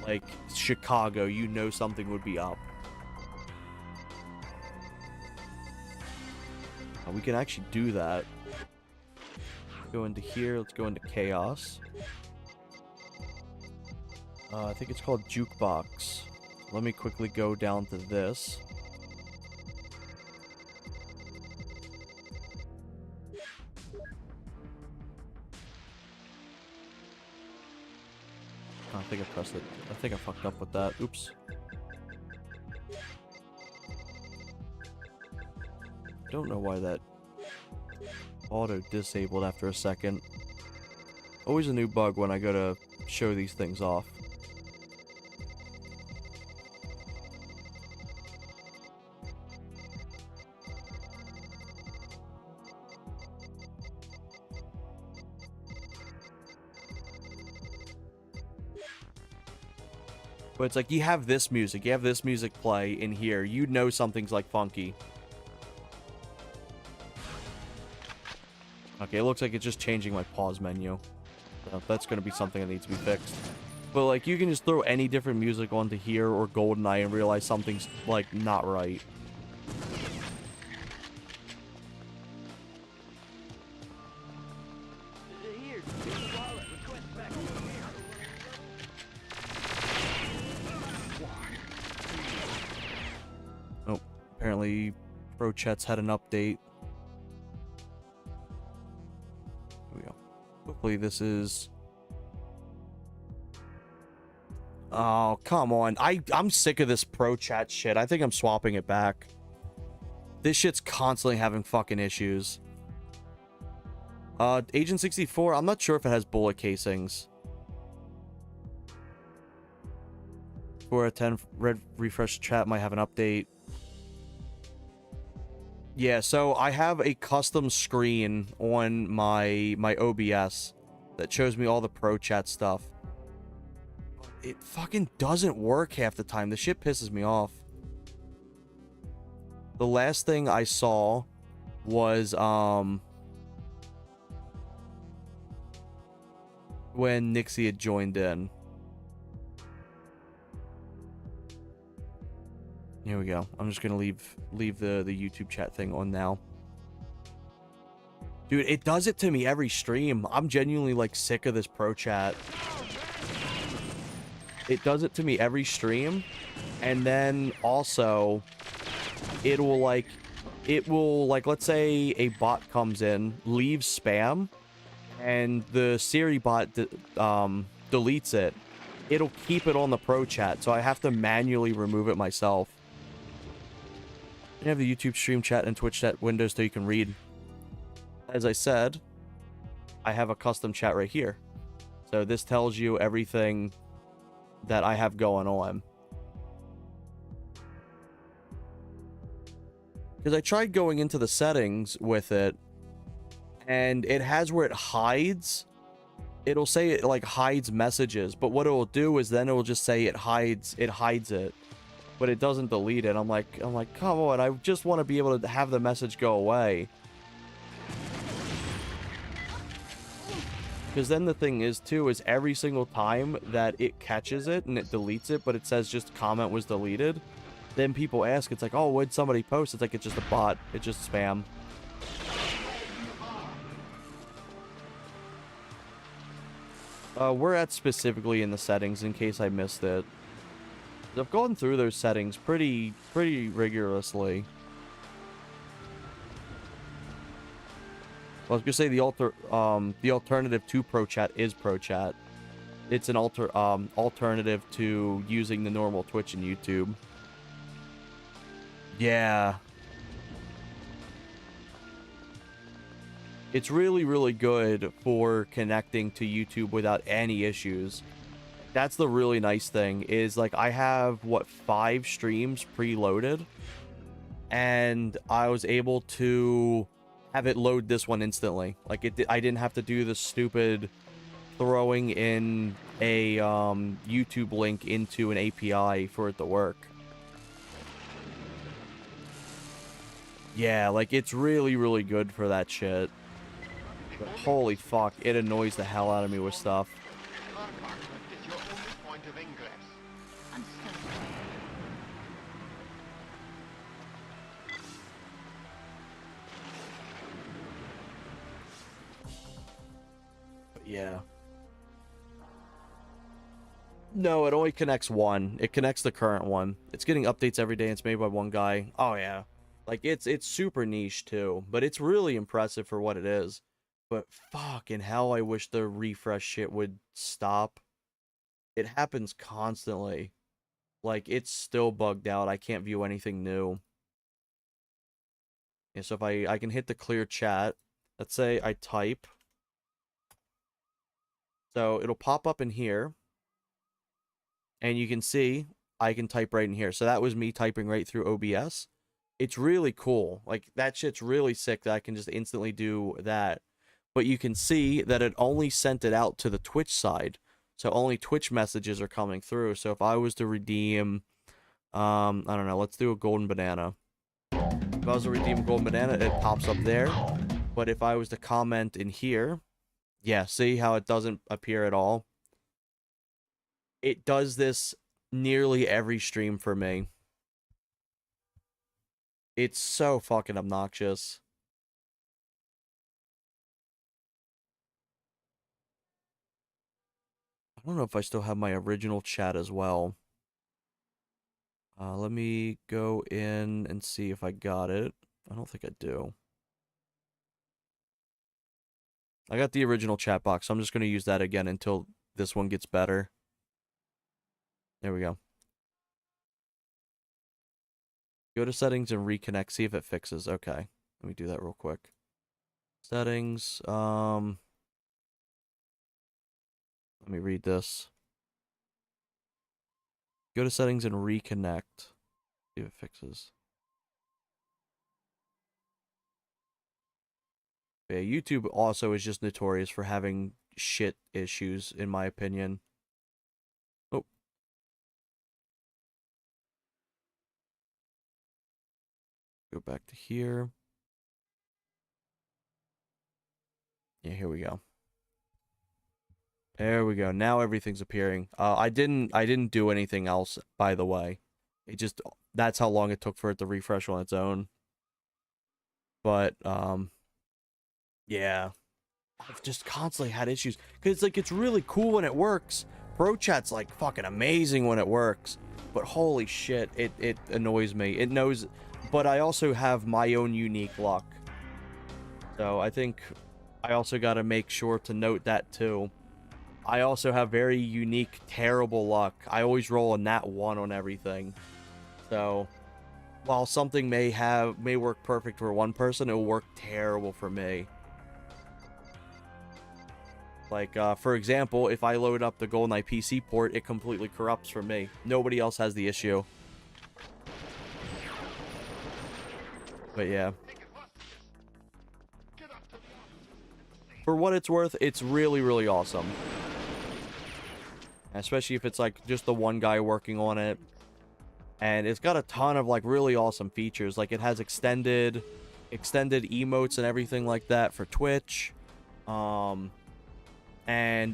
like, Chicago, you know something would be up. We can actually do that. Go into here, let's go into Chaos. I think it's called Jukebox. Let me quickly go down to this. I think I pressed it. I think I fucked up with that. Oops. Don't know why that auto disabled after a second. Always a new bug when I go to show these things off. But it's like, you have this music play in here. You know something's, like, funky. Okay, it looks like it's just changing my pause menu. So that's going to be something that needs to be fixed. But, like, you can just throw any different music onto here or GoldenEye and realize something's, like, not right. Here, take the wallet. Request back over here. Oh, apparently ProChat's had an update. Here we go. Hopefully this is... Oh, come on. I'm sick of this ProChat shit. I think I'm swapping it back. This shit's constantly having fucking issues. Agent 64, I'm not sure if it has bullet casings. 4 out of 10 red refresh chat might have an update. Yeah, so I have a custom screen on my OBS that shows me all the ProChat stuff. It fucking doesn't work half the time. The shit pisses me off. The last thing I saw was when Nixie had joined in. Here we go. I'm just gonna leave the YouTube chat thing on now. Dude, it does it to me every stream. I'm genuinely, like, sick of this ProChat. It does it to me every stream, and then also it will like let's say a bot comes in, leaves spam, and the Siri bot deletes it. It'll keep it on the ProChat, so I have to manually remove it myself. You have the YouTube stream chat and Twitch chat windows so you can read. As I said, I have a custom chat right here. So this tells you everything that I have going on. Because I tried going into the settings with it, and it has where it hides. It'll say it, like, hides messages, but what it will do is then it will just say it hides it, but it doesn't delete it. I'm like, come on, I just want to be able to have the message go away. Because then the thing is, too, is every single time that it catches it and it deletes it, but it says just comment was deleted, then people ask, it's like, oh, what'd somebody post? It's like, it's just a bot. It's just spam. We're at specifically in the settings in case I missed it. I've gone through those settings pretty rigorously. I was gonna say the alternative to ProChat is ProChat. It's an alternative to using the normal Twitch and YouTube. Yeah. It's really good for connecting to YouTube without any issues. That's the really nice thing, is like I have, what, 5 streams preloaded, and I was able to have it load this one instantly. Like, I didn't have to do the stupid throwing in a YouTube link into an API for it to work. Yeah, like, it's really good for that shit. But holy fuck, it annoys the hell out of me with stuff. Compartment is your only point of ingress. Understood. But yeah. No, it only connects one. It connects the current one. It's getting updates every day. It's made by one guy. Oh yeah. Like, it's super niche too, but it's really impressive for what it is. But fucking hell, I wish the refresh shit would stop. It happens constantly. Like, it's still bugged out. I can't view anything new. Yeah, so if I can hit the clear chat. Let's say I type. So it'll pop up in here. And you can see I can type right in here. So that was me typing right through OBS. It's really cool. Like, that shit's really sick that I can just instantly do that. But you can see that it only sent it out to the Twitch side. So only Twitch messages are coming through. So if I was to redeem, I don't know, let's do a golden banana. If I was to redeem a golden banana, it pops up there. But if I was to comment in here, yeah, see how it doesn't appear at all? It does this nearly every stream for me. It's so fucking obnoxious. I don't know if I still have my original chat as well. Let me go in and see if I got it. I don't think I do. I got the original chat box, so I'm just going to use that again until this one gets better. There we go. Go to settings and reconnect, see if it fixes. Okay, let me do that real quick. Settings, let me read this. Go to settings and reconnect. See if it fixes. Yeah, YouTube also is just notorious for having shit issues, in my opinion. Oh. Go back to here. Yeah, here we go. There we go. Now everything's appearing. I didn't do anything else, by the way. It just, that's how long it took for it to refresh on its own. But, yeah. I've just constantly had issues. Because, like, it's really cool when it works. Pro Chat's, like, fucking amazing when it works. But holy shit, it annoys me. It knows, but I also have my own unique luck. So I think I also got to make sure to note that, too. I also have very unique, terrible luck. I always roll a nat 1 on everything. So, while something may work perfect for one person, it will work terrible for me. Like, for example, if I load up the GoldenEye PC port, it completely corrupts for me. Nobody else has the issue. But yeah. For what it's worth, it's really, really awesome. Especially if it's like just the one guy working on it. And it's got a ton of like really awesome features. Like it has extended emotes and everything like that for Twitch. And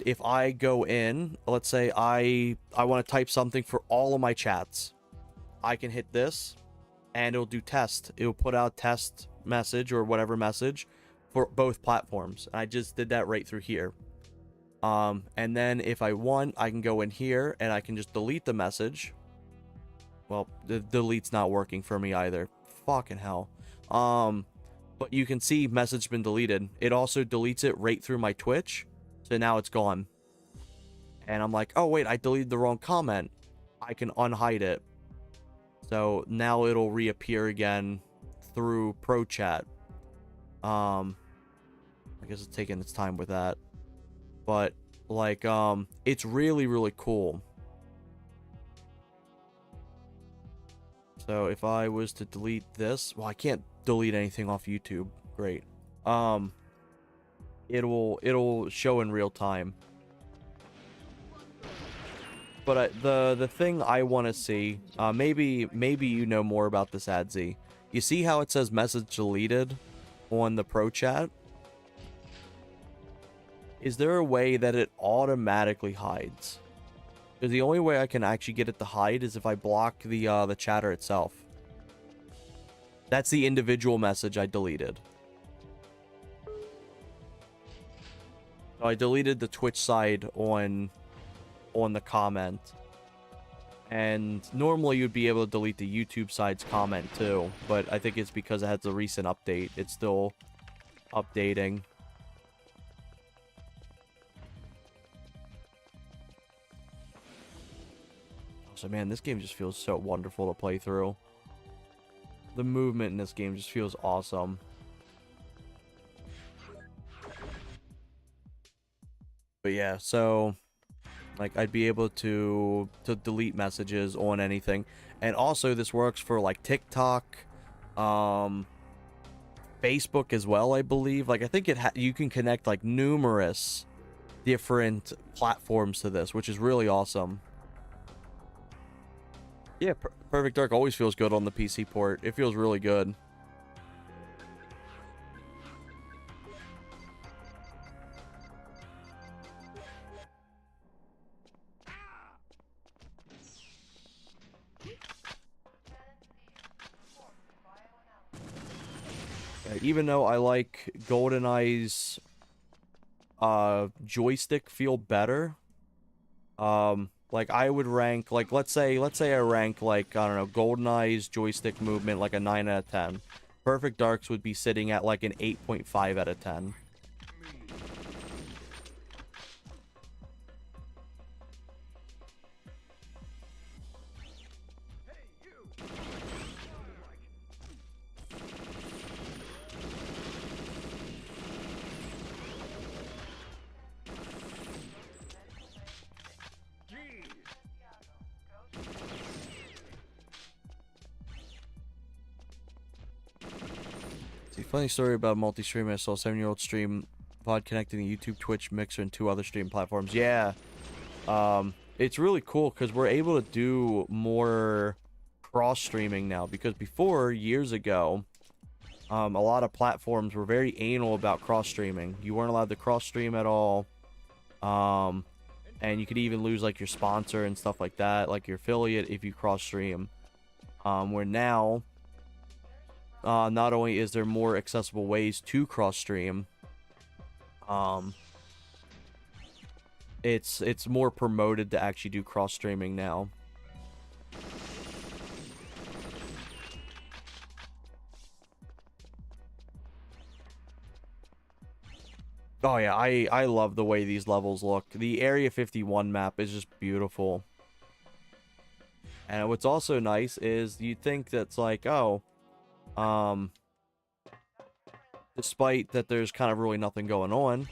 if I go in, let's say I want to type something for all of my chats, I can hit this and it'll do test. It'll put out test message or whatever message for both platforms. I just did that right through here. And then if I want, I can go in here and I can just delete the message. Well, the delete's not working for me either. Fucking hell. But you can see message been deleted. It also deletes it right through my Twitch. So now it's gone. And I'm like, oh wait, I deleted the wrong comment. I can unhide it. So now it'll reappear again through Pro Chat. I guess it's taking its time with that. But like it's really, really cool. So if I was to delete this, well, I can't delete anything off YouTube. Great. It'll show in real time. But the thing I want to see, maybe you know more about this, Adzi. You see how it says message deleted on the Pro Chat? Is there a way that it automatically hides? Because the only way I can actually get it to hide is if I block the chatter itself. That's the individual message I deleted. So I deleted the Twitch side on the comment. And normally you'd be able to delete the YouTube side's comment too, but I think it's because it has a recent update. It's still updating. So man, this game just feels so wonderful to play through. The movement in this game just feels awesome. But yeah, so like I'd be able to delete messages on anything. And also this works for like TikTok, Facebook as well, I believe. Like I think you can connect like numerous different platforms to this, which is really awesome. Yeah, Perfect Dark always feels good on the PC port. It feels really good. Even though I like GoldenEye's joystick feel better, like I would rank, like let's say I rank, like, I don't know, GoldenEye's joystick movement like a 9 out of 10. Perfect Darks would be sitting at like an 8.5 out of 10. See, funny story about multi-stream. I saw a 7-year-old stream VOD connecting to YouTube, Twitch, Mixer, and 2 other stream platforms. Yeah. It's really cool because we're able to do more cross-streaming now, because before, years ago, a lot of platforms were very anal about cross-streaming. You weren't allowed to cross-stream at all. And you could even lose like your sponsor and stuff like that, like your affiliate, if you cross-stream. Where now, not only is there more accessible ways to cross-stream, it's more promoted to actually do cross-streaming now. Oh yeah, I love the way these levels look. The Area 51 map is just beautiful. And what's also nice is you'd think that's like, oh, despite that there's kind of really nothing going on,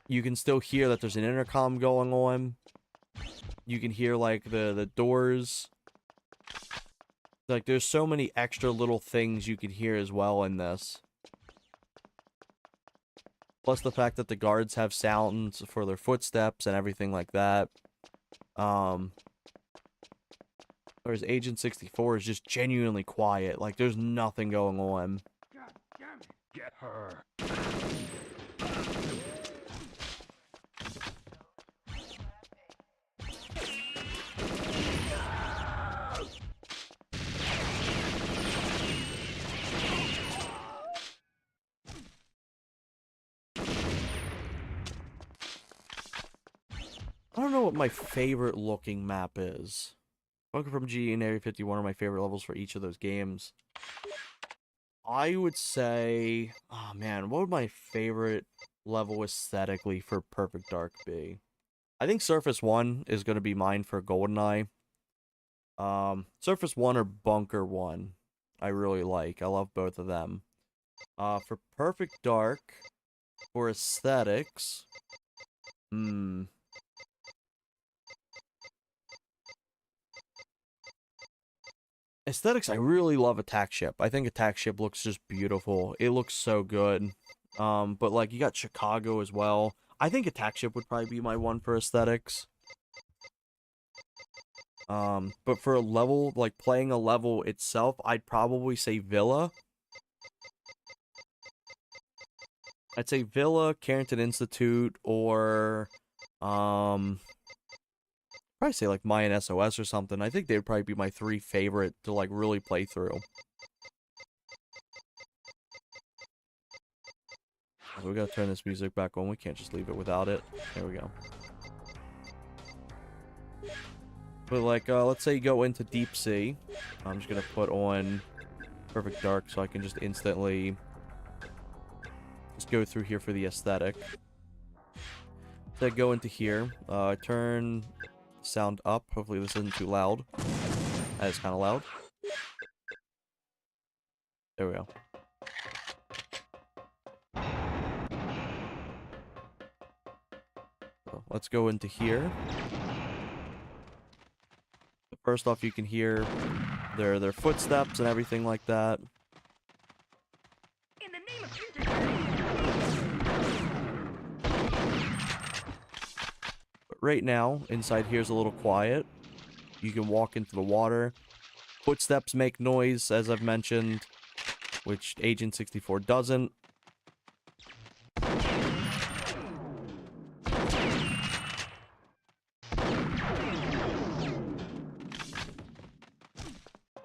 you can still hear that there's an intercom going on. You can hear like the doors. Like there's so many extra little things you can hear as well in this. Plus the fact that the guards have sounds for their footsteps and everything like that. Whereas Agent 64 is just genuinely quiet. Like there's nothing going on. God damn it. Get her. I don't know what my favorite looking map is. Bunker from G and Area 51 are my favorite levels for each of those games. I would say, oh man, what would my favorite level aesthetically for Perfect Dark be? I think Surface 1 is going to be mine for GoldenEye. Surface 1 or Bunker 1, I really like. I love both of them. For Perfect Dark, for aesthetics, aesthetics, I really love Attack Ship. I think Attack Ship looks just beautiful. It looks so good. But like you got Chicago as well. I think Attack Ship would probably be my one for aesthetics. But for a level, like playing a level itself, I'd probably say Villa. I'd say Villa, Carrington Institute, or probably say like Mayan SOS or something. I think they would probably be my 3 favorite to like really play through. We gotta turn this music back on. We can't just leave it without it. There we go. But like, let's say you go into Deep Sea. I'm just gonna put on Perfect Dark so I can just instantly just go through here for the aesthetic. So I go into here. Turn sound up. Hopefully this isn't too loud. That is kind of loud. There we go. So let's go into here. First off, you can hear their footsteps and everything like that. In the name of right now, inside here is a little quiet. You can walk into the water. Footsteps make noise, as I've mentioned, which Agent 64 doesn't.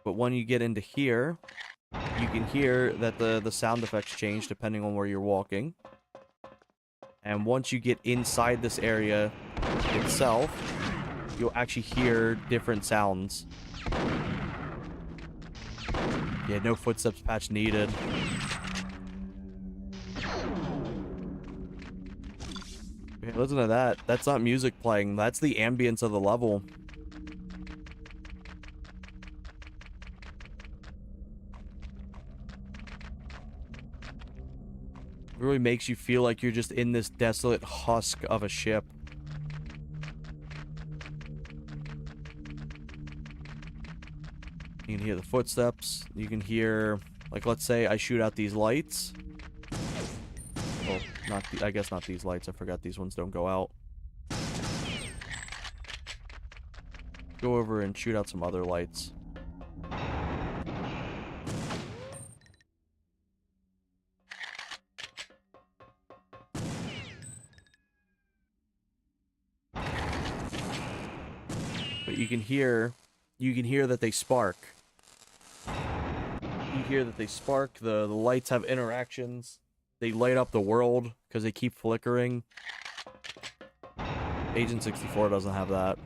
But when you get into here, you can hear that the sound effects change depending on where you're walking. And once you get inside this area itself, you'll actually hear different sounds. Yeah, no footsteps patch needed. Okay, listen to that. That's not music playing. That's the ambience of the level. It really makes you feel like you're just in this desolate husk of a ship. You can hear the footsteps. You can hear, like, let's say I shoot out these lights. Oh, not I guess not these lights. I forgot these ones don't go out. Go over and shoot out some other lights. But you can hear that they spark. You hear that they spark. The lights have interactions. They light up the world because they keep flickering. Agent 64 doesn't have that.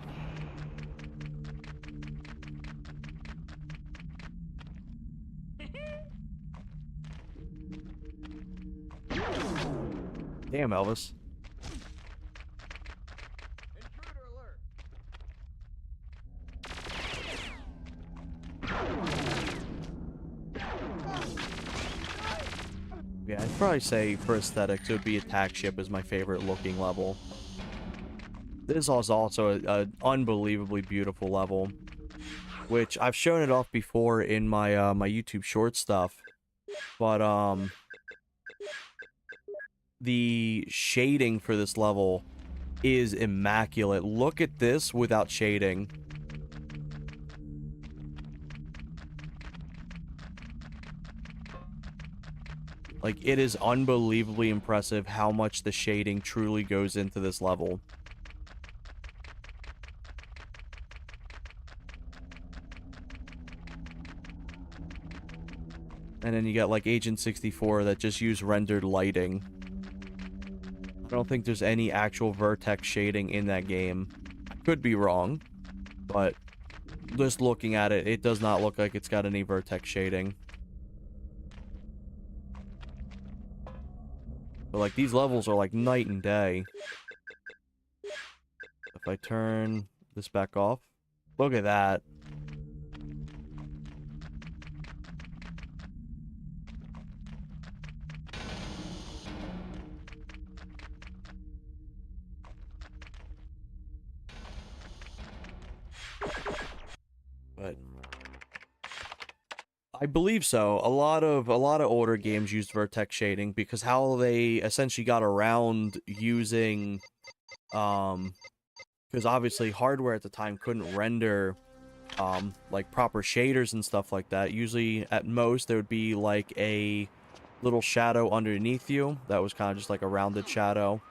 Damn, Elvis. Intruder alert! Yeah, I'd probably say for aesthetics, it would be Attack Ship is my favorite looking level. This is also an unbelievably beautiful level, which I've shown it off before in my my YouTube short stuff, but the shading for this level is immaculate. Look at this without shading. Like, it is unbelievably impressive how much the shading truly goes into this level. And then you got, like, Agent 64 that just use rendered lighting. I don't think there's any actual vertex shading in that game. I could be wrong, but just looking at it, it does not look like it's got any vertex shading. But, like, these levels are, like, night and day. If I turn this back off, look at that. But I believe so. A lot of older games used vertex shading because how they essentially got around using because obviously hardware at the time couldn't render like proper shaders and stuff like that. Usually at most there would be like a little shadow underneath you that was kind of just like a rounded shadow.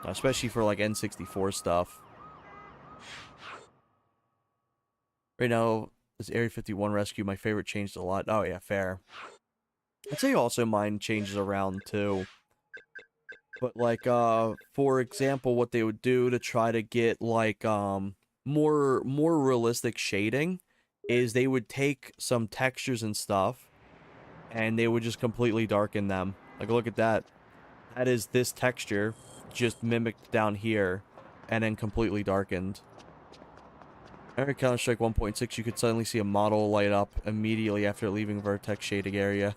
Especially for like N64 stuff. Right now, this Area 51 rescue, my favorite changed a lot. Oh yeah, fair. I'd say also mine changes around too. But like, for example, what they would do to try to get like, more realistic shading is they would take some textures and stuff and they would just completely darken them. Like, look at that. That is this texture just mimicked down here and then completely darkened. Every Counter-Strike 1.6, you could suddenly see a model light up immediately after leaving vertex shading area.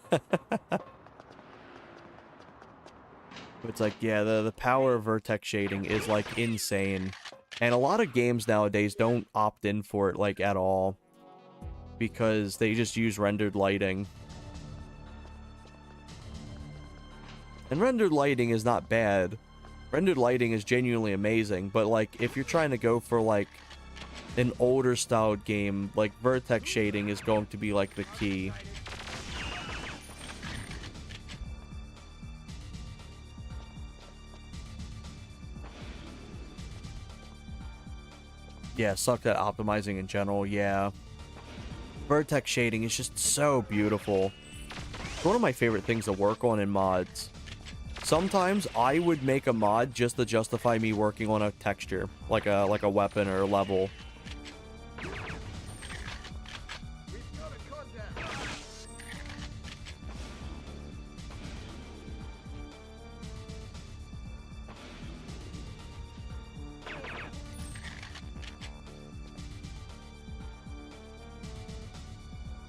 It's like, yeah, the power of vertex shading is, like, insane. And a lot of games nowadays don't opt in for it, like, at all. Because they just use rendered lighting. And rendered lighting is not bad. Rendered lighting is genuinely amazing, but like if you're trying to go for like an older styled game, like vertex shading is going to be like the key. Yeah, sucked at optimizing in general, yeah. Vertex shading is just so beautiful. It's one of my favorite things to work on in mods. Sometimes I would make a mod just to justify me working on a texture, like a weapon or a level. We've got a contact.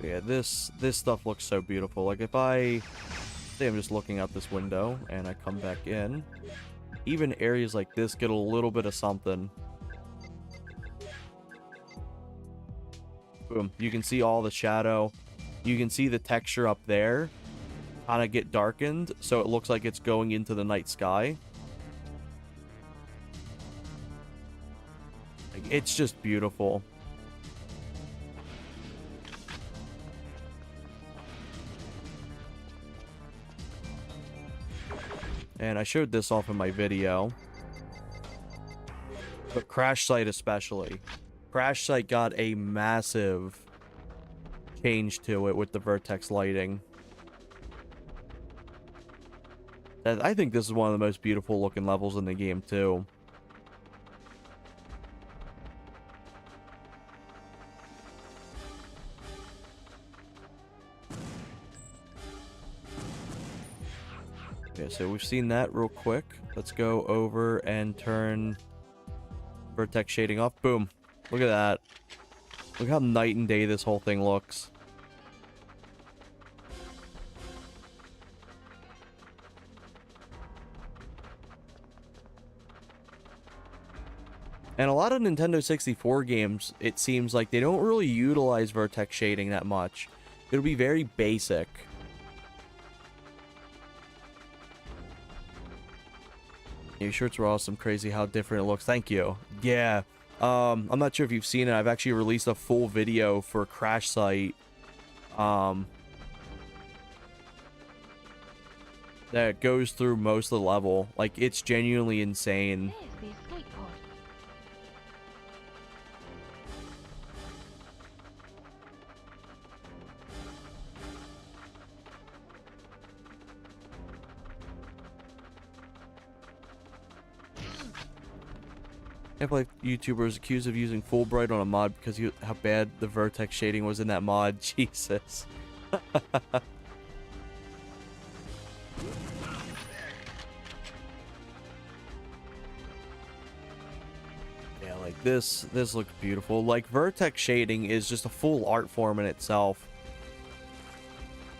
Yeah, this stuff looks so beautiful. Like if I say I'm just looking out this window and I come back in, even areas like this get a little bit of something. Boom. You can see all the shadow. You can see the texture up there kind of get darkened, so it looks like it's going into the night sky. Like, it's just beautiful. And I showed this off in my video, but Crash Site especially. Crash Site got a massive change to it with the vertex lighting. And I think this is one of the most beautiful looking levels in the game too. Okay, so we've seen that real quick. Let's go over and turn vertex shading off. Boom. Look at that. Look how night and day this whole thing looks. And a lot of Nintendo 64 games, it seems like they don't really utilize vertex shading that much. It'll be very basic. Your shirts were awesome. Crazy how different it looks. Thank you. Yeah. I'm not sure if you've seen it. I've actually released a full video for Crash Site. That goes through most of the level. Like, it's genuinely insane. There's the escape pod. I can't believe YouTuber was accused of using Fulbright on a mod because how bad the vertex shading was in that mod. Jesus. Yeah, like this looks beautiful. Like vertex shading is just a full art form in itself.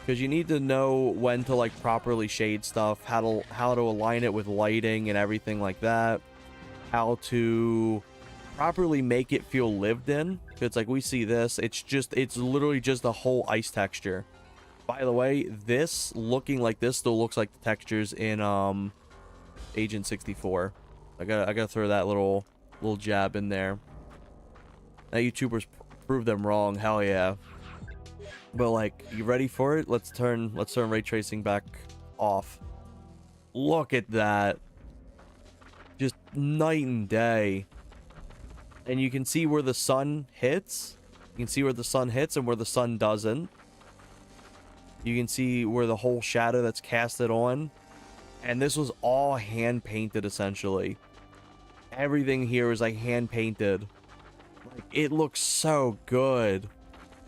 Because you need to know when to like properly shade stuff, how to align it with lighting and everything like that. How to properly make it feel lived in. It's like we see this, it's literally just a whole ice texture. By the way, this looking like this still looks like the textures in Agent 64. I gotta throw that little jab in there. Now YouTubers prove them wrong. Hell yeah. But like, you ready for it? Let's turn ray tracing back off. Look at that. Just night and day. And you can see where the sun hits. You can see where the sun hits and where the sun doesn't. You can see where the whole shadow that's casted on. And this was all hand painted essentially. Everything here is like hand painted. Like, it looks so good.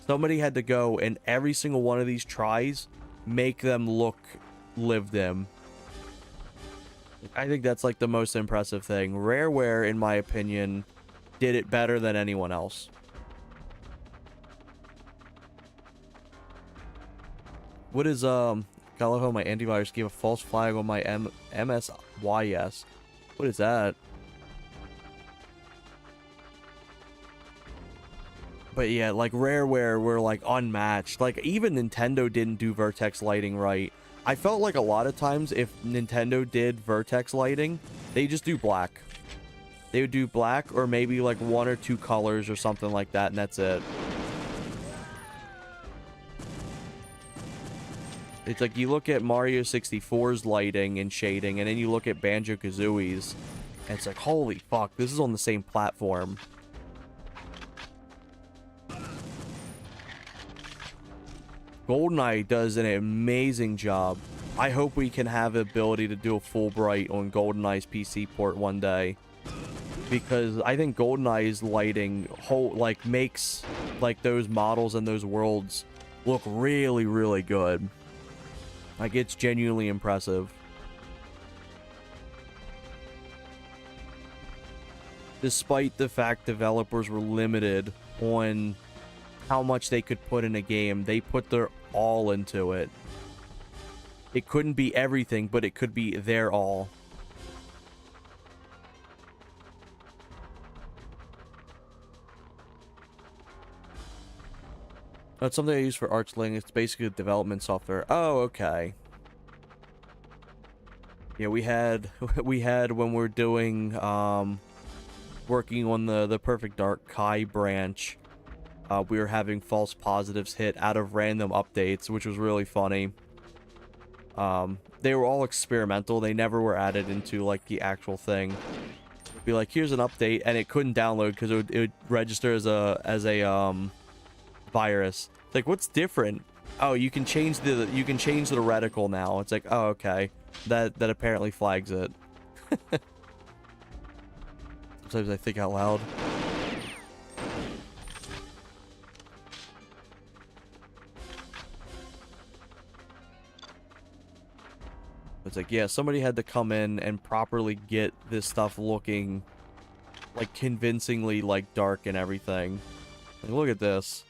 Somebody had to go and every single one of these tries make them look lived in. I think that's like the most impressive thing. Rareware, in my opinion, did it better than anyone else. What is I love how my antivirus gave a false flag on my MSYS. What is that? But yeah, like Rareware were like unmatched. Like even Nintendo didn't do vertex lighting right. I felt like a lot of times if Nintendo did vertex lighting, They just do black. They would do black or maybe like 1 or 2 colors or something like that, and that's it. It's like you look at Mario 64's lighting and shading, and then you look at Banjo-Kazooie's, and it's like, holy fuck, this is on the same platform. GoldenEye does an amazing job. I hope we can have the ability to do a full bright on GoldenEye's PC port one day, because I think GoldenEye's lighting makes like those models and those worlds look really, really good. Like, it's genuinely impressive. Despite the fact developers were limited on how much they could put in a game, they put their all into it. It couldn't be everything, but it could be their all. Oh, it's something I use for Archling. It's basically development software. Oh, okay. Yeah, we had when we're doing working on the Perfect Dark Kai branch, we were having false positives hit out of random updates, which was really funny. They were all experimental. They never were added into like the actual thing. It'd be like, here's an update, and it couldn't download because it would register as a virus. It's like, what's different? Oh, you can change the reticle now. It's like, oh, okay. That apparently flags it. Sometimes I think out loud. It's like, yeah, somebody had to come in and properly get this stuff looking like convincingly like dark and everything. Like, look at this.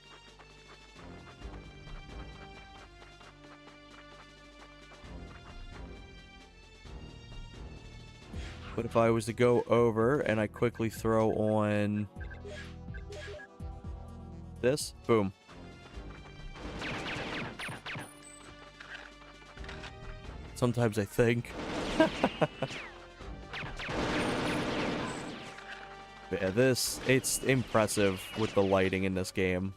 But if I was to go over and I quickly throw on this, boom. Sometimes I think. Yeah, it's impressive with the lighting in this game.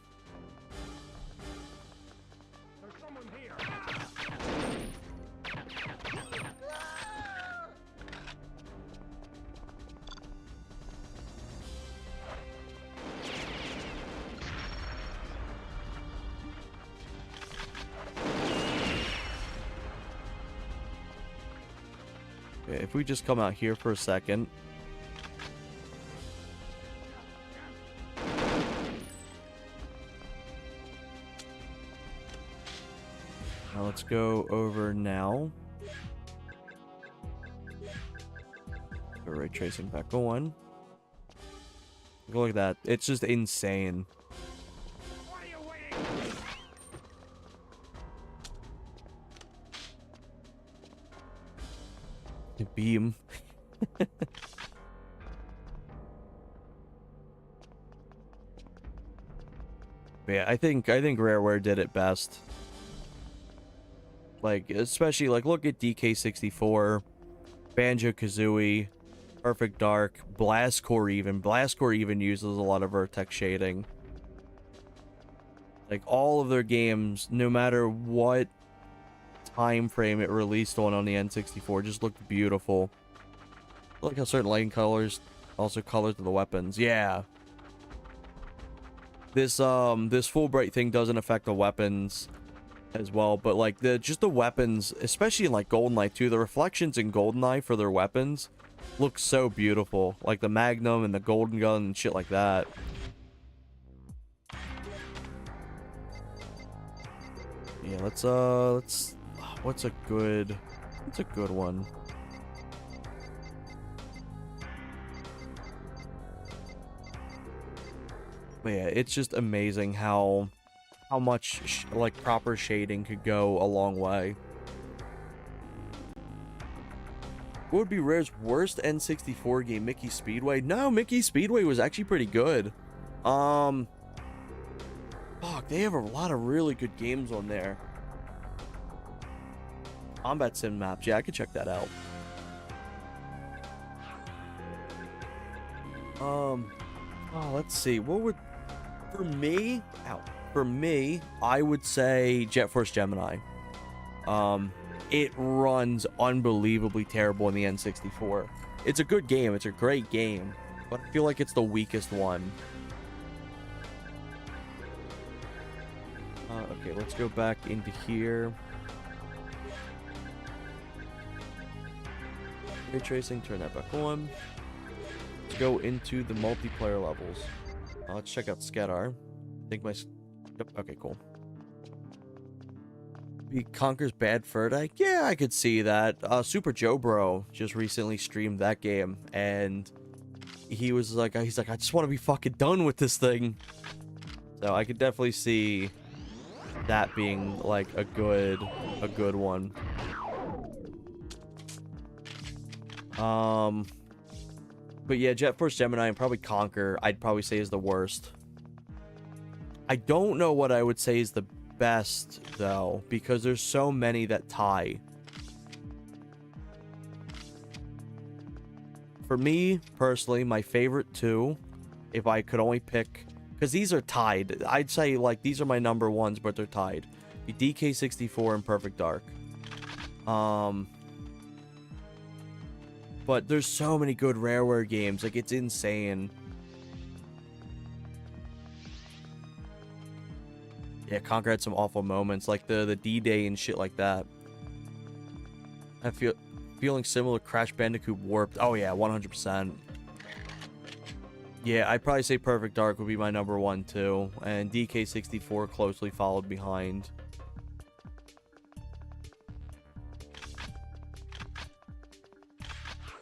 There's someone here. Okay, if we just come out here for a second. Now let's go over now. Go ray tracing back on. Look at that. It's just insane. What are you waiting? The beam. But yeah, I think Rareware did it best. Like, especially like, look at DK64, Banjo-Kazooie, Perfect Dark, Blastcore even. Blastcore even uses a lot of vertex shading. Like, all of their games, no matter what time frame it released on the N64, just looked beautiful. Look how certain lighting colors also colors of the weapons. Yeah. This full bright thing doesn't affect the weapons as well, but like just the weapons, especially in like GoldenEye 2, the reflections in GoldenEye for their weapons look so beautiful. Like the Magnum and the Golden Gun and shit like that. Yeah, let's what's a good one? But yeah, it's just amazing how much like proper shading could go a long way. What would be Rare's worst N64 game? Mickey Speedway? No, Mickey Speedway was actually pretty good. Fuck, they have a lot of really good games on there. Combat Sim maps, yeah, I could check that out. Oh, let's see. What would for me? Ow. For me, I would say Jet Force Gemini. It runs unbelievably terrible in the N64. It's a good game. It's a great game, but I feel like it's the weakest one. Okay, let's go back into here. Ray tracing, turn that back on. Let's go into the multiplayer levels. Let's check out Skedar. I think my... Yep, okay, cool. He conquers bad fur day? Yeah, I could see that. Super Joe Bro just recently streamed that game, and he was like, he's like, I just want to be fucking done with this thing. So I could definitely see that being like a good one. But yeah, Jet Force Gemini and probably Conquer, I'd probably say is the worst. I don't know what I would say is the best though, because there's so many that tie. For me personally, my favorite two, if I could only pick, because these are tied, I'd say like these are my number ones, but they're tied. DK64 and Perfect Dark. But there's so many good Rareware games, like it's insane. Yeah, Conquer had some awful moments, like the D-Day and shit like that. I feeling similar. Crash Bandicoot Warped. Oh yeah, 100%. Yeah, I'd probably say Perfect Dark would be my number one too, and DK64 closely followed behind.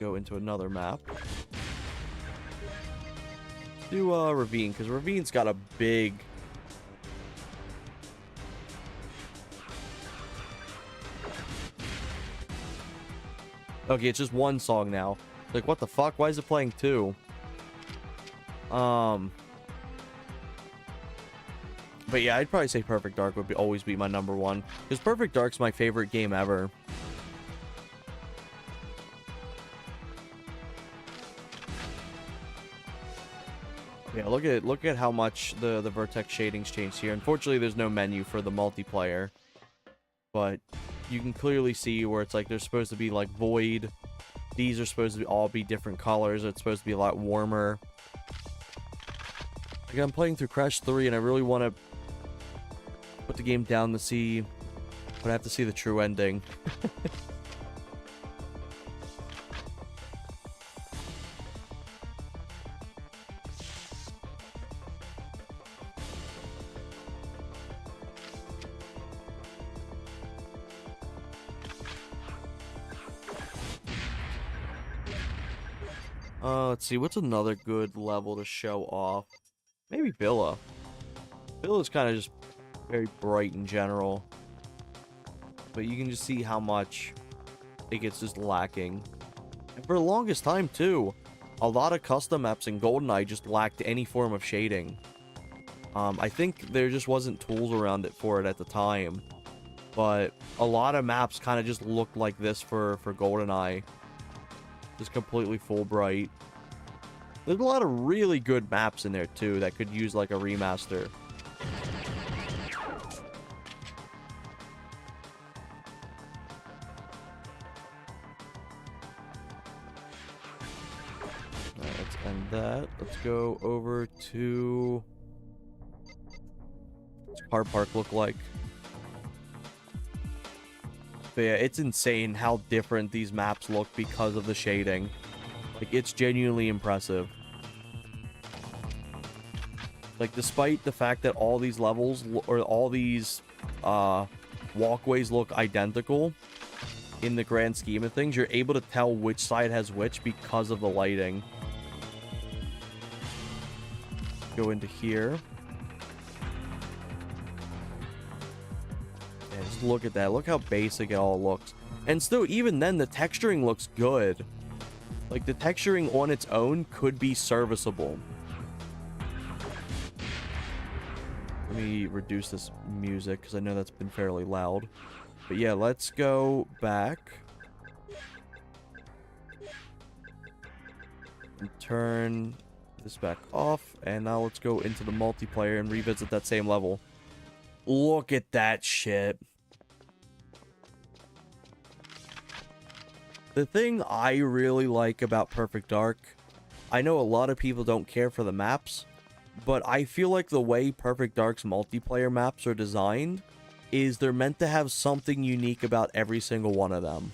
Go into another map. Do Ravine, because Ravine's got a big... Okay, it's just one song now. Like, what the fuck? Why is it playing two? But yeah, I'd probably say Perfect Dark would always be my number one, because Perfect Dark's my favorite game ever. Yeah, look at how much the vertex shading's changed here. Unfortunately, there's no menu for the multiplayer, but you can clearly see where it's like there's supposed to be like void. These are supposed to all be different colors. It's supposed to be a lot warmer. Like, I'm playing through Crash 3 and I really want to put the game down to see, but I have to see the true ending. Let's see, what's another good level to show off? Maybe Villa. Villa's kind of just very bright in general. But you can just see how much it gets just lacking. And for the longest time, too, a lot of custom maps in GoldenEye just lacked any form of shading. I think there just wasn't tools around it for it at the time. But a lot of maps kind of just looked like this for GoldenEye. Just completely full bright. There's a lot of really good maps in there too that could use like a remaster. Alright, let's end that. Let's go over to... what's Car Park look like? But yeah, it's insane how different these maps look because of the shading. Like, it's genuinely impressive. Like, despite the fact that all these levels, or all these walkways look identical in the grand scheme of things, you're able to tell which side has which because of the lighting. Go into here. And just look at that. Look how basic it all looks. And still, even then, the texturing looks good. Like, the texturing on its own could be serviceable. Let me reduce this music, because I know that's been fairly loud. But yeah, let's go back. And turn this back off, and now let's go into the multiplayer and revisit that same level. Look at that shit. The thing I really like about Perfect Dark, I know a lot of people don't care for the maps, but I feel like the way Perfect Dark's multiplayer maps are designed is they're meant to have something unique about every single one of them.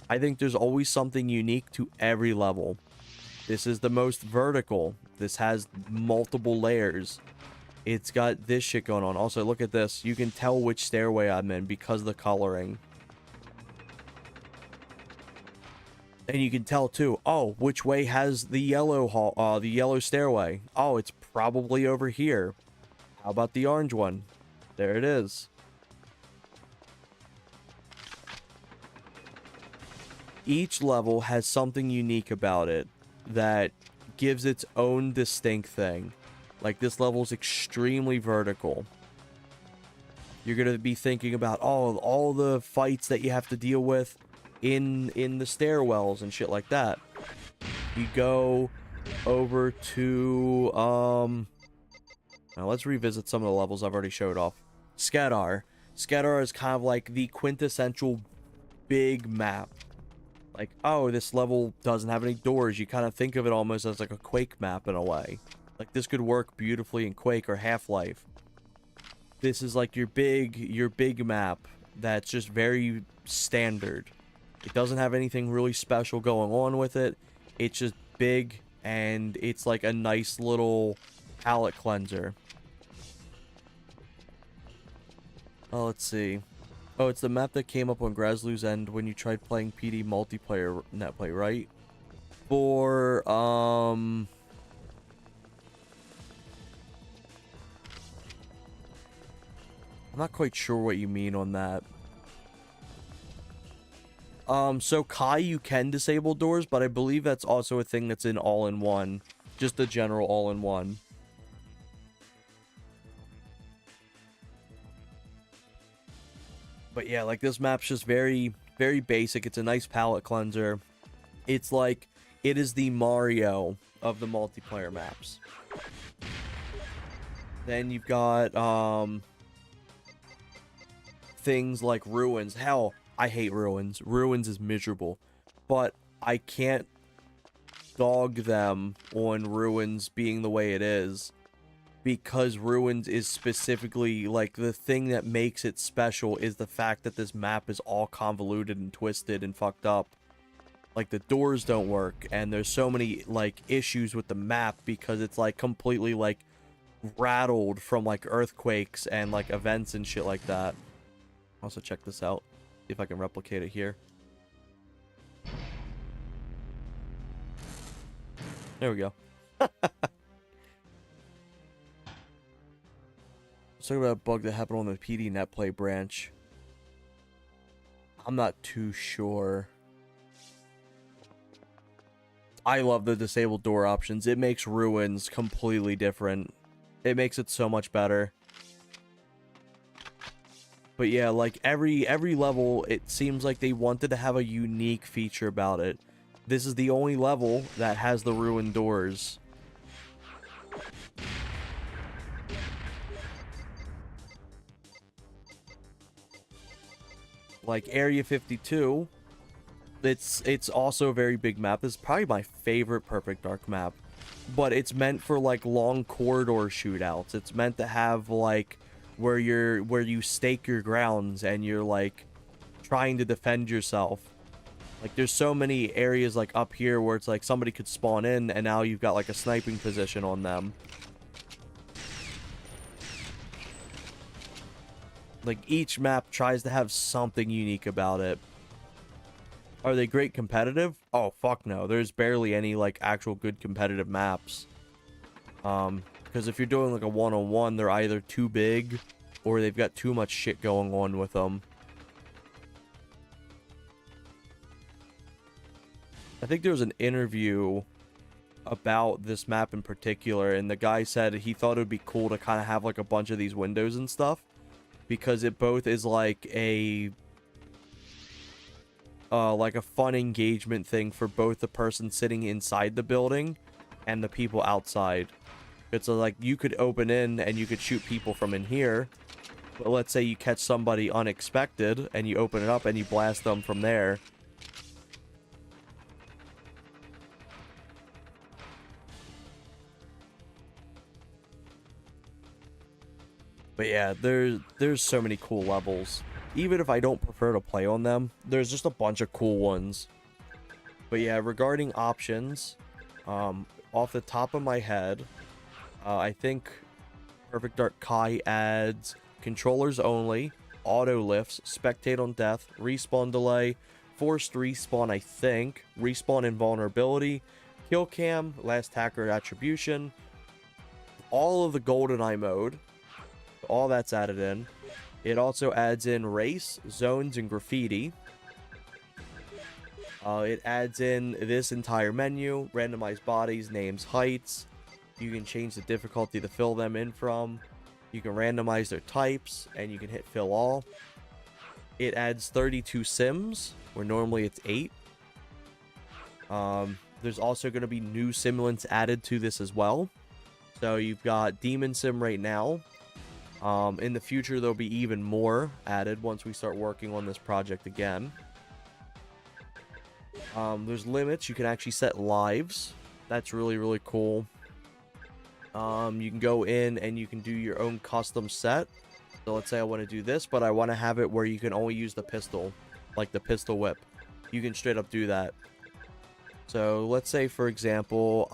I think there's always something unique to every level. This is the most vertical. This has multiple layers. It's got this shit going on. Also, look at this. You can tell which stairway I'm in because of the coloring. And you can tell too, oh, which way has the yellow hall, the yellow stairway? Oh, it's probably over here. How about the orange one? There it is. Each level has something unique about it that gives its own distinct thing. Like, this level is extremely vertical. You're going to be thinking about all the fights that you have to deal with in the stairwells and shit like that. You go over to now let's revisit some of the levels I've already showed off. Skadar is kind of like the quintessential big map. Like, oh, this level doesn't have any doors. You kind of think of it almost as like a Quake map in a way. Like, this could work beautifully in Quake or Half-Life. This is like your big map that's just very standard. It doesn't have anything really special going on with it. It's just big, and it's like a nice little palette cleanser. Oh, let's see. Oh, it's the map that came up on Grazlu's End when you tried playing PD multiplayer netplay, right? For, I'm not quite sure what you mean on that. So Kai, you can disable doors, but I believe that's also a thing that's in all-in-one. Just the general all-in-one. But yeah, like, this map's just very, very basic. It's a nice palette cleanser. It's like, it is the Mario of the multiplayer maps. Then you've got, things like Ruins. Hell, I hate Ruins. Ruins is miserable. But I can't dog them on Ruins being the way it is, because Ruins is specifically, like, the thing that makes it special is the fact that this map is all convoluted and twisted and fucked up. Like, the doors don't work, and there's so many, like, issues with the map because it's, like, completely, like, rattled from, like, earthquakes and, like, events and shit like that. Also, check this out. See if I can replicate it here. There we go. Let's talk about a bug that happened on the PD netplay branch. I'm not too sure. I love the disabled door options. It makes Ruins completely different. It makes it so much better. But yeah, like, every level, it seems like they wanted to have a unique feature about it. This is the only level that has the ruined doors. Like, Area 52, it's also a very big map. This is probably my favorite Perfect Dark map. But it's meant for, like, long corridor shootouts. It's meant to have, like, where you stake your grounds and you're, like, trying to defend yourself. Like, there's so many areas, like, up here where it's like somebody could spawn in and now you've got, like, a sniping position on them. Like, each map tries to have something unique about it. Are they great competitive? Oh, fuck no. There's barely any, like, actual good competitive maps. Because if you're doing, like, a one-on-one, they're either too big or they've got too much shit going on with them. I think there was an interview about this map in particular, and the guy said he thought it would be cool to kind of have, like, a bunch of these windows and stuff, because it both is, like a fun engagement thing for both the person sitting inside the building and the people outside. It's like you could open in and you could shoot people from in here, but let's say you catch somebody unexpected and you open it up and you blast them from there. But yeah, there's so many cool levels. Even if I don't prefer to play on them, there's just a bunch of cool ones. But yeah, regarding options, off the top of my head, I think Perfect Dark Kai adds controllers only, auto lifts, spectate on death, respawn delay, forced respawn, I think, respawn invulnerability, kill cam, last hacker attribution, all of the GoldenEye mode, all that's added in. It also adds in race, zones, and graffiti. It adds in this entire menu, randomized bodies, names, heights. You can change the difficulty to fill them in from. You can randomize their types, and you can hit fill all. It adds 32 sims, where normally it's 8. There's also going to be new simulants added to this as well. So you've got Demon Sim right now. In the future, there'll be even more added once we start working on this project again. There's limits. You can actually set lives. That's really, really cool. You can go in and you can do your own custom set. So let's say I want to do this, but I want to have it where you can only use the pistol, like the pistol whip. You can straight up do that. So let's say, for example,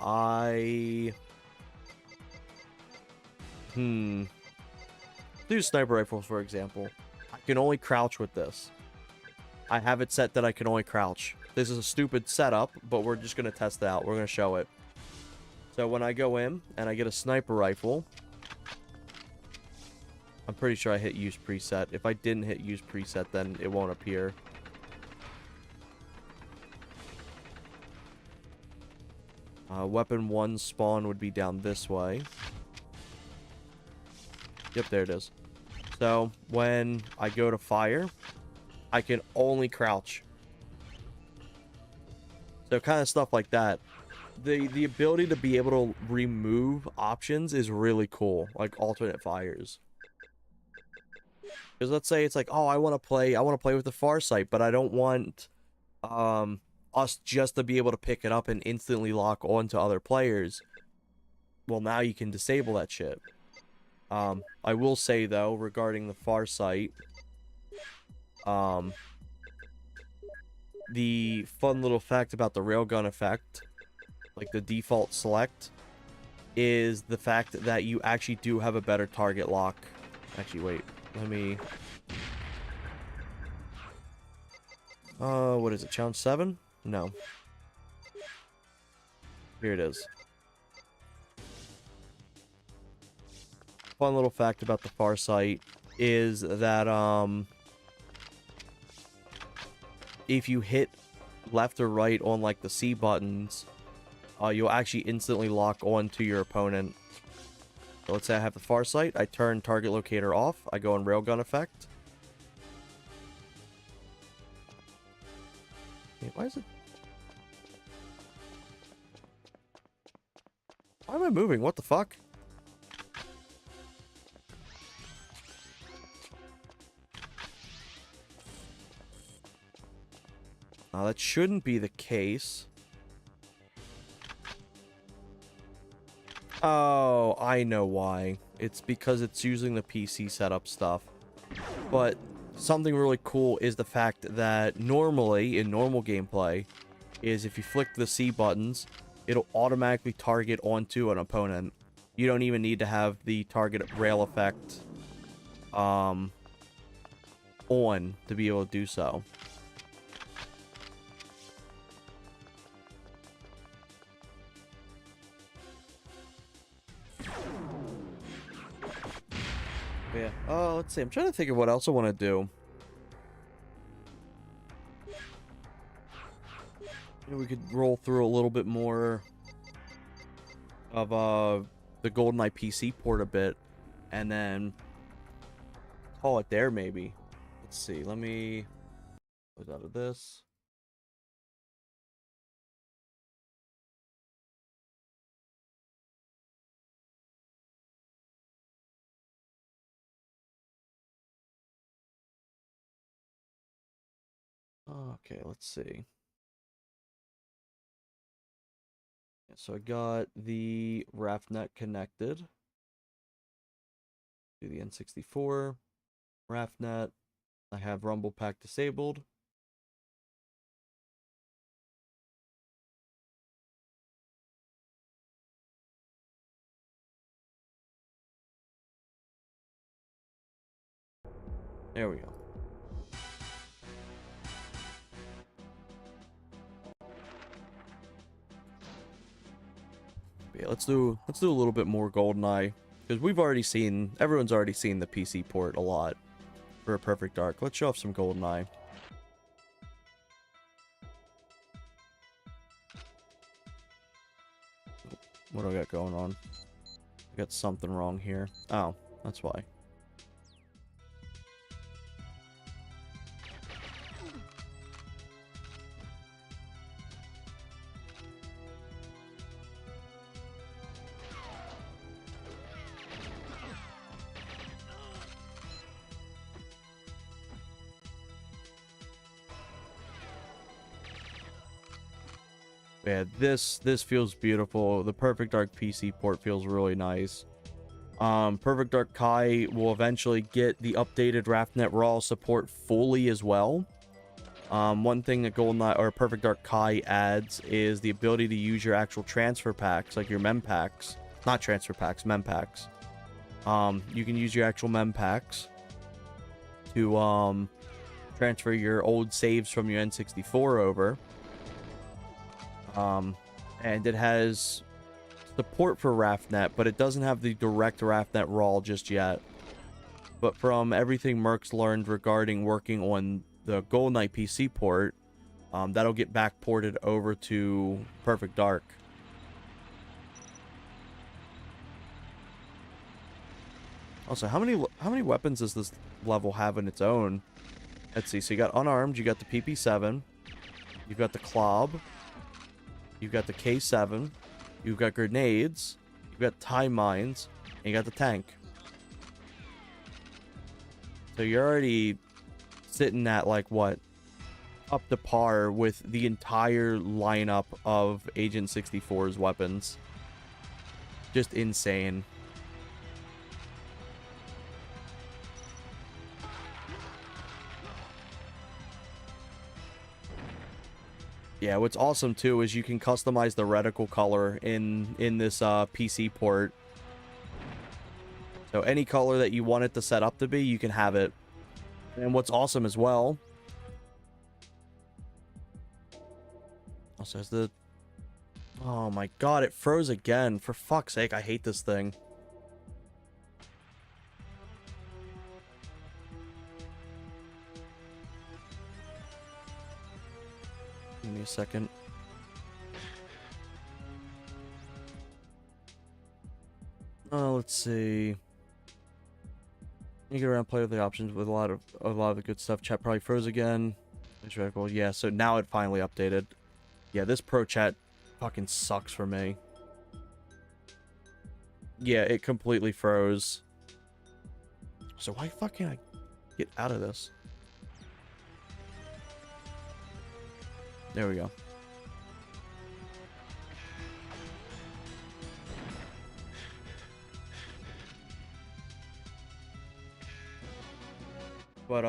do sniper rifle, for example. I can only crouch with this. I have it set that I can only crouch. This is a stupid setup, but we're just going to test it out. We're going to show it. So when I go in and I get a sniper rifle, I'm pretty sure I hit use preset. If I didn't hit use preset, then it won't appear. Weapon 1 spawn would be down this way. Yep, there it is. So when I go to fire, I can only crouch. So kind of stuff like that. The ability to be able to remove options is really cool, like alternate fires. Because let's say it's like, oh, I want to play with the Farsight, but I don't want us just to be able to pick it up and instantly lock on to other players. Well, now you can disable that shit. I will say though, regarding the Farsight, the fun little fact about the railgun effect, like the default select, is the fact that you actually do have a better target lock. Actually, wait, let me... what is it, challenge 7? No. Here it is. Fun little fact about the Farsight is that, if you hit left or right on, like, the C buttons, you'll actually instantly lock on to your opponent. So let's say I have the Farsight, I turn target locator off, I go on railgun effect. Wait, why is it... Why am I moving? What the fuck? Now that shouldn't be the case. Oh, I know why. It's because it's using the PC setup stuff. But something really cool is the fact that normally, in normal gameplay, is if you flick the C buttons, it'll automatically target onto an opponent. You don't even need to have the target rail effect on to be able to do so. Yeah. Oh, let's see. I'm trying to think of what else I want to do. Maybe we could roll through a little bit more of the GoldenEye PC port a bit, and then call it there. Maybe. Let's see. Let me close out of this. Okay, let's see. Yeah, so I got the RAFnet connected to the N64 RAFnet. I have Rumble Pack disabled. There we go. Yeah, let's do a little bit more GoldenEye, because everyone's already seen the PC port a lot for a Perfect Dark. Let's show off some GoldenEye. What do I got going on? I got something wrong here. Oh, that's why. Yeah, this feels beautiful. The Perfect Dark PC port feels really nice. Perfect Dark Kai will eventually get the updated RAFnet RAW support fully as well. One thing that GoldenEye or Perfect Dark Kai adds is the ability to use your actual transfer packs, like your mem packs. Not transfer packs, mem packs. You can use your actual mem packs to transfer your old saves from your N64 over. And it has support for RAFnet, but it doesn't have the direct RAFnet RAW just yet. But from everything Merc's learned regarding working on the GoldenEye PC port, that'll get back ported over to Perfect Dark. Also, how many weapons does this level have in its own? Let's see. So you got unarmed, you got the PP7, you've got the Klob, you've got the K7, you've got grenades, you've got time mines, and you got the tank. So you're already sitting at, like, what? Up to par with the entire lineup of Agent 64's weapons. Just insane. Yeah, what's awesome too is you can customize the reticle color in this PC port. So any color that you want it to set up to be, you can have it. And what's awesome as well, also has the... Oh my god, it froze again. For fuck's sake, I hate this thing. Give me a second. Let's see. You get around, play with the options with a lot of the good stuff. Chat probably froze again. Yeah, so now it finally updated. Yeah, this pro chat fucking sucks for me. Yeah, it completely froze. So why fucking I get out of this? There we go. But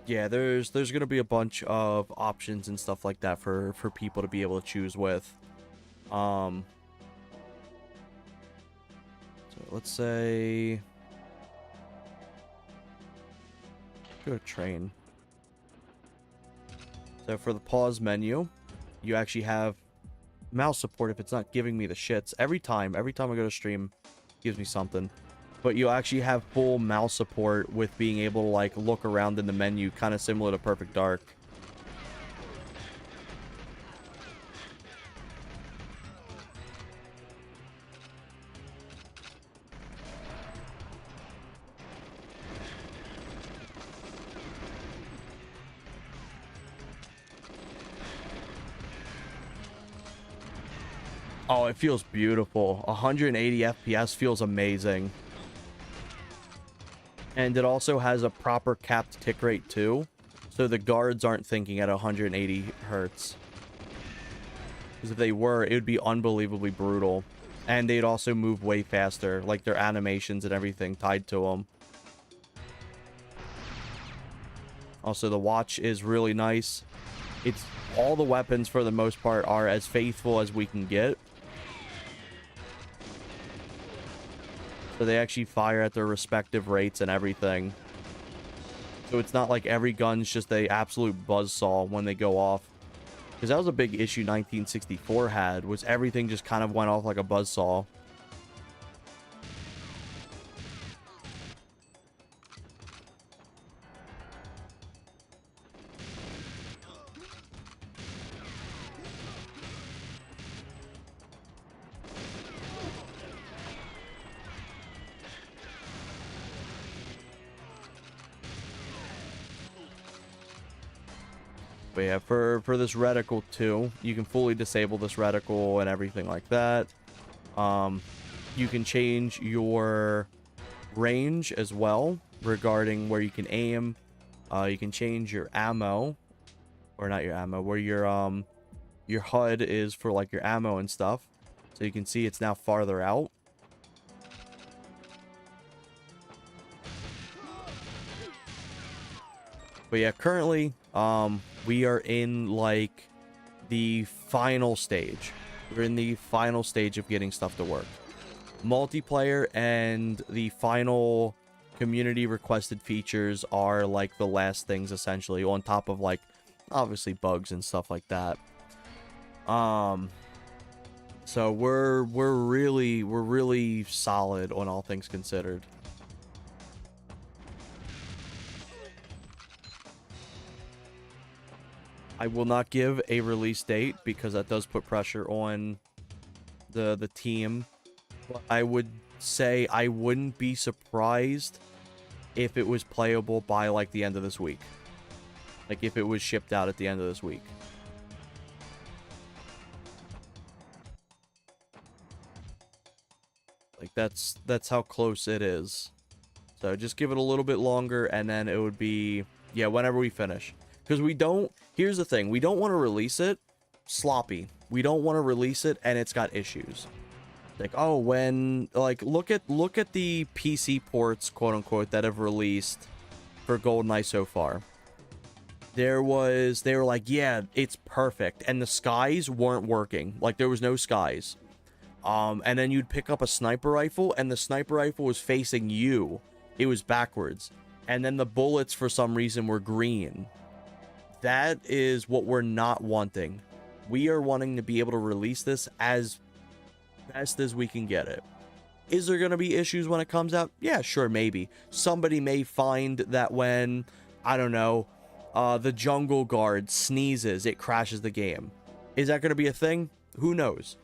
yeah, there's gonna be a bunch of options and stuff like that for people to be able to choose with. So let's say go to train. So for the pause menu, you actually have mouse support if it's not giving me the shits. Every time I go to stream, it gives me something. But you actually have full mouse support with being able to, like, look around in the menu, kind of similar to Perfect Dark. Oh, it feels beautiful. 180 FPS feels amazing. And it also has a proper capped tick rate too. So the guards aren't thinking at 180 hertz. Because if they were, it would be unbelievably brutal. And they'd also move way faster. Like their animations and everything tied to them. Also, the watch is really nice. It's all the weapons for the most part are as faithful as we can get. So they actually fire at their respective rates and everything. So it's not like every gun's just a absolute buzzsaw when they go off. Because that was a big issue 1964 had, was everything just kind of went off like a buzzsaw. But yeah, for this reticle too, you can fully disable this reticle and everything like that. You can change your range as well regarding where you can aim. You can change your ammo, or not your ammo, where your HUD is for like your ammo and stuff. So you can see it's now farther out. But yeah, currently, we are in like the final stage. We're in the final stage of getting stuff to work. Multiplayer and the final community requested features are like the last things essentially, on top of like obviously bugs and stuff like that. So we're really solid on all things considered. I will not give a release date because that does put pressure on the team. But I would say I wouldn't be surprised if it was playable by like the end of this week. Like if it was shipped out at the end of this week. Like that's how close it is. So just give it a little bit longer and then it would be, yeah, whenever we finish. Because we don't, here's the thing, we don't want to release it sloppy. We don't want to release it and it's got issues. Like, oh, when, like, look at the PC ports, quote unquote, that have released for GoldenEye so far. They were like, yeah, it's perfect. And the skies weren't working. Like, there was no skies. And then you'd pick up a sniper rifle and the sniper rifle was facing you. It was backwards. And then the bullets, for some reason, were green. That is what we're not wanting. We are wanting to be able to release this as best as we can get it. Is there going to be issues when it comes out? Yeah, sure, maybe. Somebody may find that when, I don't know, the jungle guard sneezes, it crashes the game. Is that going to be a thing? Who knows?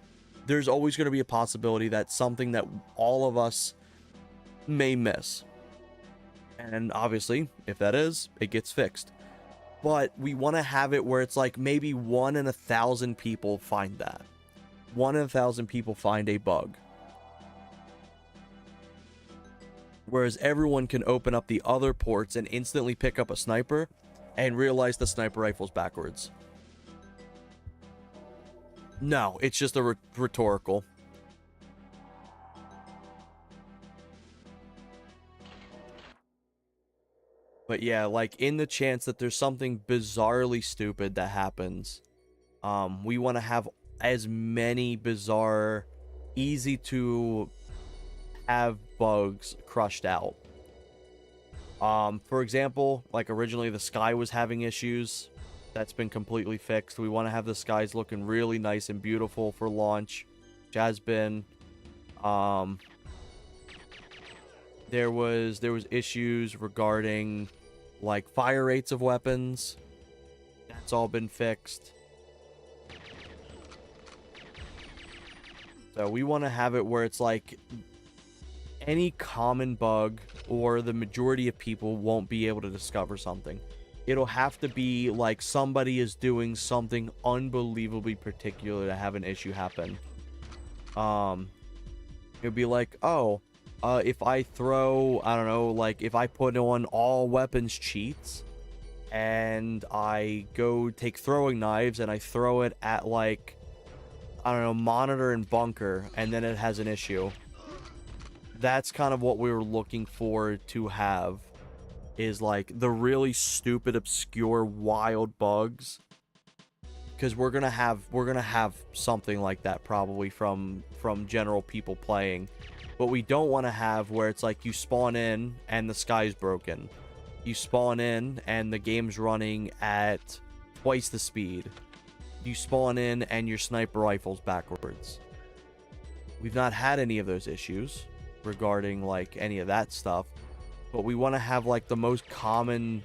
There's always going to be a possibility that something that all of us may miss. And obviously, if that is, it gets fixed. But we want to have it where it's like maybe 1 in 1,000 people find that. 1 in 1,000 people find a bug. Whereas everyone can open up the other ports and instantly pick up a sniper and realize the sniper rifle's backwards. No, it's just a rhetorical. But yeah, like in the chance that there's something bizarrely stupid that happens, we want to have as many bizarre, easy to have bugs crushed out. For example, like originally the sky was having issues. That's been completely fixed. We want to have the skies looking really nice and beautiful for launch, which has been. There was issues regarding like fire rates of weapons. That's all been fixed. So we want to have it where it's like any common bug or the majority of people won't be able to discover something. It'll have to be like somebody is doing something unbelievably particular to have an issue happen. It'd be like, oh, if I throw, I don't know, like if I put on all weapons cheats and I go take throwing knives and I throw it at, like, I don't know, monitor and bunker, and then it has an issue. That's kind of what we were looking for to have, is like the really stupid, obscure, wild bugs. Because we're gonna have something like that probably from general people playing. But we don't want to have where it's like you spawn in and the sky's broken. You spawn in and the game's running at twice the speed. You spawn in and your sniper rifle's backwards. We've not had any of those issues regarding like any of that stuff, but we want to have like the most common,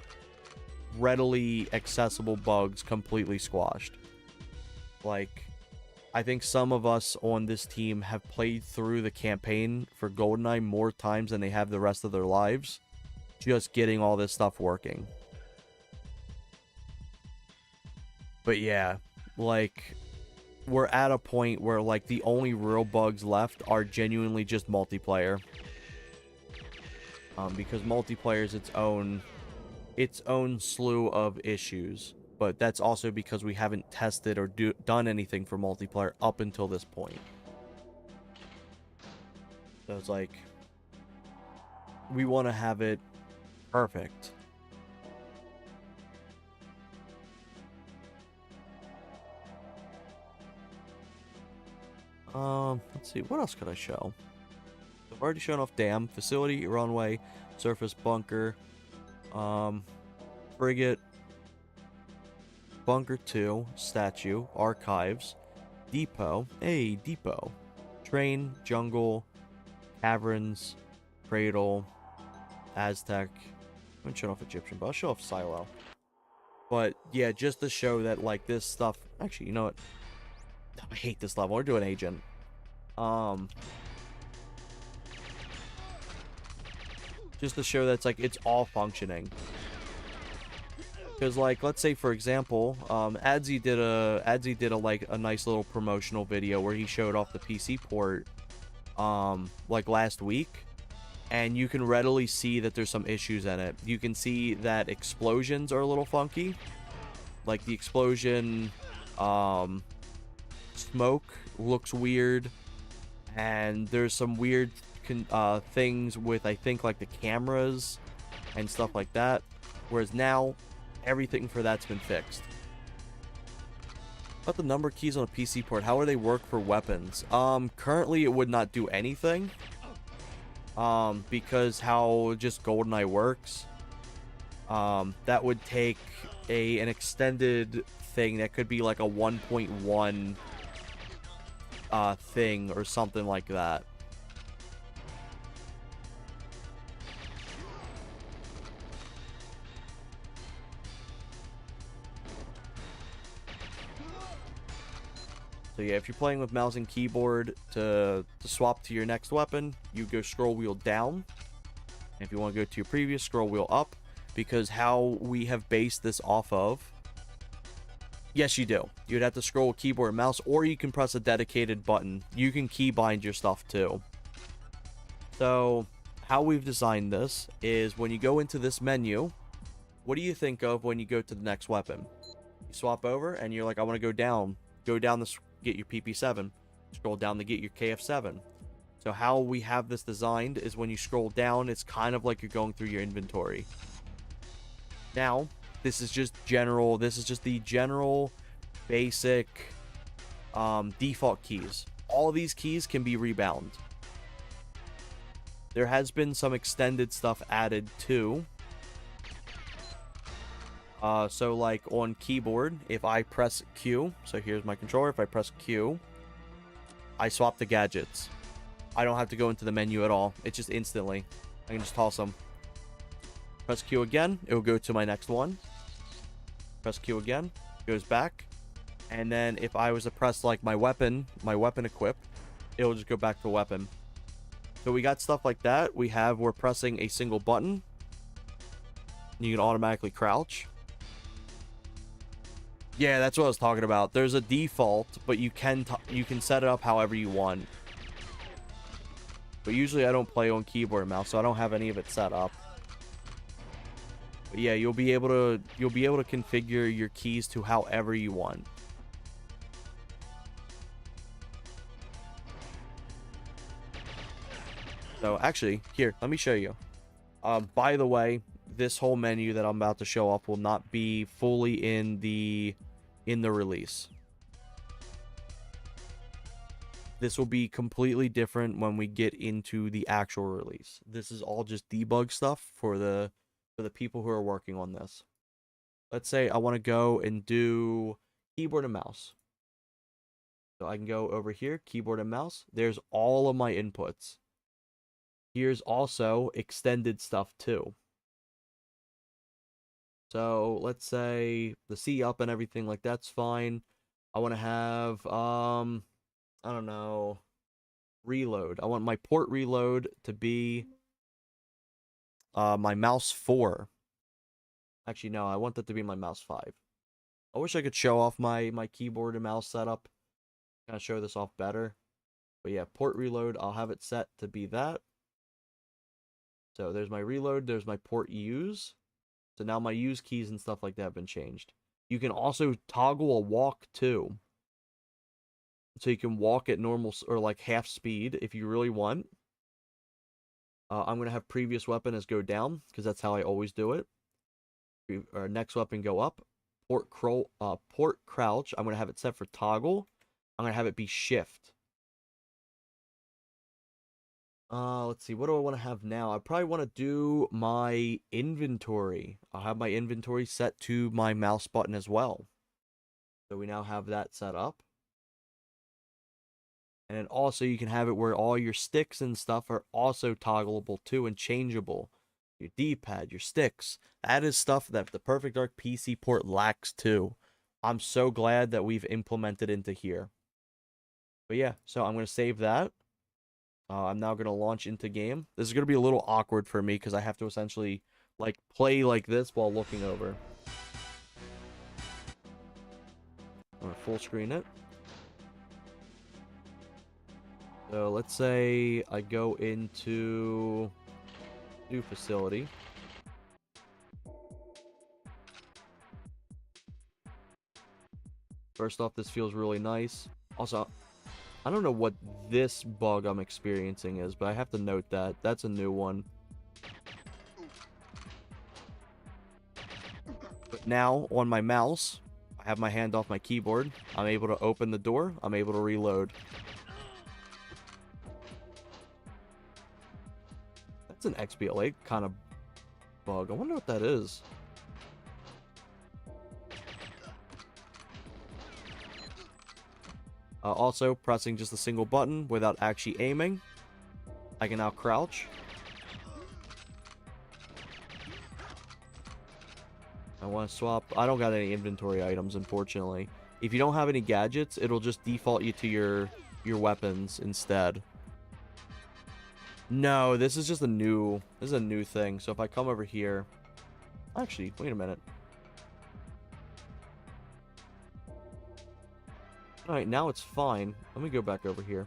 readily accessible bugs completely squashed. Like, I think some of us on this team have played through the campaign for GoldenEye more times than they have the rest of their lives, just getting all this stuff working. But yeah, like, we're at a point where like the only real bugs left are genuinely just multiplayer. Because multiplayer is its own slew of issues. But that's also because we haven't tested or done anything for multiplayer up until this point. So it's like, we want to have it perfect. Let's see, what else could I show? I've already shown off dam, facility, runway, surface, bunker, frigate, bunker 2, statue, archives, depot, depot, train, jungle, caverns, cradle, Aztec. I'm gonna show off Egyptian, but I'll show off silo. But yeah, just to show that like this stuff, actually, you know what? I hate this level. We're doing agent. Just to show that it's like it's all functioning. Because like, let's say for example, Adzi did a like a nice little promotional video where he showed off the PC port, like last week, and you can readily see that there's some issues in it. You can see that explosions are a little funky, like the explosion, smoke looks weird, and there's some weird things with, I think, like the cameras and stuff like that, whereas now everything for that's been fixed. About the number keys on a PC port, how are they work for weapons? Currently it would not do anything, because how just GoldenEye works, that would take an extended thing that could be like a 1.1 thing or something like that. So yeah, if you're playing with mouse and keyboard to swap to your next weapon, you go scroll wheel down. And if you want to go to your previous, scroll wheel up. Because how we have based this off of, yes, you do. You'd have to scroll with keyboard and mouse, or you can press a dedicated button. You can keybind your stuff too. So how we've designed this is when you go into this menu, what do you think of when you go to the next weapon? You swap over and you're like, I want to go down. Go down this, get your PP7. Scroll down to get your KF7. So how we have this designed is when you scroll down, it's kind of like you're going through your inventory. Now, this is just general. This is just the general, basic, default keys. All of these keys can be rebound. There has been some extended stuff added too. So like on keyboard, if I press Q, so here's my controller, if I press Q, I swap the gadgets. I don't have to go into the menu at all. It's just instantly. I can just toss them. Press Q again, it will go to my next one. Press Q again, goes back. And then if I was to press like my weapon equip, it'll just go back to weapon. So we got stuff like that. We're pressing a single button. You can automatically crouch. Yeah, that's what I was talking about. There's a default, but you can set it up however you want. But usually I don't play on keyboard and mouse, so I don't have any of it set up. But yeah, you'll be able to configure your keys to however you want. So actually, here, let me show you. By the way, this whole menu that I'm about to show off will not be fully in the release. This will be completely different when we get into the actual release. This is all just debug stuff for the people who are working on this. Let's say I want to go and do keyboard and mouse. So I can go over here, keyboard and mouse. There's all of my inputs. Here's also extended stuff too. So let's say the C up and everything like that's fine. I want to have I don't know, reload. I want my port reload to be my mouse 4. Actually, no, I want that to be my mouse 5. I wish I could show off my keyboard and mouse setup. Kind of show this off better. But yeah, port reload, I'll have it set to be that. So there's my reload, there's my port use. So now my use keys and stuff like that have been changed. You can also toggle a walk too. So you can walk at normal or like half speed if you really want. I'm going to have previous weapon as go down because that's how I always do it. Next weapon go up. Port crouch, I'm going to have it set for toggle. I'm going to have it be shift. Let's see. What do I want to have now? I probably want to do my inventory. I'll have my inventory set to my mouse button as well. So we now have that set up. And then also you can have it where all your sticks and stuff are also toggleable too and changeable. Your D-pad, your sticks. That is stuff that the Perfect Dark PC port lacks too. I'm so glad that we've implemented into here. But yeah, so I'm going to save that. I'm now going to launch into game. This is going to be a little awkward for me because I have to essentially like play like this while looking over. I'm going to full screen it. So let's say I go into new facility. First off, this feels really nice. Also, I don't know what this bug I'm experiencing is, but I have to note that. That's a new one. But now, on my mouse, I have my hand off my keyboard. I'm able to open the door. I'm able to reload. That's an XBLA kind of bug. I wonder what that is. Also, pressing just a single button without actually aiming. I can now crouch. I want to swap. I don't got any inventory items, unfortunately. If you don't have any gadgets, it'll just default you to your weapons instead. No, this is just a new thing. So if I come over here, actually, wait a minute. All right, now it's fine. Let me go back over here.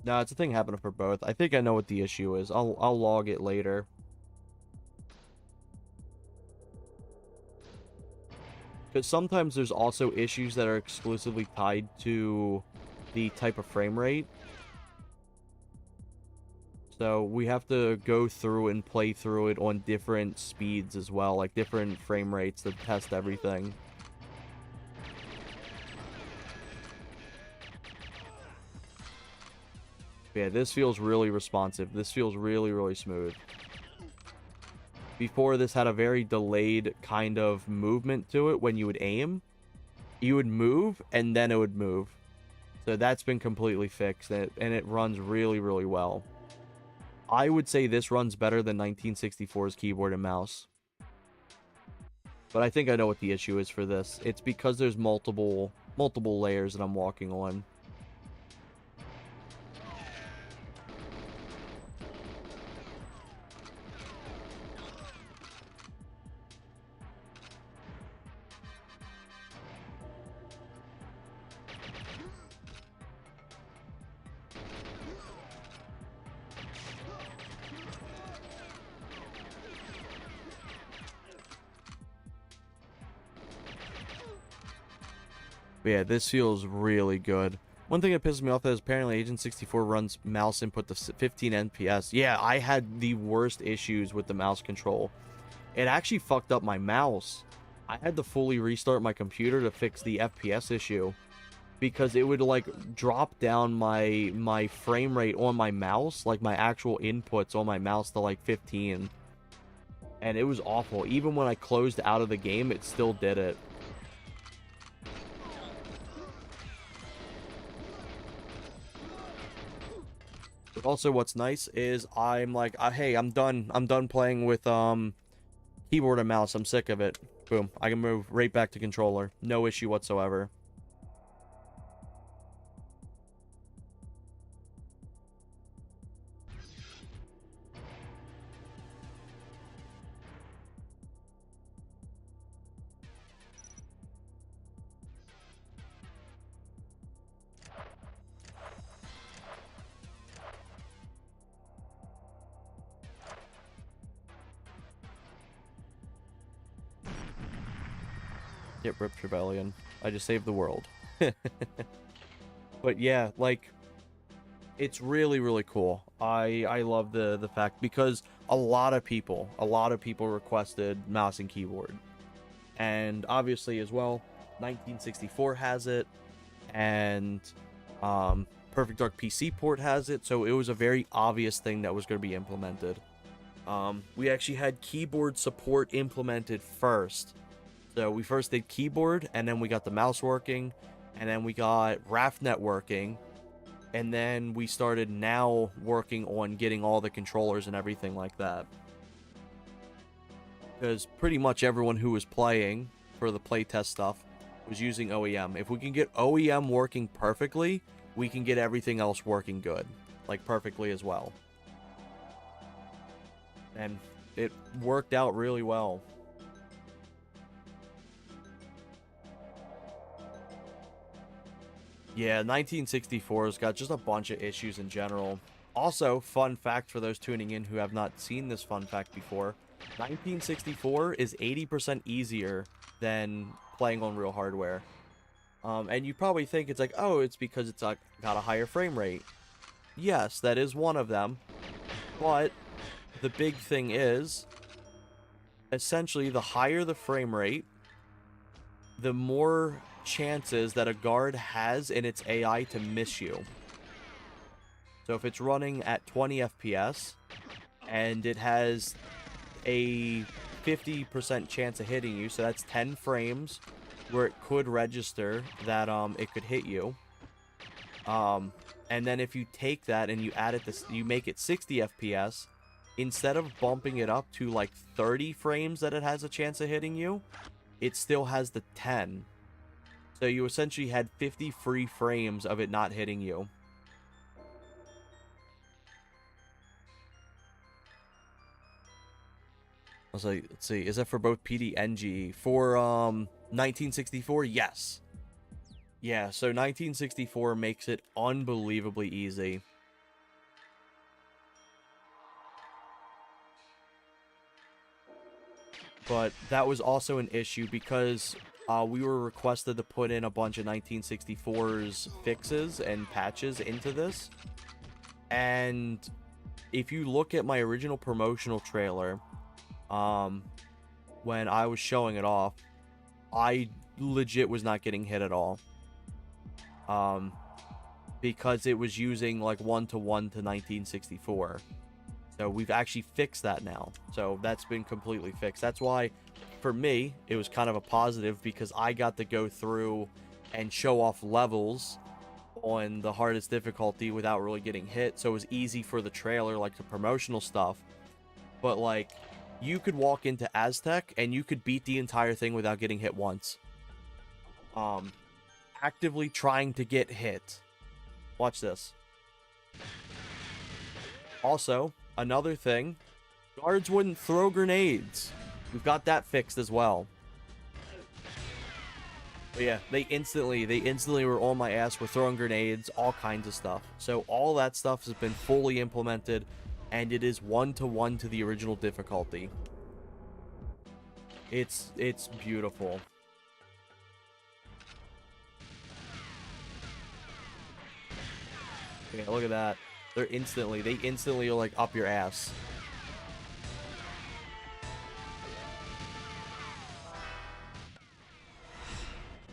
No, it's a thing happening for both. I think I know what the issue is. I'll log it later. Because sometimes there's also issues that are exclusively tied to the type of frame rate. So we have to go through and play through it on different speeds as well, like different frame rates to test everything. Yeah, this feels really responsive. This feels really, really smooth. Before, this had a very delayed kind of movement to it when you would aim. You would move, and then it would move. So that's been completely fixed, and it runs really, really well. I would say this runs better than 1964's keyboard and mouse. But I think I know what the issue is for this. It's because there's multiple layers that I'm walking on. But yeah, this feels really good. One thing that pisses me off is apparently Agent 64 runs mouse input to 15 FPS. Yeah, I had the worst issues with the mouse control. It actually fucked up my mouse. I had to fully restart my computer to fix the FPS issue, because it would like drop down my frame rate on my mouse, like my actual inputs on my mouse, to like 15. And it was awful. Even when I closed out of the game, it still did it. But also what's nice is I'm like, hey, I'm done playing with keyboard and mouse. I'm sick of it. Boom. I can move right back to controller. No issue whatsoever. Get ripped, Rebellion. I just saved the world. But yeah, like, it's really, really cool. I love the fact, because a lot of people requested mouse and keyboard. And obviously as well, 1964 has it, and Perfect Dark PC port has it, so it was a very obvious thing that was going to be implemented. We actually had keyboard support implemented first. So we first did keyboard, and then we got the mouse working, and then we got RAFnet working, and then we started now working on getting all the controllers and everything like that. Because pretty much everyone who was playing for the playtest stuff was using OEM. If we can get OEM working perfectly, we can get everything else working good, like perfectly as well. And it worked out really well. Yeah, 1964's got just a bunch of issues in general. Also, fun fact for those tuning in who have not seen this fun fact before, 1964 is 80% easier than playing on real hardware. And you probably think it's like, oh, it's because it's got a higher frame rate. Yes, that is one of them. But the big thing is, essentially, the higher the frame rate, the more chances that a guard has in its AI to miss you. So if it's running at 20 FPS and it has a 50% chance of hitting you, so that's 10 frames where it could register that it could hit you. And then if you take that and you add it to, you make it 60 FPS, instead of bumping it up to like 30 frames that it has a chance of hitting you, it still has the 10. So you essentially had 50 free frames of it not hitting you. I was like, let's see, is that for both PD and GE? For 1964, yes. Yeah, so 1964 makes it unbelievably easy. But that was also an issue because we were requested to put in a bunch of 1964's fixes and patches into this. And if you look at my original promotional trailer, when I was showing it off, I legit was not getting hit at all. Because it was using like 1-to-1 to 1964. So we've actually fixed that now. So that's been completely fixed. That's why, for me, it was kind of a positive, because I got to go through and show off levels on the hardest difficulty without really getting hit. So it was easy for the trailer, like the promotional stuff. But like, you could walk into Aztec and you could beat the entire thing without getting hit once. Actively trying to get hit. Watch this. Also, another thing, guards wouldn't throw grenades. We've got that fixed as well. But yeah, they instantly were on my ass. We're throwing grenades, all kinds of stuff. So all that stuff has been fully implemented, and it is 1-to-1 to the original difficulty. It's beautiful. Yeah, look at that. They instantly are like up your ass.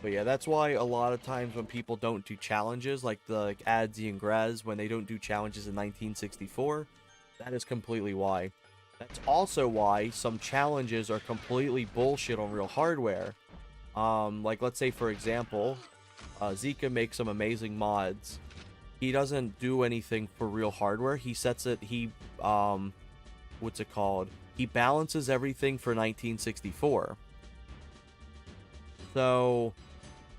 But yeah, that's why a lot of times when people don't do challenges, like the Adzi and Grez, when they don't do challenges in 1964, that is completely why. That's also why some challenges are completely bullshit on real hardware. Like let's say for example, Zika makes some amazing mods. He doesn't do anything for real hardware. He sets it, what's it called? He balances everything for 1964. So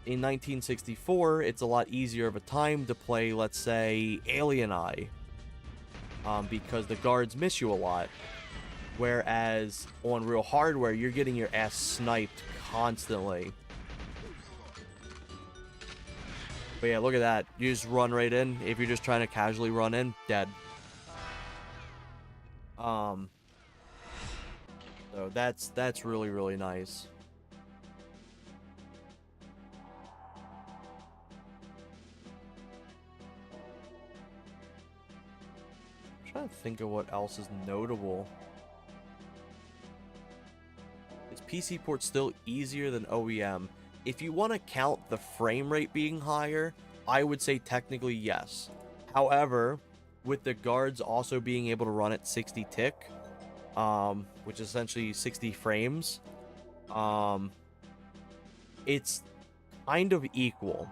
in 1964, it's a lot easier of a time to play, let's say, Alien Eye, because the guards miss you a lot. Whereas on real hardware, you're getting your ass sniped constantly. But yeah, look at that. You just run right in. If you're just trying to casually run in, dead. So that's really, really nice. I'm trying to think of what else is notable. Is PC port still easier than OEM? If you want to count the frame rate being higher, I would say technically yes. However, with the guards also being able to run at 60 tick, which is essentially 60 frames, it's kind of equal.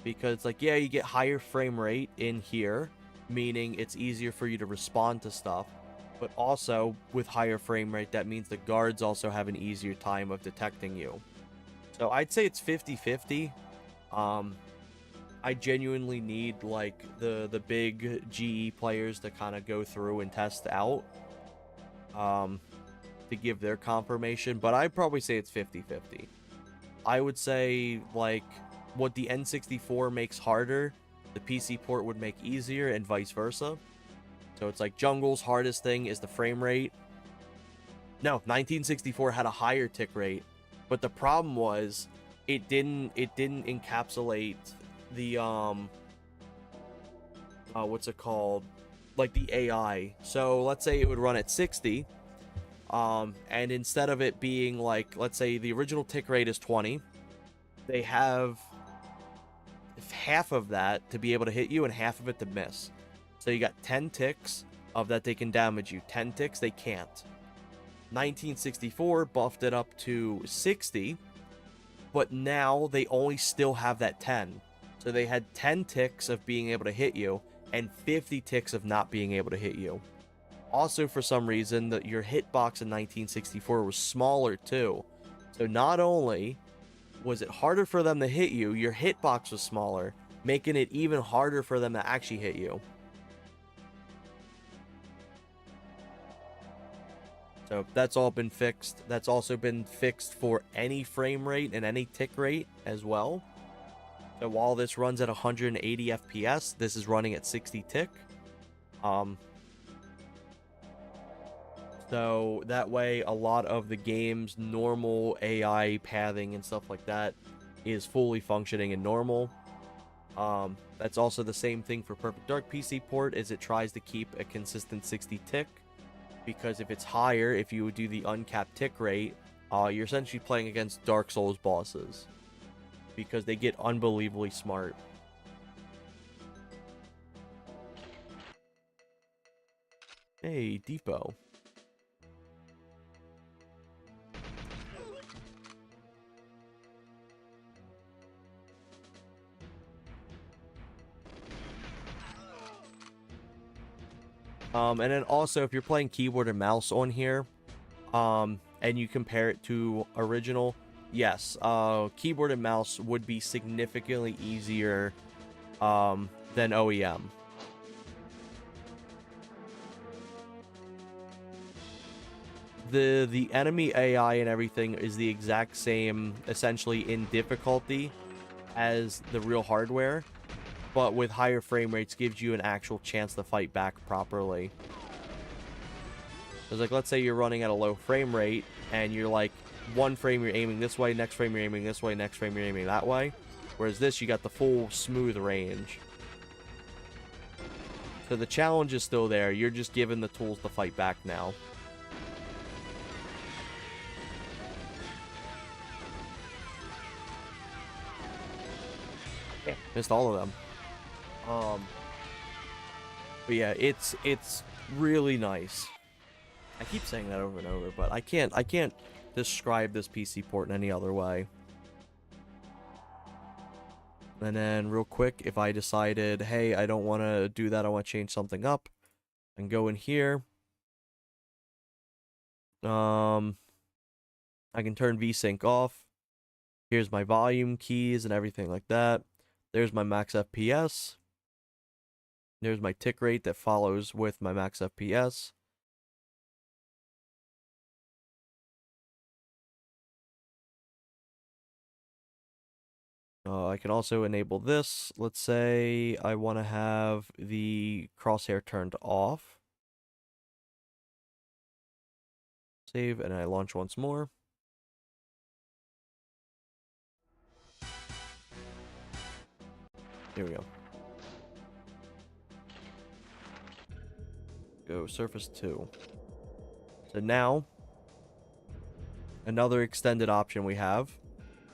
Because, like, yeah, you get higher frame rate in here, meaning it's easier for you to respond to stuff. But also, with higher frame rate, that means the guards also have an easier time of detecting you. So I'd say it's 50-50. I genuinely need, like, the big GE players to kind of go through and test out, to give their confirmation. But I'd probably say it's 50-50. I would say, like, what the N64 makes harder, the PC port would make easier, and vice versa. So it's like Jungle's hardest thing is the frame rate. No, 1964 had a higher tick rate, but the problem was it didn't encapsulate the what's it called? Like the AI. So let's say it would run at 60, and instead of it being like, let's say the original tick rate is 20, they have half of that to be able to hit you and half of it to miss. So you got 10 ticks of that they can damage you. 10 ticks they can't. 1964 buffed it up to 60, but now they only still have that 10. So they had 10 ticks of being able to hit you and 50 ticks of not being able to hit you. Also, for some reason, your hitbox in 1964 was smaller too. So not only was it harder for them to hit you, your hitbox was smaller, making it even harder for them to actually hit you. So that's all been fixed. That's also been fixed for any frame rate and any tick rate as well. So while this runs at 180 FPS, this is running at 60 tick. So that way, a lot of the game's normal AI pathing and stuff like that is fully functioning and normal. That's also the same thing for Perfect Dark PC port, is it tries to keep a consistent 60 tick. Because if it's higher, if you would do the uncapped tick rate, you're essentially playing against Dark Souls bosses. Because they get unbelievably smart. Hey, Depot. And then also, if you're playing keyboard and mouse on here, and you compare it to original, yes, keyboard and mouse would be significantly easier than OEM. The enemy AI and everything is the exact same, essentially, in difficulty as the real hardware, but with higher frame rates gives you an actual chance to fight back properly. Because, like, let's say you're running at a low frame rate, and you're like, one frame you're aiming this way, next frame you're aiming this way, next frame you're aiming that way. Whereas this, you got the full smooth range. So the challenge is still there. You're just given the tools to fight back now. Yeah, missed all of them. But yeah, it's really nice. I keep saying that over and over, but I can't describe this PC port in any other way. And then real quick, if I decided, hey, I don't want to do that, I want to change something up, and go in here. I can turn VSync off. Here's my volume keys and everything like that. There's my max FPS. There's my tick rate that follows with my max FPS. I can also enable this. Let's say I want to have the crosshair turned off. Save, and I launch once more. Here we go. Go Surface 2. So now, another extended option we have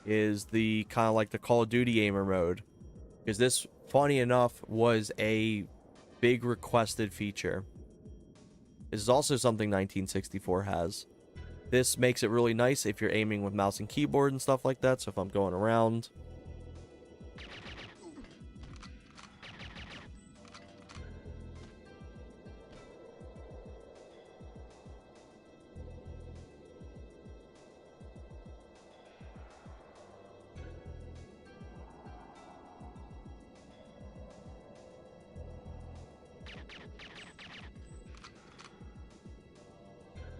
is the kind of like the Call of Duty aimer mode. Because this, funny enough, was a big requested feature. This is also something 1964 has. This makes it really nice if you're aiming with mouse and keyboard and stuff like that. So if I'm going around...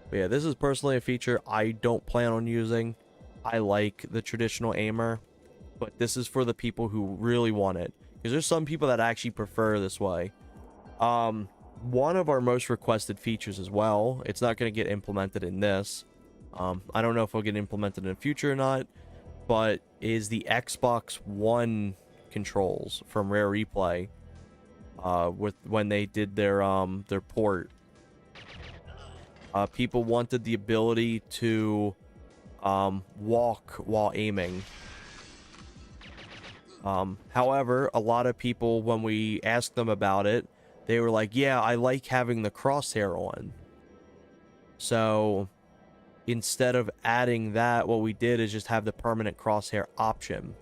But yeah, this is personally a feature I don't plan on using. I like the traditional aimer, but this is for the people who really want it. Because there's some people that actually prefer this way. One of our most requested features as well, it's not going to get implemented in this. I don't know if it'll get implemented in the future or not, but is the Xbox One controls from Rare Replay. When they did their port. People wanted the ability to walk while aiming. However, a lot of people, when we asked them about it, they were like, yeah, I like having the crosshair on. So instead of adding that, what we did is just have the permanent crosshair option.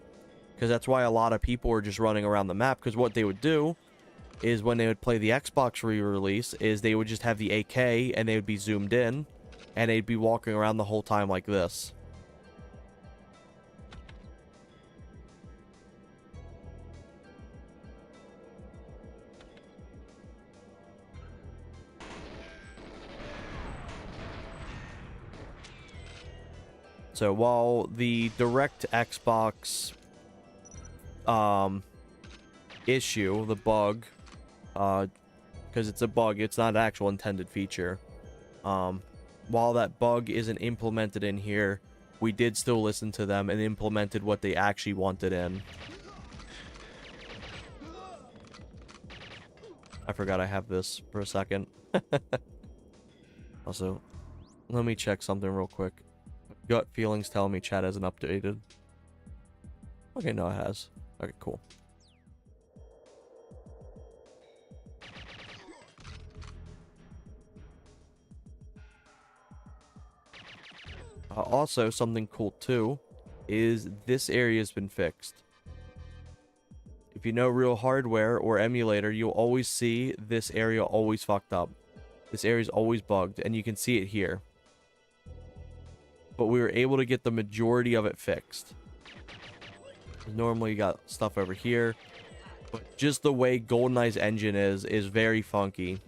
Because that's why a lot of people were just running around the map. Because what they would do is when they would play the Xbox re-release is they would just have the AK and they would be zoomed in and they'd be walking around the whole time like this. So while the direct Xbox issue, the bug, because it's a bug, it's not an actual intended feature. While that bug isn't implemented in here, we did still listen to them and implemented what they actually wanted in. I forgot I have this for a second. Also, let me check something real quick. Gut feelings telling me chat hasn't updated. Okay, no, it has. Okay, cool. Also, something cool too is this area has been fixed. If you know real hardware or emulator, you'll always see this area always fucked up. This area is always bugged, and you can see it here. But we were able to get the majority of it fixed. Normally you got stuff over here, but just the way GoldenEye's engine is very funky.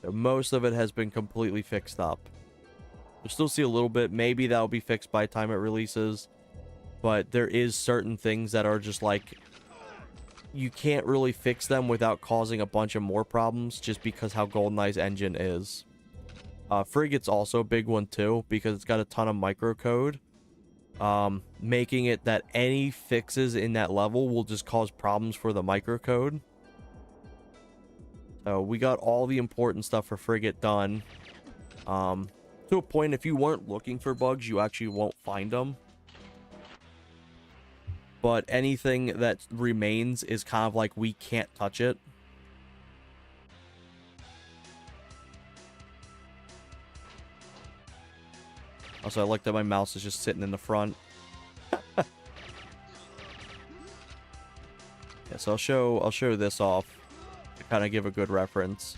So most of it has been completely fixed up. You'll still see a little bit. Maybe that'll be fixed by the time it releases. But there is certain things that are just like, you can't really fix them without causing a bunch of more problems just because how GoldenEye's engine is. Frigate's also a big one too, because it's got a ton of microcode. Making it that any fixes in that level will just cause problems for the microcode. So we got all the important stuff for Frigate done. To a point, if you weren't looking for bugs, you actually won't find them. But anything that remains is kind of like we can't touch it. Also, I like that my mouse is just sitting in the front. Yeah, so I'll show this off to kind of give a good reference.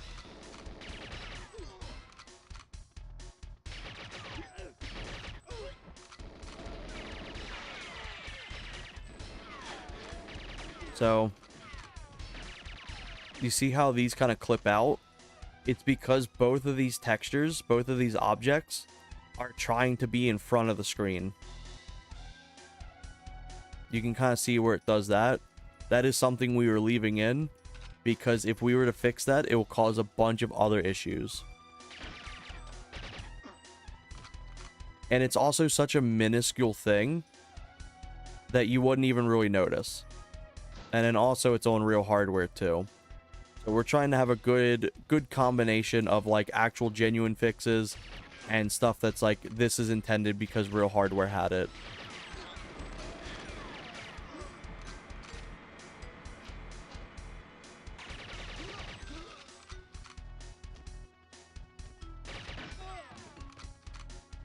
So, you see how these kind of clip out? It's because both of these textures, both of these objects, are trying to be in front of the screen. You can kind of see where it does that. That is something we were leaving in, because if we were to fix that, it will cause a bunch of other issues. And it's also such a minuscule thing that you wouldn't even really notice. And then also it's on real hardware too. So we're trying to have a good combination of like actual genuine fixes and stuff that's like, this is intended because real hardware had it.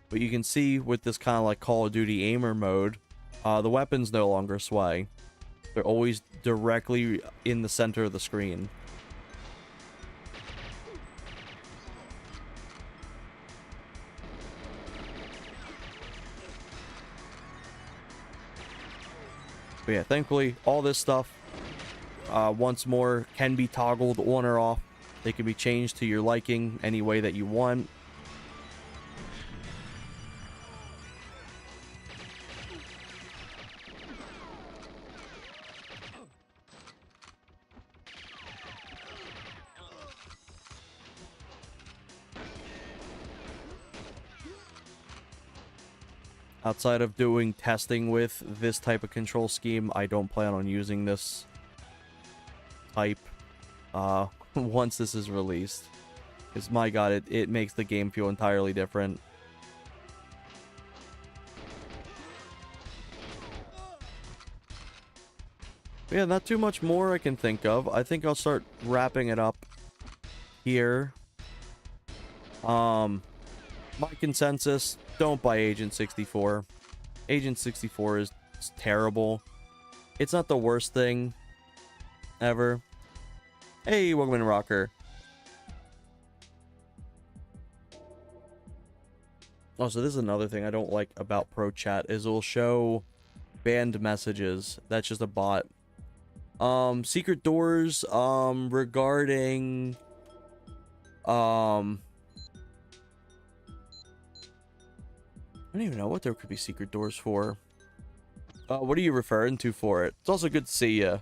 But you can see with this kind of like Call of Duty aimer mode, the weapons no longer sway. They're always directly in the center of the screen. But yeah, thankfully, all this stuff, once more, can be toggled on or off. They can be changed to your liking any way that you want. Outside of doing testing with this type of control scheme, I don't plan on using this type once this is released. Because my god, it makes the game feel entirely different. Yeah, not too much more I can think of. I think I'll start wrapping it up here. My consensus, don't buy Agent 64. Agent 64 is terrible. It's not the worst thing ever. Hey, welcome in, Rocker. Also, this is another thing I don't like about Pro Chat, is it will show banned messages. That's just a bot. Secret doors, regarding, I don't even know what there could be secret doors for. What are you referring to for it? It's also good to see you.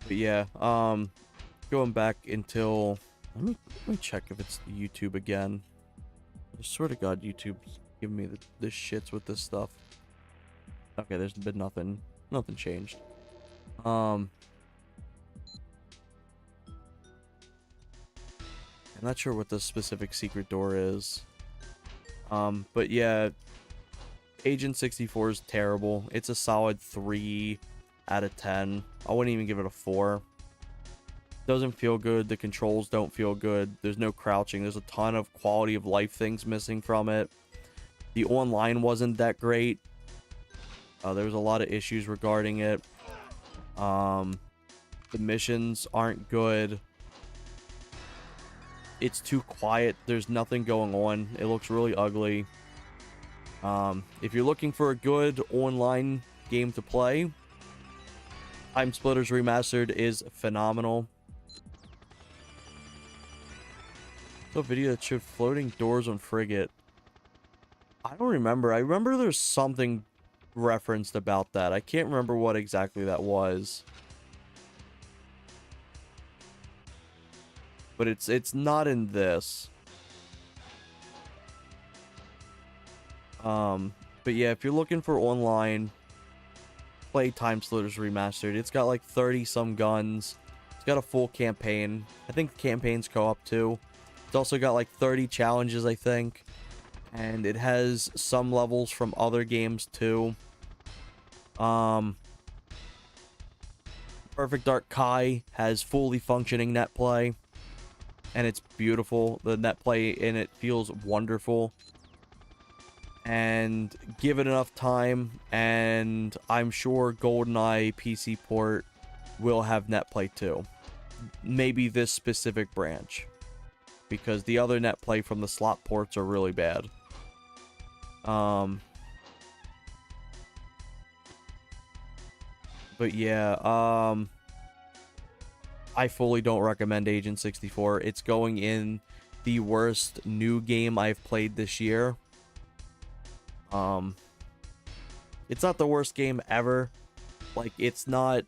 But yeah, going back until... Let me check if it's YouTube again. I swear to God, YouTube's giving me the shits with this stuff. Okay, there's been nothing changed. I'm not sure what the specific secret door is. But yeah, Agent 64 is terrible. It's a solid 3 out of 10. I wouldn't even give it a 4. Doesn't feel good. The controls don't feel good. There's no crouching. There's a ton of quality of life things missing from it. The online wasn't that great. There was a lot of issues regarding it. The missions aren't good. It's too quiet. There's nothing going on. It looks really ugly. If you're looking for a good online game to play, Time Splitters Remastered is phenomenal. The video that showed floating doors on Frigate. I don't remember. I remember there's something referenced about that. I can't remember what exactly that was. but it's not in this. But yeah, if you're looking for online, play Time Splitters Remastered. It's got like 30 some guns. It's got a full campaign. I think the campaign's co-op too. It's also got like 30 challenges, I think. And it has some levels from other games too. Perfect Dark Kai has fully functioning net play. And it's beautiful. The net play in it feels wonderful. And give it enough time, and I'm sure GoldenEye PC port will have netplay too. Maybe this specific branch, because the other netplay from the slot ports are really bad. But yeah, I fully don't recommend Agent 64. It's going in the worst new game I've played this year. It's not the worst game ever. Like, it's not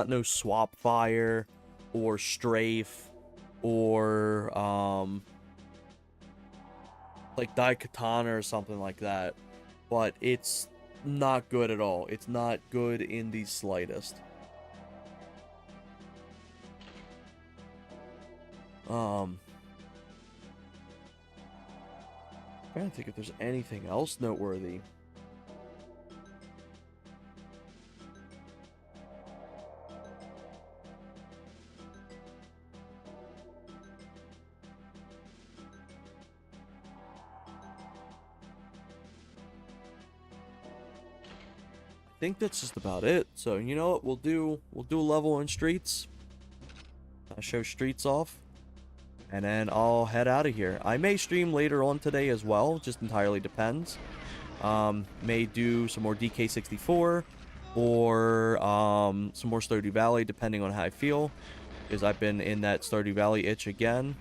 no Swap Fire or Strafe or like Daikatana or something like that. But it's not good at all. It's not good in the slightest. I'm trying to think if there's anything else noteworthy. I think that's just about it. So you know what, we'll do a level in Streets. I'll show Streets off. And then I'll head out of here. I may stream later on today as well. Just entirely depends. May do some more DK64. Or some more Stardew Valley, depending on how I feel. Because I've been in that Stardew Valley itch again.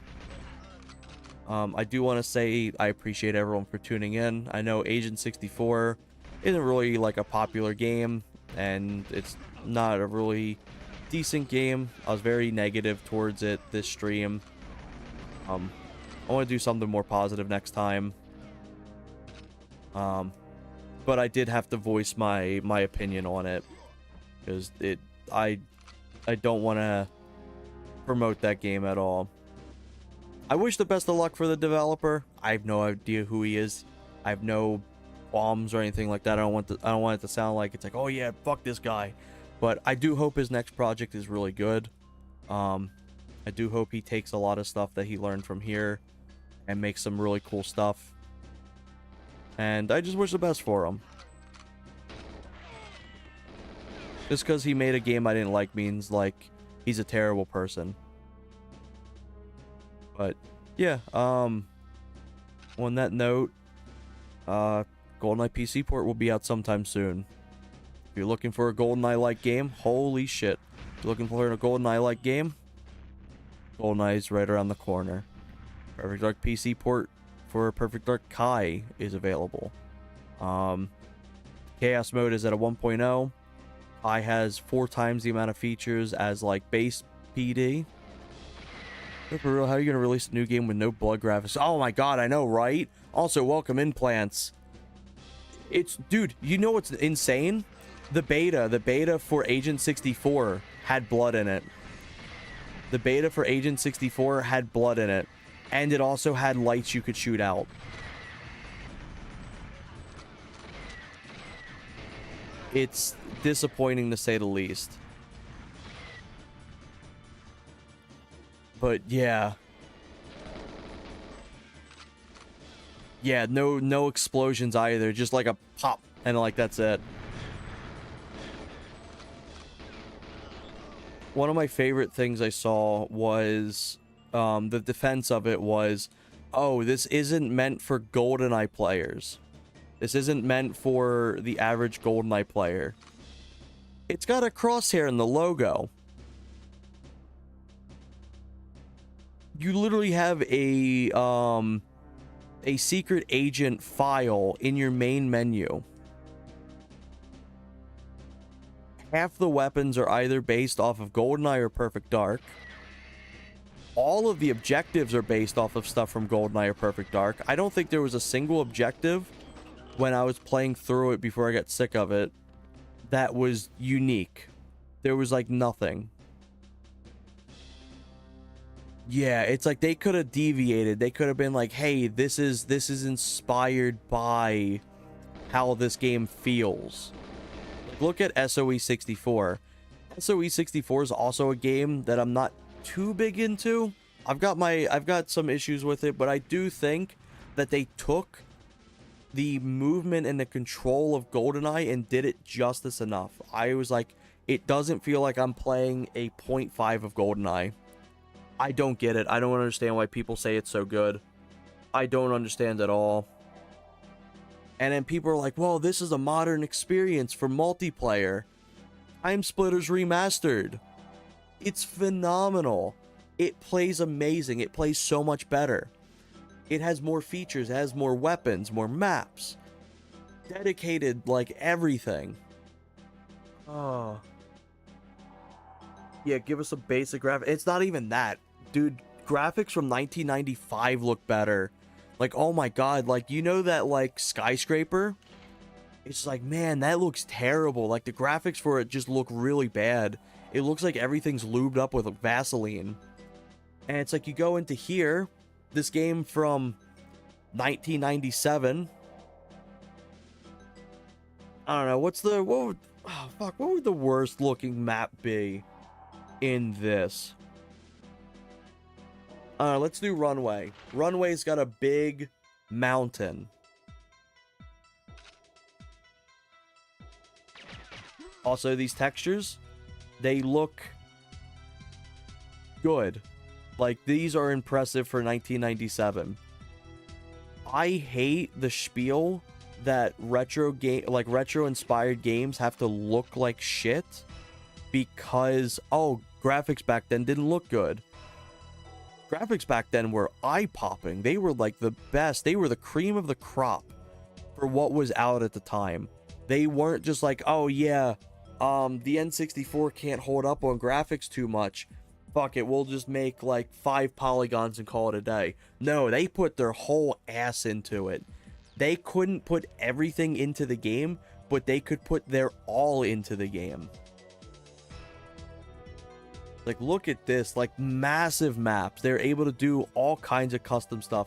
I do want to say I appreciate everyone for tuning in. I know Agent 64 isn't really like a popular game. And it's not a really decent game. I was very negative towards it this stream. I want to do something more positive next time. But I did have to voice my opinion on it, because I don't want to promote that game at all. I wish the best of luck for the developer. I have no idea who he is. I have no qualms or anything like that. I don't want it to sound like it's like, oh yeah, fuck this guy. But I do hope his next project is really good. I do hope he takes a lot of stuff that he learned from here and makes some really cool stuff. And I just wish the best for him. Just because he made a game I didn't like means, like, he's a terrible person. But, yeah, on that note, GoldenEye PC port will be out sometime soon. If you're looking for a GoldenEye-like game, holy shit. If you're looking for a GoldenEye-like game, GoldenEye is right around the corner. Perfect Dark PC port for Perfect Dark Kai is available. Chaos mode is at a 1.0. Kai has 4 times the amount of features as like base PD. For real, how are you gonna release a new game with no blood graphics? Oh my god, I know, right? Also, welcome implants. Dude, you know what's insane? The beta for Agent 64 had blood in it. The beta for Agent 64 had blood in it. And it also had lights you could shoot out. It's disappointing to say the least. But yeah. Yeah, no explosions either. Just like a pop. And like that's it. One of my favorite things I saw was the defense of it was, oh, this isn't meant for GoldenEye players. This isn't meant for the average GoldenEye player. It's got a crosshair in the logo. You literally have a secret agent file in your main menu. Half the weapons are either based off of GoldenEye or Perfect Dark. all of the objectives are based off of stuff from GoldenEye or Perfect Dark. I don't think there was a single objective when I was playing through it before I got sick of it that was unique. There was like nothing. Yeah, it's like they could have deviated. They could have been like, hey, this is inspired by how this game feels. Like, look at SOE 64. SOE 64 is also a game that I'm not too big into. I've got some issues with it, but I do think that they took the movement and the control of GoldenEye and did it justice enough. I was like, it doesn't feel like I'm playing a 0.5 of GoldenEye. I don't get it. I don't understand why people say it's so good. I don't understand at all. And then people are like, well, this is a modern experience for multiplayer. Time Splitters Remastered. It's phenomenal. It plays amazing. It plays so much better. It has more features. It has more weapons, more maps. Dedicated, like, everything. Oh. Yeah, give us a basic graphic. It's not even that. Dude, graphics from 1995 look better. Like, oh my god, like, you know that, like, skyscraper? It's like, man, that looks terrible. Like, the graphics for it just look really bad. It looks like everything's lubed up with Vaseline. And it's like, you go into here, this game from 1997. I don't know, what would the worst looking map be in this? Let's do Runway. Runway's got a big mountain. Also, these textures, they look good. Like, these are impressive for 1997. I hate the spiel that retro inspired games have to look like shit because, oh, graphics back then didn't look good. Graphics back then were eye-popping. They were like the best. They were the cream of the crop for what was out at the time. They weren't just like, oh yeah, the N64 can't hold up on graphics too much. Fuck it, we'll just make like 5 polygons and call it a day. No, they put their whole ass into it. They couldn't put everything into the game, but they could put their all into the game. Like, look at this, like, massive maps. They're able to do all kinds of custom stuff,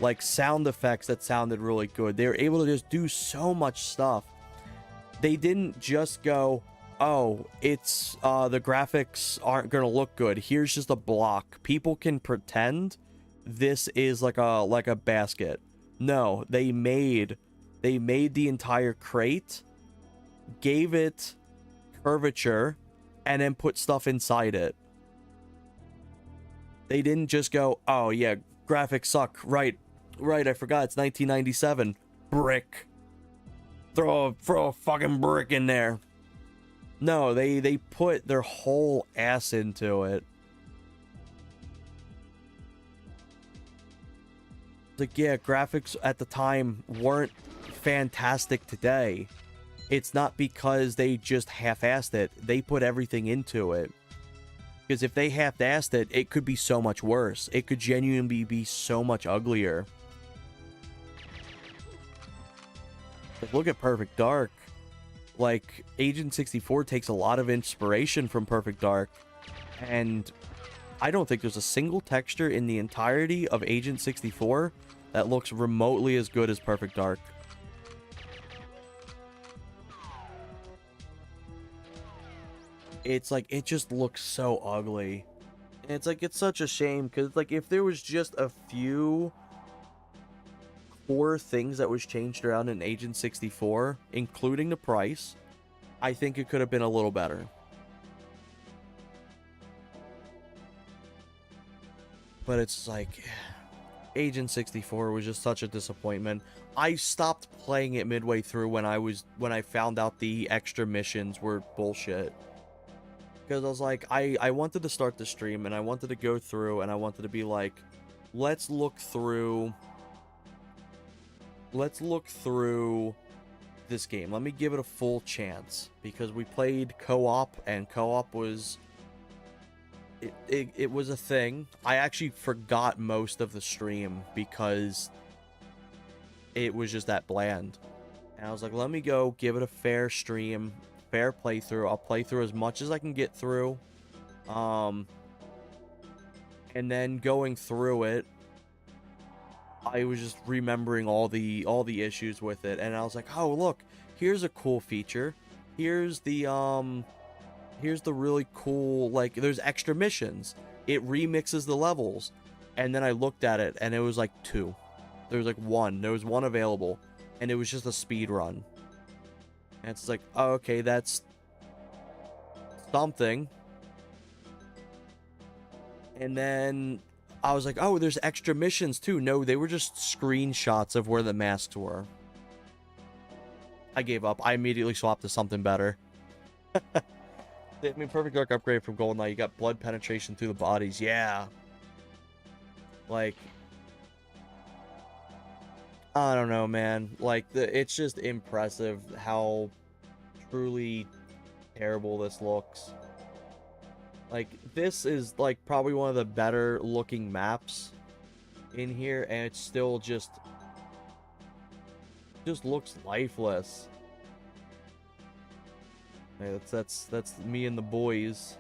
like sound effects that sounded really good. They were able to just do so much stuff. They didn't just go, oh, it's the graphics aren't gonna look good, here's just a block, people can pretend this is like a basket. No, they made the entire crate, gave it curvature, and then put stuff inside it. They didn't just go, oh yeah, graphics suck, right, I forgot it's 1997, brick, throw a fucking brick in there. No, they put their whole ass into it. Like, yeah, graphics at the time weren't fantastic today. It's not because they just half-assed it. They put everything into it. Because if they half-assed it, it could be so much worse. It could genuinely be so much uglier. Like, look at Perfect Dark. Like, Agent 64 takes a lot of inspiration from Perfect Dark. And I don't think there's a single texture in the entirety of Agent 64 that looks remotely as good as Perfect Dark. It's like, it just looks so ugly. And it's like, it's such a shame, because like, if there was just a few core things that was changed around in Agent 64, including the price, I think it could have been a little better. But it's like, Agent 64 was just such a disappointment. I stopped playing it midway through when I found out the extra missions were bullshit. Because I was like, I wanted to start the stream, and I wanted to go through, and I wanted to be like, let's look through this game. Let me give it a full chance. Because we played co-op, and co-op was... it was a thing. I actually forgot most of the stream because it was just that bland. And I was like, let me go give it a fair stream, fair playthrough. I'll play through as much as I can get through. And then going through it, I was just remembering all the issues with it, and I was like, oh look, here's a cool feature. Here's the really cool, like, there's extra missions. It remixes the levels. And then I looked at it and it was like 2. There was like 1. There was 1 available, and it was just a speed run. And it's like, oh, okay, that's something. And then I was like, oh, there's extra missions too. No, they were just screenshots of where the masks were. I gave up. I immediately swapped to something better. I mean, Perfect Dark upgrade from GoldenEye. You got blood penetration through the bodies. Yeah. Like, I don't know, man. Like, it's just impressive how truly terrible this looks. Like, this is, like, probably one of the better looking maps in here, and it's still just looks lifeless. Hey, that's me and the boys.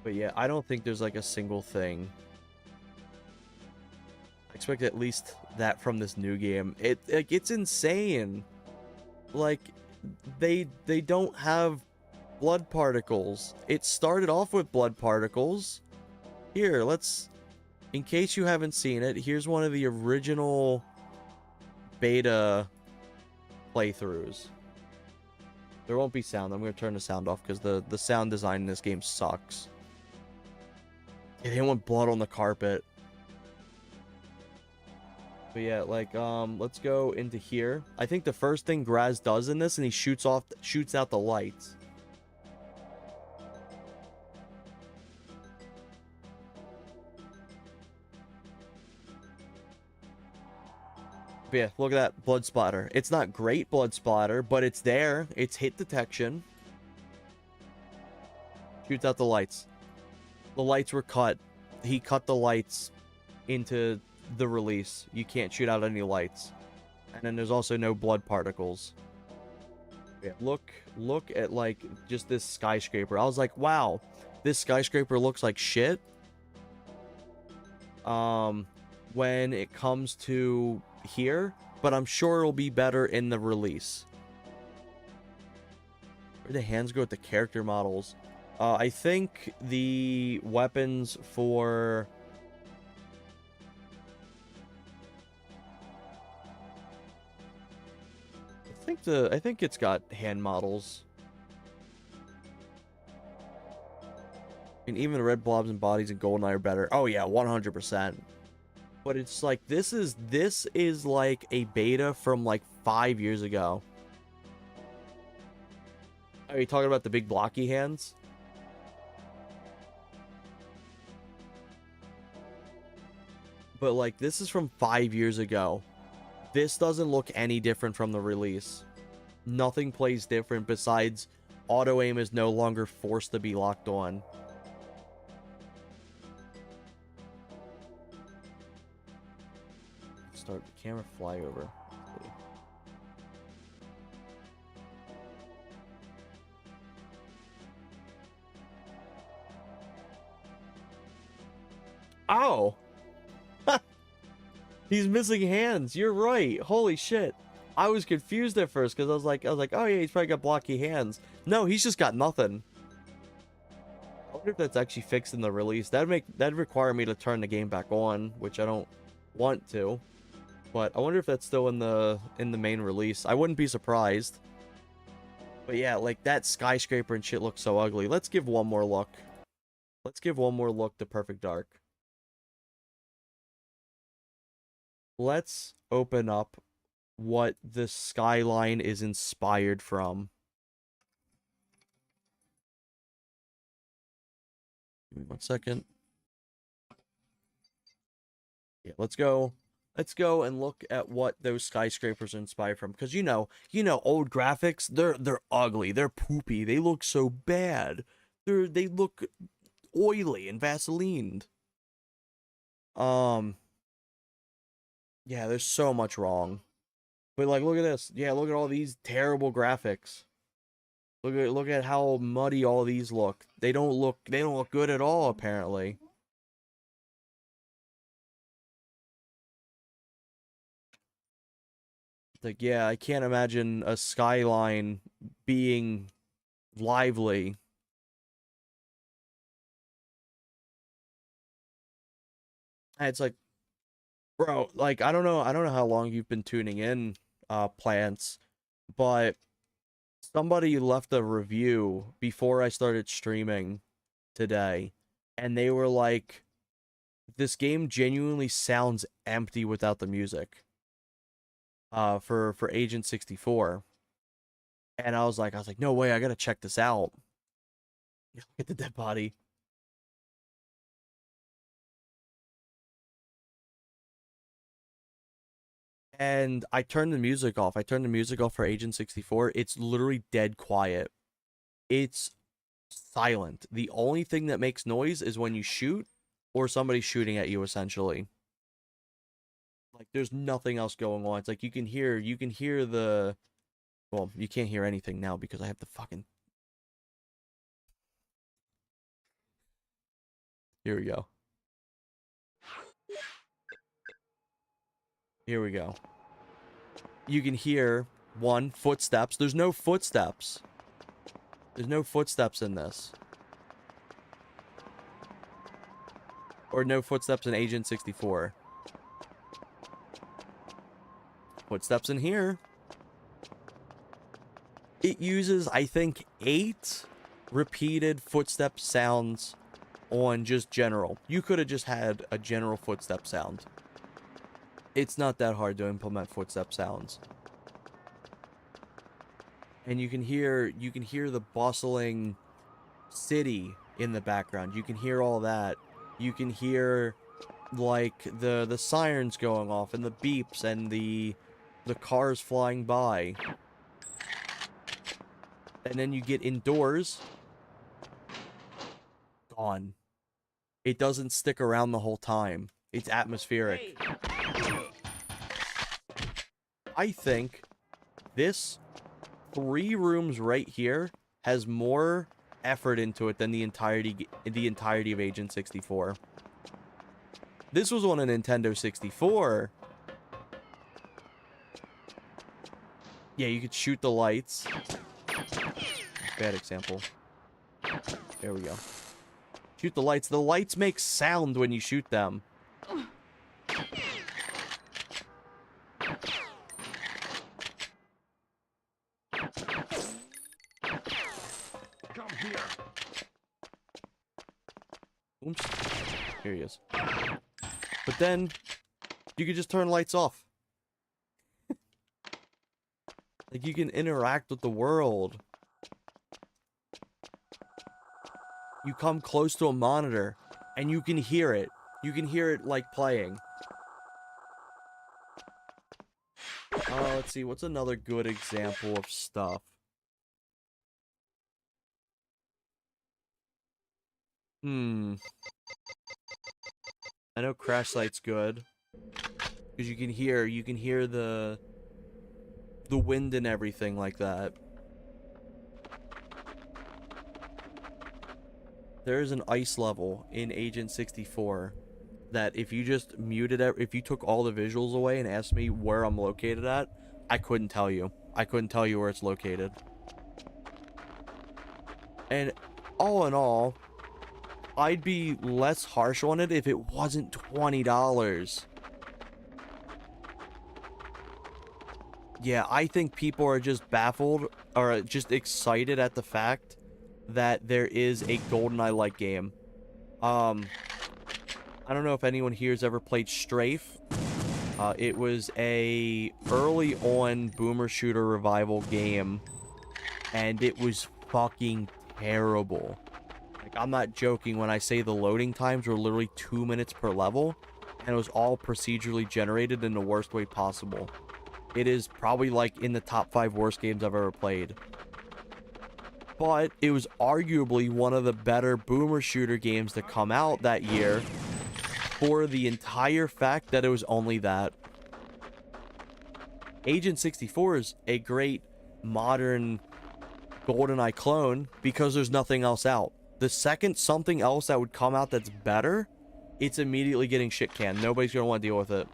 But yeah, I don't think there's like a single thing. I expect at least that from this new game. It's insane. Like, they don't have blood particles. It started off with blood particles. Here, in case you haven't seen it, here's one of the original beta playthroughs. There won't be sound. I'm going to turn the sound off because the sound design in this game sucks. Yeah, they want blood on the carpet. But yeah, like, let's go into here. I think the first thing Graz does in this, and he shoots out the lights. But yeah, look at that blood splatter. It's not great blood splatter, but it's there. It's hit detection. Shoots out the lights. The lights were cut. He cut the lights into the release. You can't shoot out any lights. And then there's also no blood particles. Yeah, look at, like, just this skyscraper. I was like, wow, this skyscraper looks like shit. When it comes to here, but I'm sure it'll be better in the release. Where the hands go with the character models? I think the weapons for... I think it's got hand models. And even the red blobs and bodies in GoldenEye are better. Oh yeah, 100%. But it's like, this is like a beta from like 5 years ago. Are you talking about the big blocky hands? But like, this is from 5 years ago. This doesn't look any different from the release. Nothing plays different besides auto aim is no longer forced to be locked on. Start the camera flyover. Oh! He's missing hands. You're right. Holy shit. I was confused at first because I was like, oh yeah, he's probably got blocky hands. No, he's just got nothing. I wonder if that's actually fixed in the release. That'd require me to turn the game back on, which I don't want to. But I wonder if that's still in the main release. I wouldn't be surprised. But yeah, like, that skyscraper and shit looks so ugly. Let's give one more look. Let's give one more look to Perfect Dark. Let's open up what the skyline is inspired from. Give me 1 second. Yeah, let's go and look at what those skyscrapers are inspired from. Because you know, old graphics, they're ugly, they're poopy, they look so bad. They look oily and Vaselined. Yeah, there's so much wrong. But like, look at this. Yeah, look at all these terrible graphics. Look at how muddy all these look. They don't look good at all, apparently. Like, yeah, I can't imagine a skyline being lively. And it's like, bro, like I don't know how long you've been tuning in, Plants, but somebody left a review before I started streaming today, and they were like, this game genuinely sounds empty without the music. For Agent 64. And I was like, no way, I gotta check this out. Look at the dead body. And I turned the music off. I turned the music off for Agent 64. It's literally dead quiet. It's silent. The only thing that makes noise is when you shoot or somebody's shooting at you, essentially. Like, there's nothing else going on. It's like you can hear the... Well, you can't hear anything now because I have the fucking... Here we go. Here we go. You can hear, one, footsteps. There's no footsteps. There's no footsteps in this. Or no footsteps in Agent 64. Footsteps in here. It uses, I think, 8 repeated footstep sounds on just general. You could have just had a general footstep sound. It's not that hard to implement footstep sounds. And you can hear the bustling city in the background. You can hear all that. You can hear like the sirens going off and the beeps and the cars flying by. And then you get indoors. Gone. It doesn't stick around the whole time. It's atmospheric. I think this 3 rooms right here has more effort into it than the entirety of Agent 64. This was on a Nintendo 64. Yeah, you could shoot the lights. Bad example. There we go. Shoot the lights. The lights make sound when you shoot them. Come here. Oops. Here he is. But then, you can just turn lights off. Like, you can interact with the world. You come close to a monitor, and you can hear it. You can hear it, like, playing. Let's see, what's another good example of stuff? I know Crash Site's good. Because you can hear the wind and everything like that. There's an ice level in Agent 64 that if you just muted it, if you took all the visuals away and asked me where I'm located at, I couldn't tell you. I couldn't tell you where it's located. And all in all, I'd be less harsh on it if it wasn't $20. Yeah, I think people are just baffled or just excited at the fact that there is a GoldenEye-like game. I don't know if anyone here has ever played Strafe. It was a early on boomer shooter revival game, and it was fucking terrible. Like, I'm not joking when I say the loading times were literally 2 minutes per level, and it was all procedurally generated in the worst way possible. It is probably like in the top 5 worst games I've ever played. but it was arguably one of the better boomer shooter games to come out that year for the entire fact that it was only that. Agent 64 is a great modern GoldenEye clone because there's nothing else out. The second something else that would come out that's better, it's immediately getting shit canned. Nobody's gonna want to deal with it.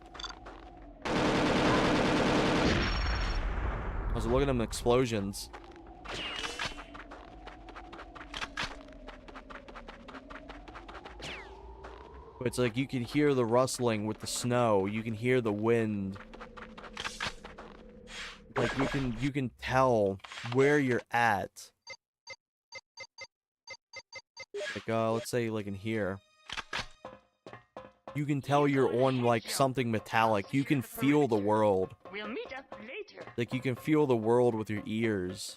I was looking at them explosions. But it's like you can hear the rustling with the snow. You can hear the wind. Like you can tell where you're at. Like let's say like in here. You can tell you're on like something metallic. You can feel the world. We'll meet up later. Like you can feel the world with your ears.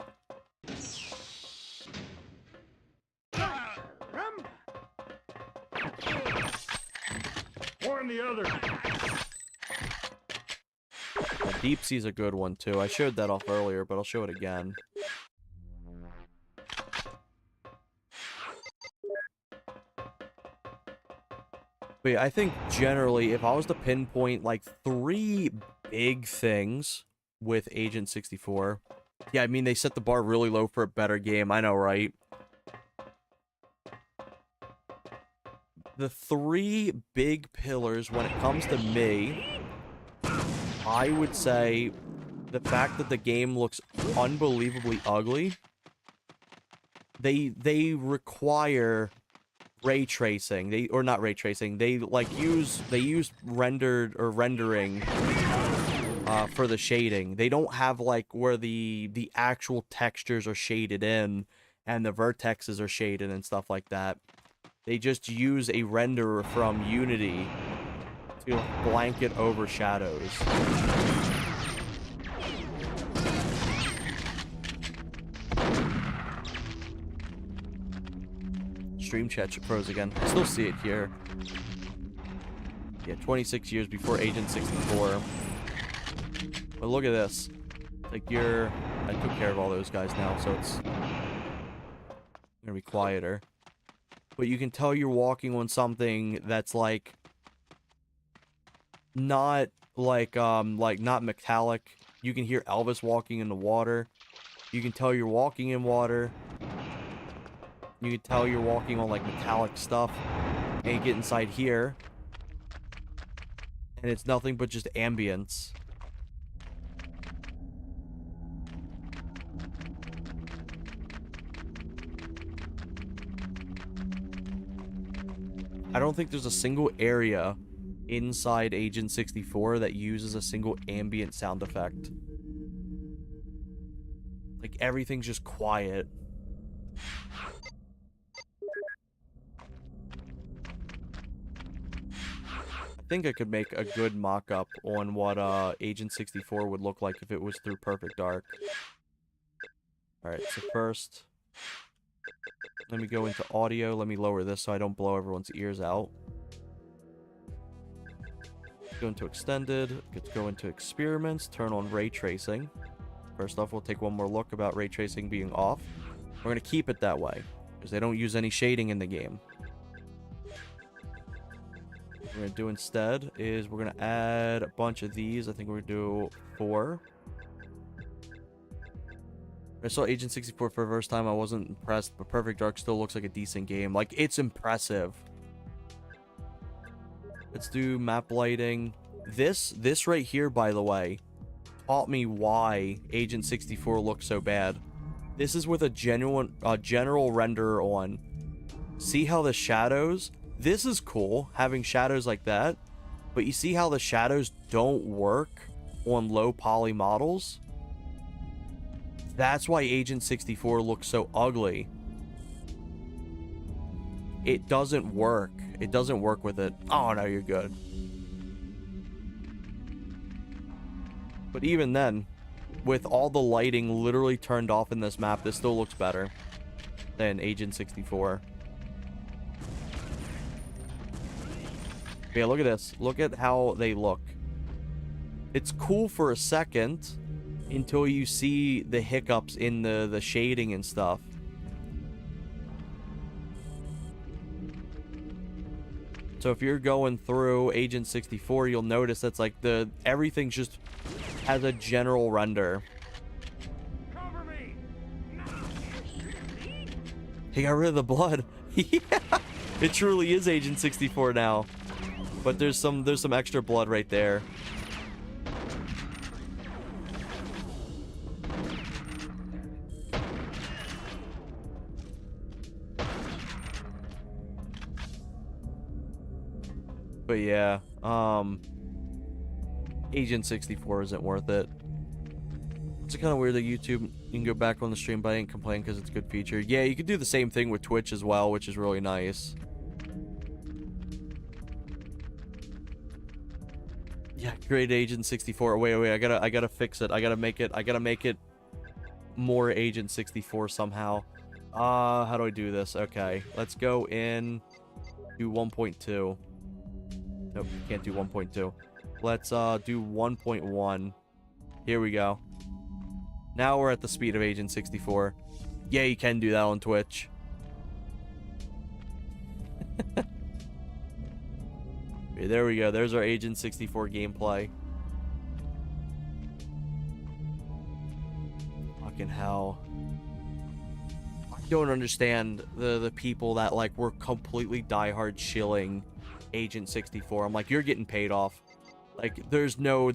Warn the others. Deep Sea's a good one too. I showed that off earlier, but I'll show it again. But yeah, I think generally, if I was to pinpoint like 3 big things with Agent 64, yeah, I mean, they set the bar really low for a better game. I know, right? The 3 big pillars when it comes to me, I would say the fact that the game looks unbelievably ugly. They require ray tracing. Or not ray tracing. They use rendered or rendering for the shading. They don't have like where the actual textures are shaded in and the vertexes are shaded and stuff like that. They just use a renderer from Unity to blanket over shadows. Stream chat froze again. I still see it here. Yeah, 26 years before Agent 64. But look at this. Like I took care of all those guys now, so it's gonna be quieter. But you can tell you're walking on something that's like not like not metallic. You can hear Elvis walking in the water. You can tell you're walking in water. You can tell you're walking on like metallic stuff. And you get inside here, and it's nothing but just ambience. I don't think there's a single area inside Agent 64 that uses a single ambient sound effect. Like, everything's just quiet. I think I could make a good mock-up on what Agent 64 would look like if it was through Perfect Dark. Alright, so first, let me go into audio. Let me lower this so I don't blow everyone's ears out. Go into extended. Let's go into experiments. Turn on ray tracing. First off, we'll take one more look about ray tracing being off. We're going to keep it that way because they don't use any shading in the game. What we're going to do instead is we're going to add a bunch of these. I think we're going to do 4. I saw Agent 64 for the first time. I wasn't impressed, but Perfect Dark still looks like a decent game. Like, it's impressive. Let's do map lighting. This right here, by the way, taught me why Agent 64 looks so bad. This is with a general renderer on. See how the shadows... This is cool, having shadows like that. But you see how the shadows don't work on low poly models? That's why Agent 64 looks so ugly. It doesn't work. It doesn't work with it. Oh, no, you're good. But even then, with all the lighting literally turned off in this map, this still looks better than Agent 64. Yeah, look at this. Look at how they look. It's cool for a second until you see the hiccups in the shading and stuff. So if you're going through Agent 64, you'll notice that's like everything just has a general render. Cover me! He got rid of the blood. Yeah, it truly is Agent 64 now. But there's some extra blood right there. But yeah, Agent 64 isn't worth it. It's kind of weird that YouTube, you can go back on the stream, but I ain't complain because it's a good feature. Yeah, you could do the same thing with Twitch as well, which is really nice. Yeah, create Agent 64. Wait, I gotta fix it. I gotta make it more Agent 64 somehow. How do I do this? Okay, let's go in, do 1.2. Nope, can't do 1.2. Let's do 1.1. Here we go. Now we're at the speed of Agent 64. Yeah, you can do that on Twitch. Okay, there we go. There's our Agent 64 gameplay. Fucking hell. I don't understand the people that like were completely diehard shilling Agent 64. I'm like, you're getting paid off. Like, there's no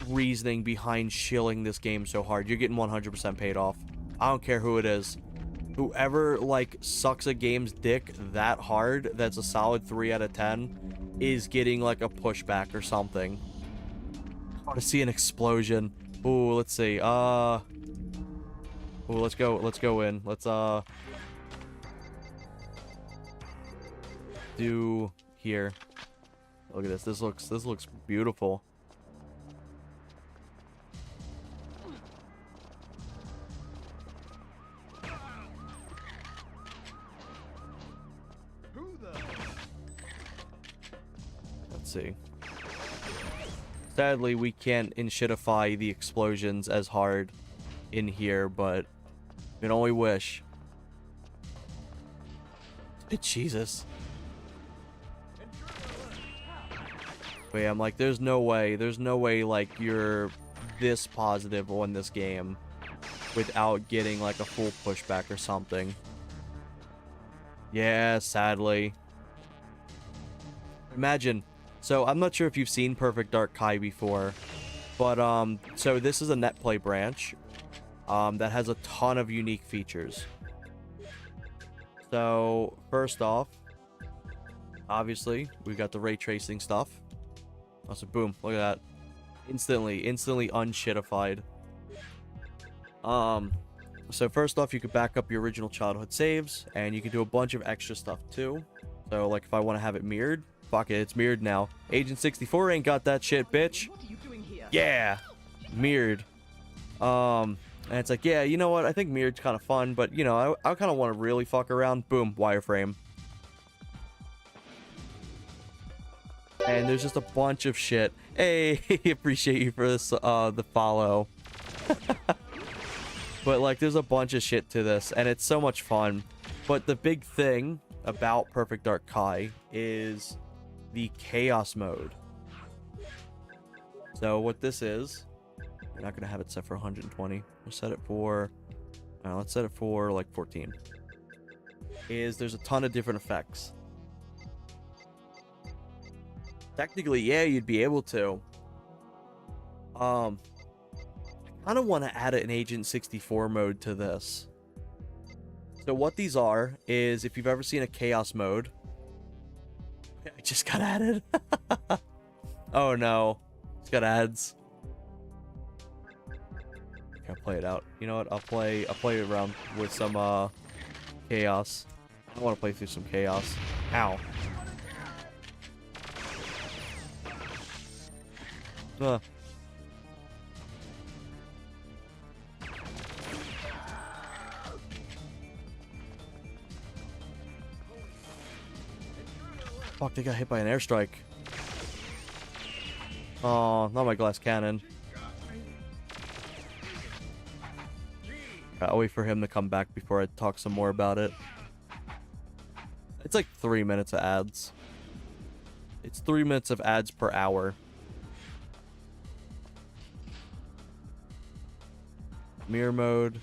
reasoning behind shilling this game so hard. You're getting 100% paid off. I don't care who it is. Whoever like sucks a game's dick that hard, that's a solid 3 out of 10, is getting like a pushback or something. I want to see an explosion. Ooh, let's see. Ooh, let's go in. Let's do here. Look at this. This looks beautiful. Let's see. Sadly, we can't inshitify the explosions as hard in here, but we can only wish. Jesus. But yeah, I'm like, there's no way like you're this positive on this game without getting like a full pushback or something. Yeah, sadly. Imagine. So I'm not sure if you've seen Perfect Dark Kai before, but so this is a netplay branch that has a ton of unique features. So first off, obviously we've got the ray tracing stuff. Also, boom, look at that. Instantly unshitified. So first off, you could back up your original childhood saves, and you can do a bunch of extra stuff too. So like if I want to have it mirrored, fuck it, it's mirrored now. Agent 64 ain't got that shit, bitch. What are you doing here? Yeah, mirrored. And it's like, yeah, you know what? I think mirrored's kind of fun, but you know, I kind of want to really fuck around. Boom, wireframe. And there's just a bunch of shit. Hey, appreciate you for this, the follow. But like, there's a bunch of shit to this, and it's so much fun. But the big thing about Perfect Dark Kai is the chaos mode. So what this is, we're not gonna have it set for 120. We'll set it for, let's set it for like 14. There's a ton of different effects. Technically, yeah, you'd be able to. I kind of want to add an Agent 64 mode to this. So what these are is, if you've ever seen a chaos mode, I just got added. Oh no, it's got ads. Okay, I'll play it out. You know what? I'll play it around with some chaos. I want to play through some chaos. Ow. Fuck, they got hit by an airstrike. Oh, not my glass cannon. I'll wait for him to come back before I talk some more about it. It's like 3 minutes of ads. It's 3 minutes of ads per hour. Mirror mode.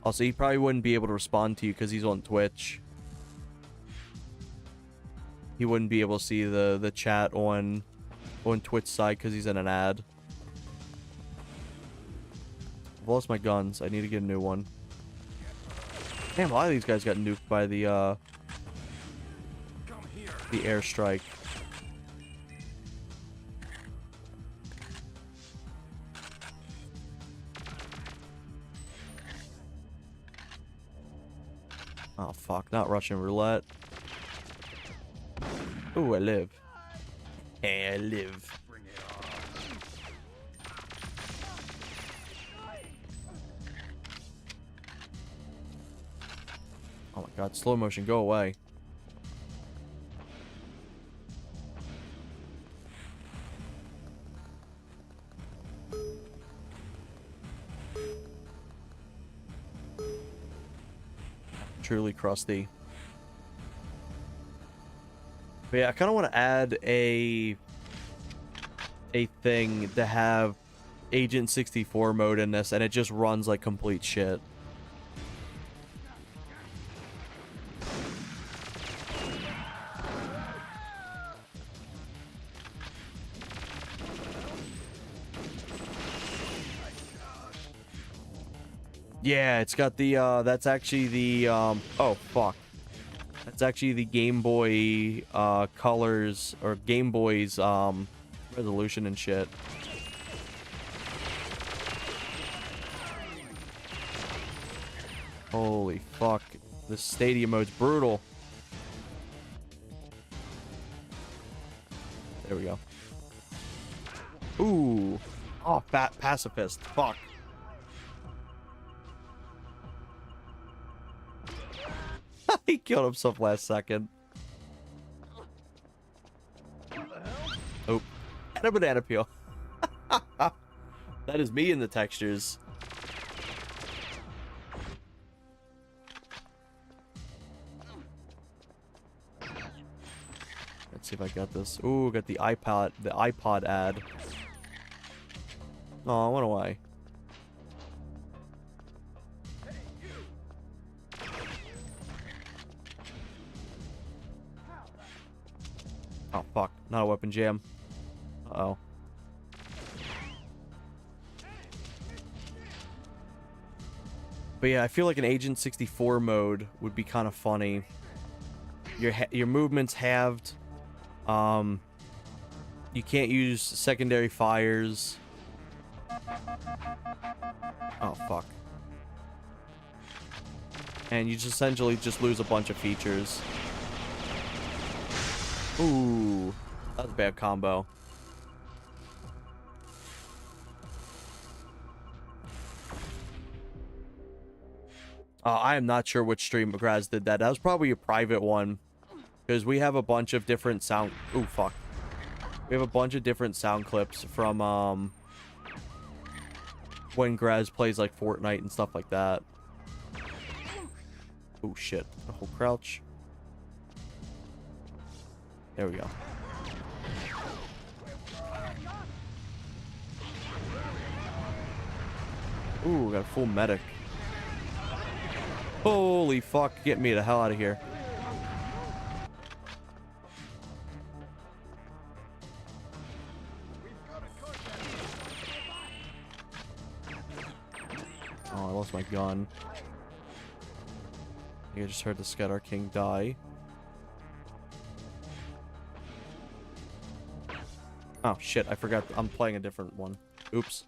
Also, he probably wouldn't be able to respond to you because he's on Twitch. He wouldn't be able to see the chat on Twitch side because he's in an ad. I've lost my guns. I need to get a new one. Damn, a lot of these guys got nuked by the airstrike. Oh fuck, not Russian roulette. Ooh, I live. Hey, I live. Oh my god, slow motion, go away. Truly crusty. But yeah, I kind of want to add a thing to have Agent 64 mode in this, and it just runs like complete shit. Yeah, it's got the, that's actually the, oh, fuck. That's actually the Game Boy, colors, or Game Boy's, resolution and shit. Holy fuck. This stadium mode's brutal. There we go. Ooh. Oh, fat pacifist. Fuck. He killed himself last second. Oh, and a banana peel. That is me in the textures. Let's see if I got this. Ooh, got the iPod ad. Oh, what do I? Oh, fuck. Not a weapon jam. Uh-oh. But yeah, I feel like an Agent 64 mode would be kind of funny. Your movements halved. You can't use secondary fires. Oh, fuck. And you just essentially just lose a bunch of features. Ooh, that's a bad combo. I am not sure which stream Graz did that. That was probably a private one. Because we have a bunch of different sound... Ooh, fuck. We have a bunch of different sound clips from, when Graz plays, like, Fortnite and stuff like that. Oh, shit. The whole crouch. There we go. Ooh, got a full medic. Holy fuck, get me the hell out of here. Oh, I lost my gun. I think I just heard the Scatter King die. Oh, shit, I forgot. I'm playing a different one. Oops.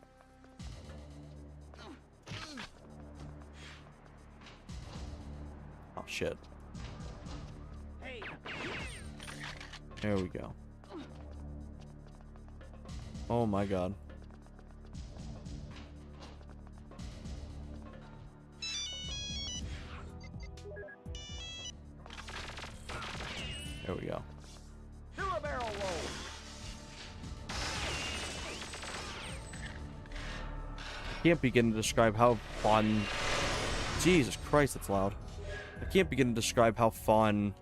Oh, shit. There we go. Oh, my God. There we go. Do a barrel roll. Can't begin to describe how fun. Jesus Christ, it's loud. I can't begin to describe how fun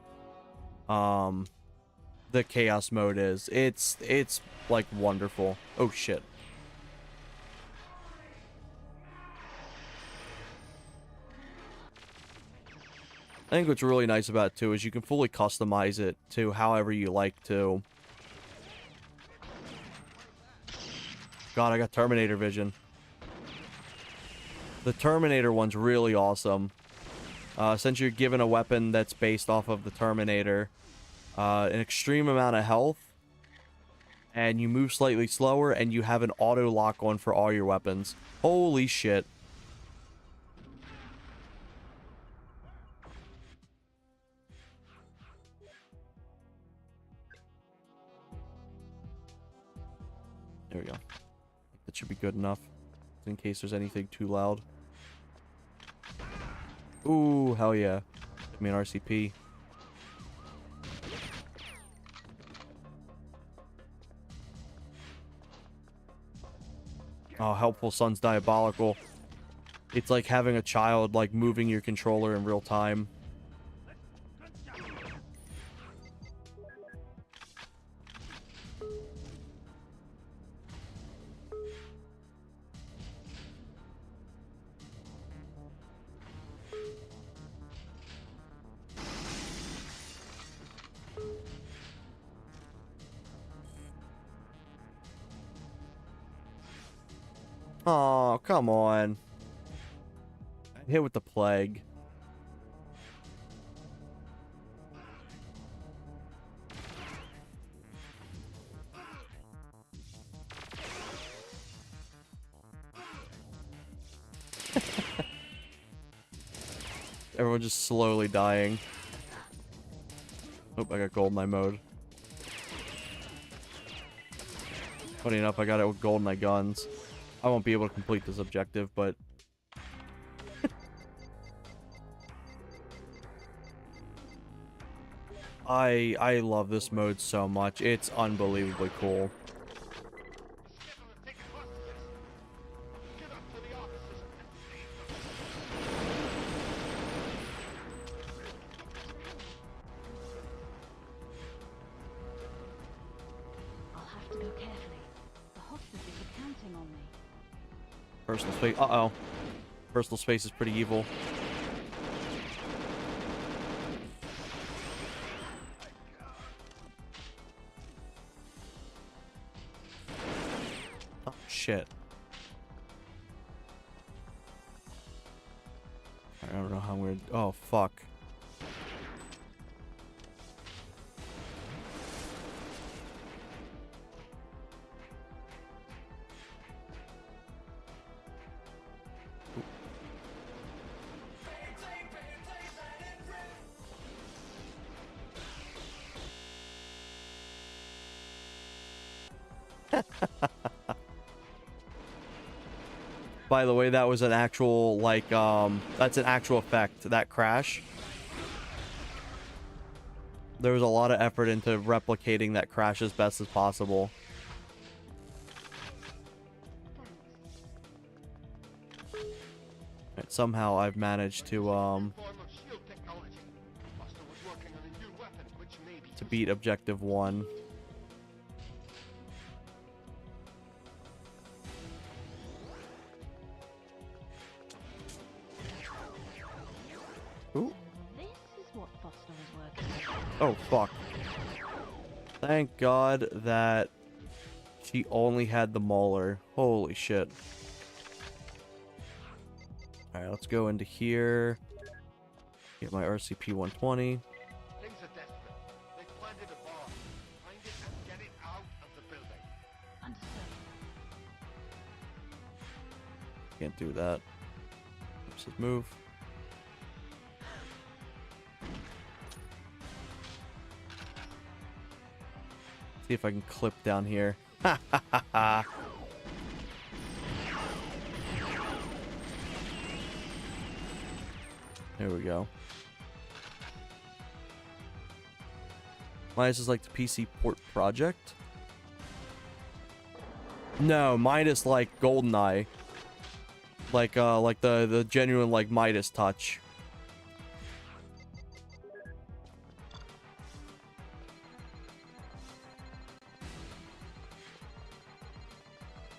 the chaos mode is. It's like wonderful. Oh shit. I think what's really nice about it too is you can fully customize it to however you like to. God, I got Terminator vision. The Terminator one's really awesome. Since you're given a weapon that's based off of the Terminator, an extreme amount of health, and you move slightly slower, and you have an auto lock on for all your weapons. Holy shit. There we go. That should be good enough, in case there's anything too loud. Ooh, hell yeah. Give me an RCP. Oh, Helpful Son's diabolical. It's like having a child, like, moving your controller in real time. Oh, come on. I hit with the plague. Everyone just slowly dying. Oh, I got gold in my mode. Funny enough, I got it with gold in my guns. I won't be able to complete this objective, but... I love this mode so much. It's unbelievably cool. I'll have to go carefully. The hostages are counting on me. Personal space. Uh-oh. Personal space is pretty evil. Oh, shit. I don't know how weird. Oh, fuck. By the way, that was an actual, like, that's an actual effect, that crash. There was a lot of effort into replicating that crash as best as possible. Right, somehow I've managed to beat Objective 1. Ooh. This is what Foster is working on. Oh, fuck. Thank God that she only had the Mauler. Holy shit. Alright, let's go into here. Get my RCP 120. Things are desperate. They planted a bomb. Find it and get it out of the building. Understood. Can't do that. Let's just move. See if I can clip down here. Ha ha ha ha. There we go. Mine is like the PC port project. No, mine is like GoldenEye. Like the genuine like Midas touch.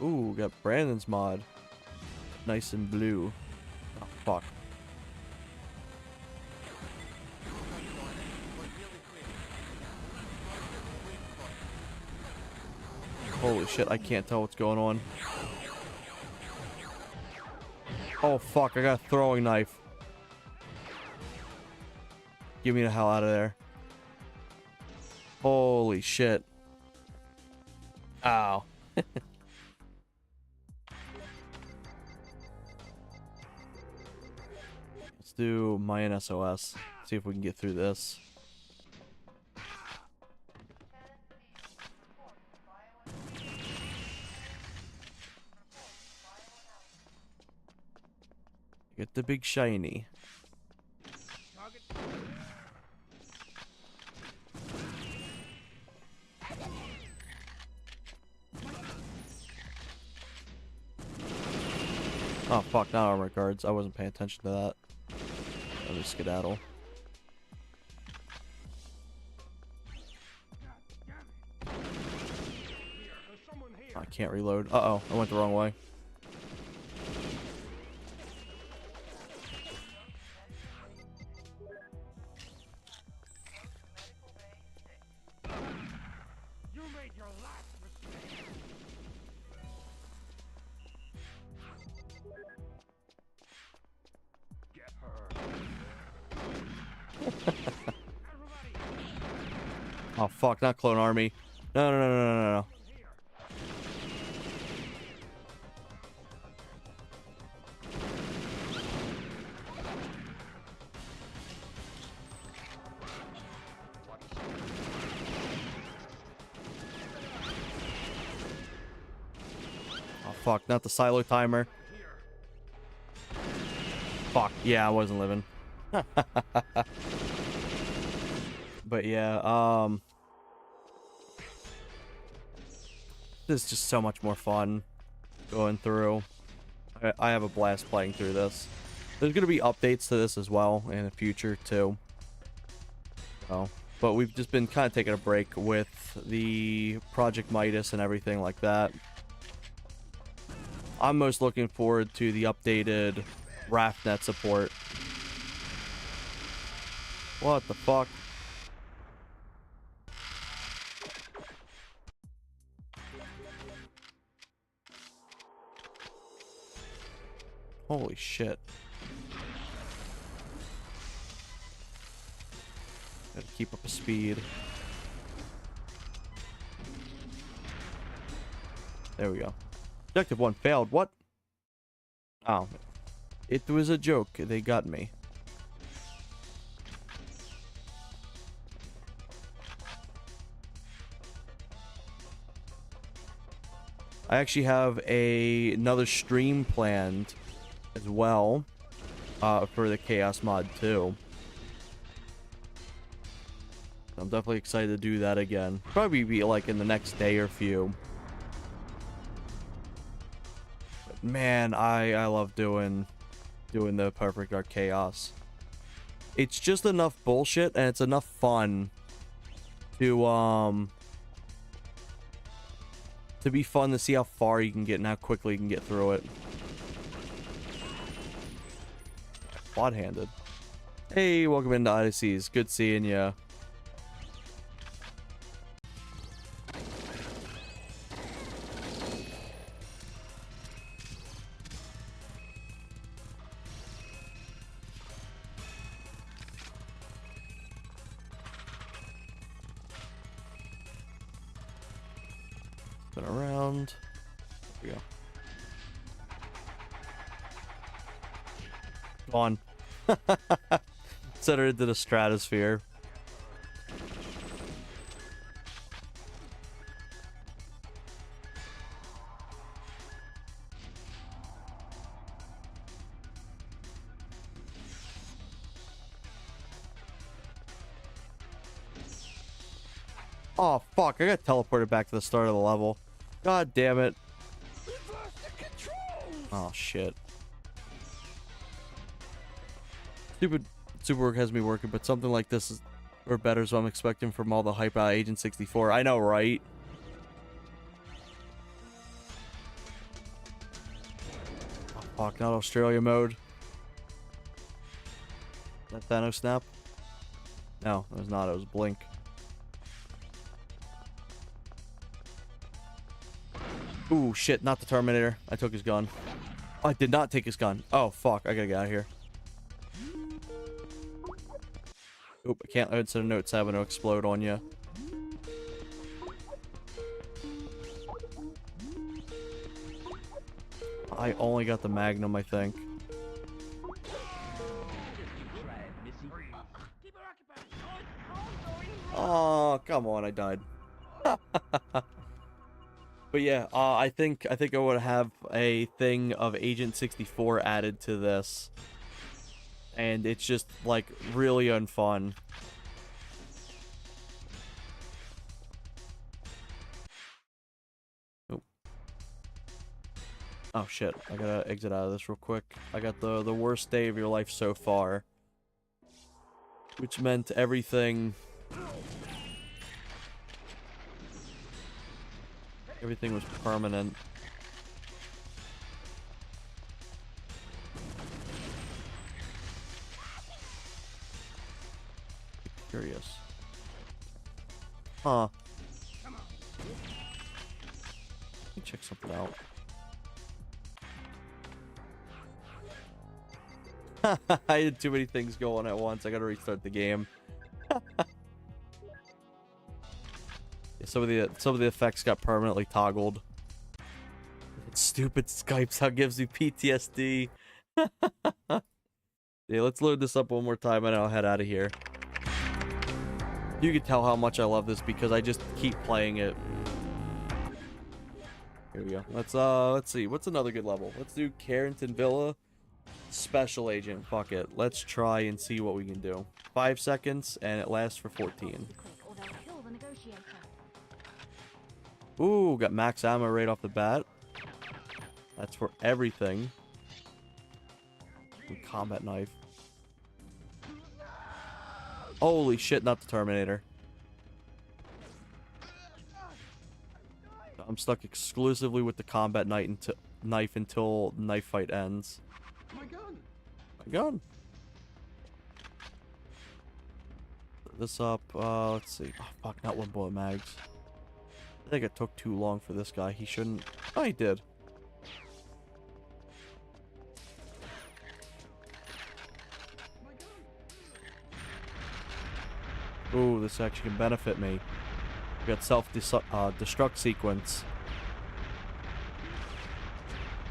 Ooh, got Brandon's mod. Nice and blue. Oh, fuck. Holy shit, I can't tell what's going on. Oh, fuck, I got a throwing knife. Get me the hell out of there. Holy shit. Ow. Let's do Mayan SOS. See if we can get through this. Get the big shiny. Oh fuck, not armor guards. I wasn't paying attention to that. Let me skedaddle. I can't reload. Uh-oh, I went the wrong way. You made your last mistake. Get her. Oh fuck, not clone army. No, no, no, no, no, no, no. Oh fuck, not the silo timer. Fuck, yeah, I wasn't living. But yeah, this is just so much more fun going through. I have a blast playing through this. There's gonna be updates to this as well in the future too. So, but we've just been kind of taking a break with the Project Midas and everything like that. I'm most looking forward to the updated RAFnet support. What the fuck? Holy shit. Gotta keep up a speed. There we go. Objective 1 failed. What? Oh. It was a joke. They got me. I actually have another stream planned as well for the Chaos mod too. I'm definitely excited to do that again. Probably be like in the next day or few. But man, I love doing the Perfect Dark Chaos. It's just enough bullshit and it's enough fun to be fun to see how far you can get and how quickly you can get through it. Quad-handed. Hey, welcome into Odysseys. Good seeing ya. Spin around. There we go. Gone. Set her into the stratosphere. Oh fuck, I got teleported back to the start of the level. God damn it. Oh shit. Stupid Superwork has me working, but something like this is or better is what I'm expecting from all the hype out of Agent 64. I know, right? Oh, fuck, not Australia mode. Is that Thanos snap? No, it was not. It was Blink. Ooh, shit, not the Terminator. I took his gun. Oh, I did not take his gun. Oh, fuck. I gotta get out of here. Oop, I can't instead of note 7 to explode on you. I only got the Magnum, I think. Oh, come on, I died. But yeah, I think I would have a thing of Agent 64 added to this. And it's just, like, really unfun. Oh. Oh, shit. I gotta exit out of this real quick. I got the worst day of your life so far. Which meant everything... Everything was permanent. Curious. Huh. Let me check something out. I had too many things going at once. I gotta restart the game. Some of the effects got permanently toggled. It's stupid Skype's how it gives you PTSD. Yeah, let's load this up one more time and I'll head out of here. You can tell how much I love this because I just keep playing it. Here we go. Let's see. What's another good level? Let's do Carrington Villa Special Agent. Fuck it. Let's try and see what we can do. 5 seconds and it lasts for 14. Ooh, got max ammo right off the bat. That's for everything. Ooh, combat knife. Holy shit, not the Terminator. I'm stuck exclusively with the combat knife until the knife fight ends. My gun. My gun. Put this up. Let's see. Oh, fuck, not one bullet mags. I think it took too long for this guy. He shouldn't. Oh, he did. Ooh, this actually can benefit me. We got self-destruct sequence.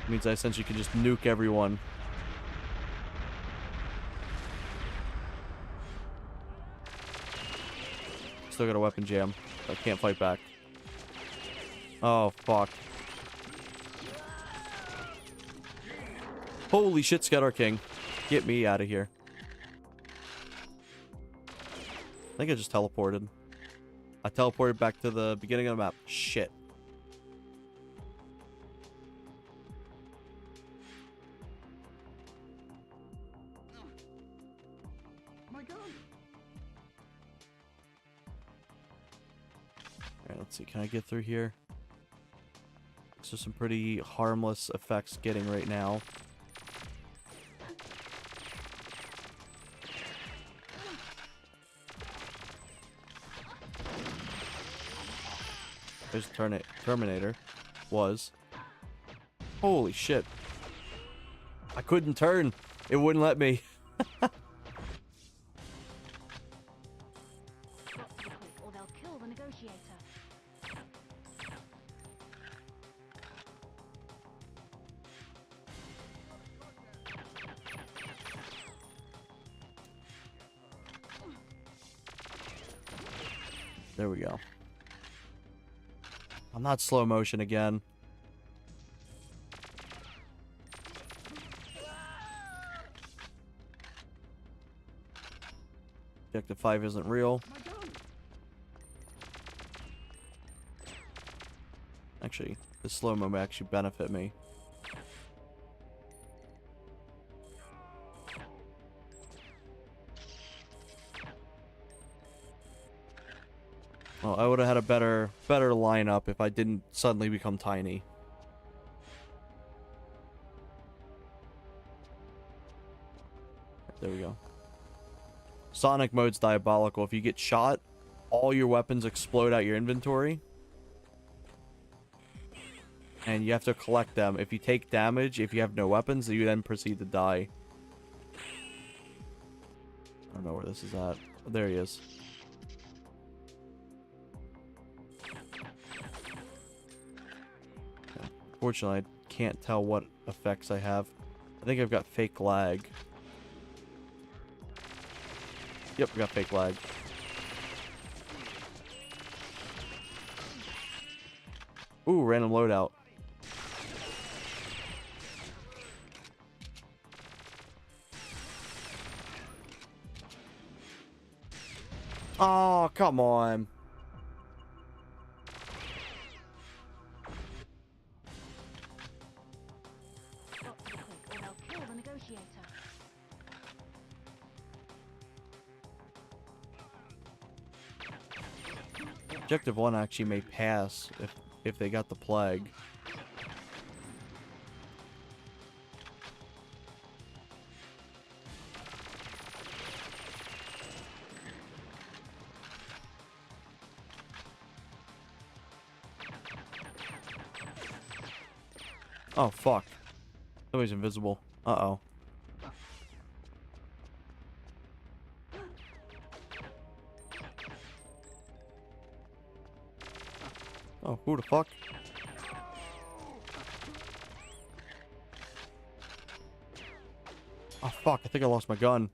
Means I essentially can just nuke everyone. Still got a weapon jam. I can't fight back. Oh, fuck. Holy shit, Scatter King. Get me out of here. I think I just teleported. I teleported back to the beginning of the map. Shit. My gun. Alright, let's see. Can I get through here? So some pretty harmless effects getting right now. There's Terminator. Was. Holy shit. I couldn't turn. It wouldn't let me. Or they'll kill the negotiator. There we go. I'm not slow motion again. Objective 5 isn't real. My gun. Actually, the slow-mo may actually benefit me. Well, I would have had a better lineup if I didn't suddenly become tiny. There we go. Sonic mode's diabolical. If you get shot, all your weapons explode out your inventory. And you have to collect them. If you take damage, if you have no weapons, you then proceed to die. I don't know where this is at. Oh, there he is. Okay. Fortunately, I can't tell what effects I have. I think I've got fake lag. Yep, we got fake lag. Ooh, random loadout. Oh, come on. Got to be quick, or they'll kill the negotiator. Objective 1 actually may pass if they got the plague. Oh, fuck. Somebody's invisible. Uh-oh. Oh, who the fuck? Oh, fuck. I think I lost my gun.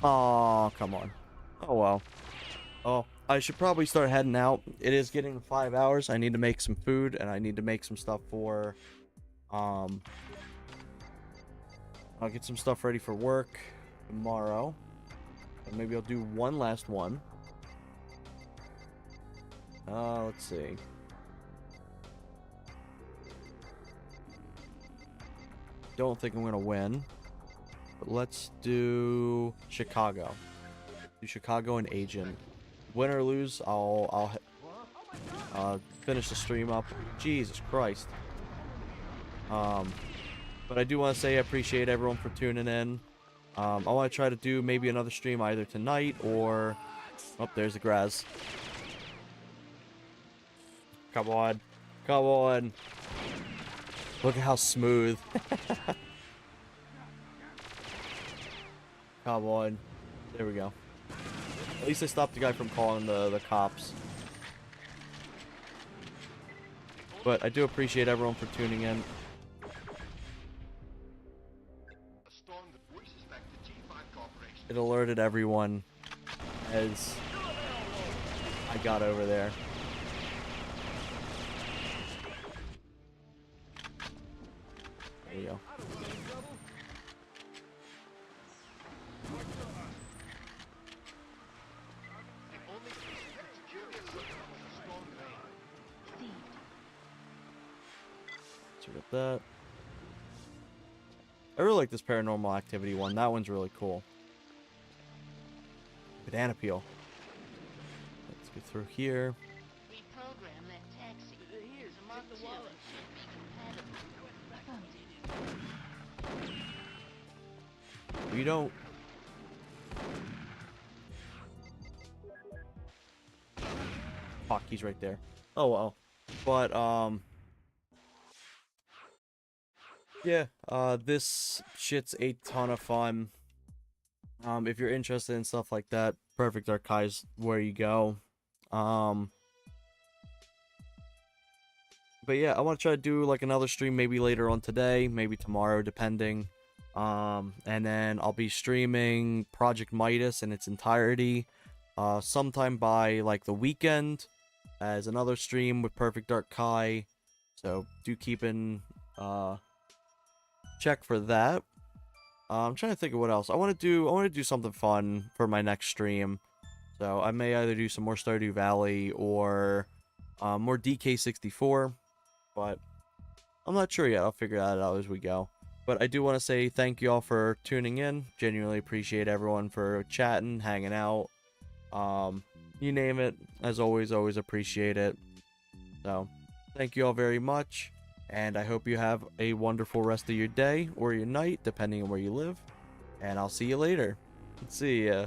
Oh, come on. Oh, well. Oh, I should probably start heading out. It is getting 5 hours. I need to make some food, and I need to make some stuff for, I'll get some stuff ready for work tomorrow. And maybe I'll do one last one. Let's see. Don't think I'm gonna win. But let's do Chicago. Do Chicago and Agent. Win or lose, I'll finish the stream up. Jesus Christ. But I do want to say I appreciate everyone for tuning in. I want to try to do maybe another stream either tonight or... Oh, there's the Graz. Come on. Come on. Look at how smooth. Come on. There we go. At least I stopped the guy from calling the cops. But I do appreciate everyone for tuning in. It alerted everyone as I got over there. There you go. So we got that. I really like this paranormal activity one. That one's really cool. Banana peel. Let's get through here. Reprogram that taxi. Here's a mark the wallet. We don't. Fuck, he's right there. Oh well. But yeah, this shit's a ton of fun. If you're interested in stuff like that, Perfect Archive's where you go. But yeah, I want to try to do like another stream maybe later on today, maybe tomorrow, depending. And then I'll be streaming Project Midas in its entirety, sometime by like the weekend, as another stream with Perfect Dark Kai. So do keep in check for that. I'm trying to think of what else. I want to do something fun for my next stream. So I may either do some more Stardew Valley or more DK64, but I'm not sure yet. I'll figure that out as we go. But I do want to say thank you all for tuning in. Genuinely appreciate everyone for chatting, hanging out. You name it. As always, always appreciate it. So, thank you all very much. And I hope you have a wonderful rest of your day or your night, depending on where you live. And I'll see you later. See ya.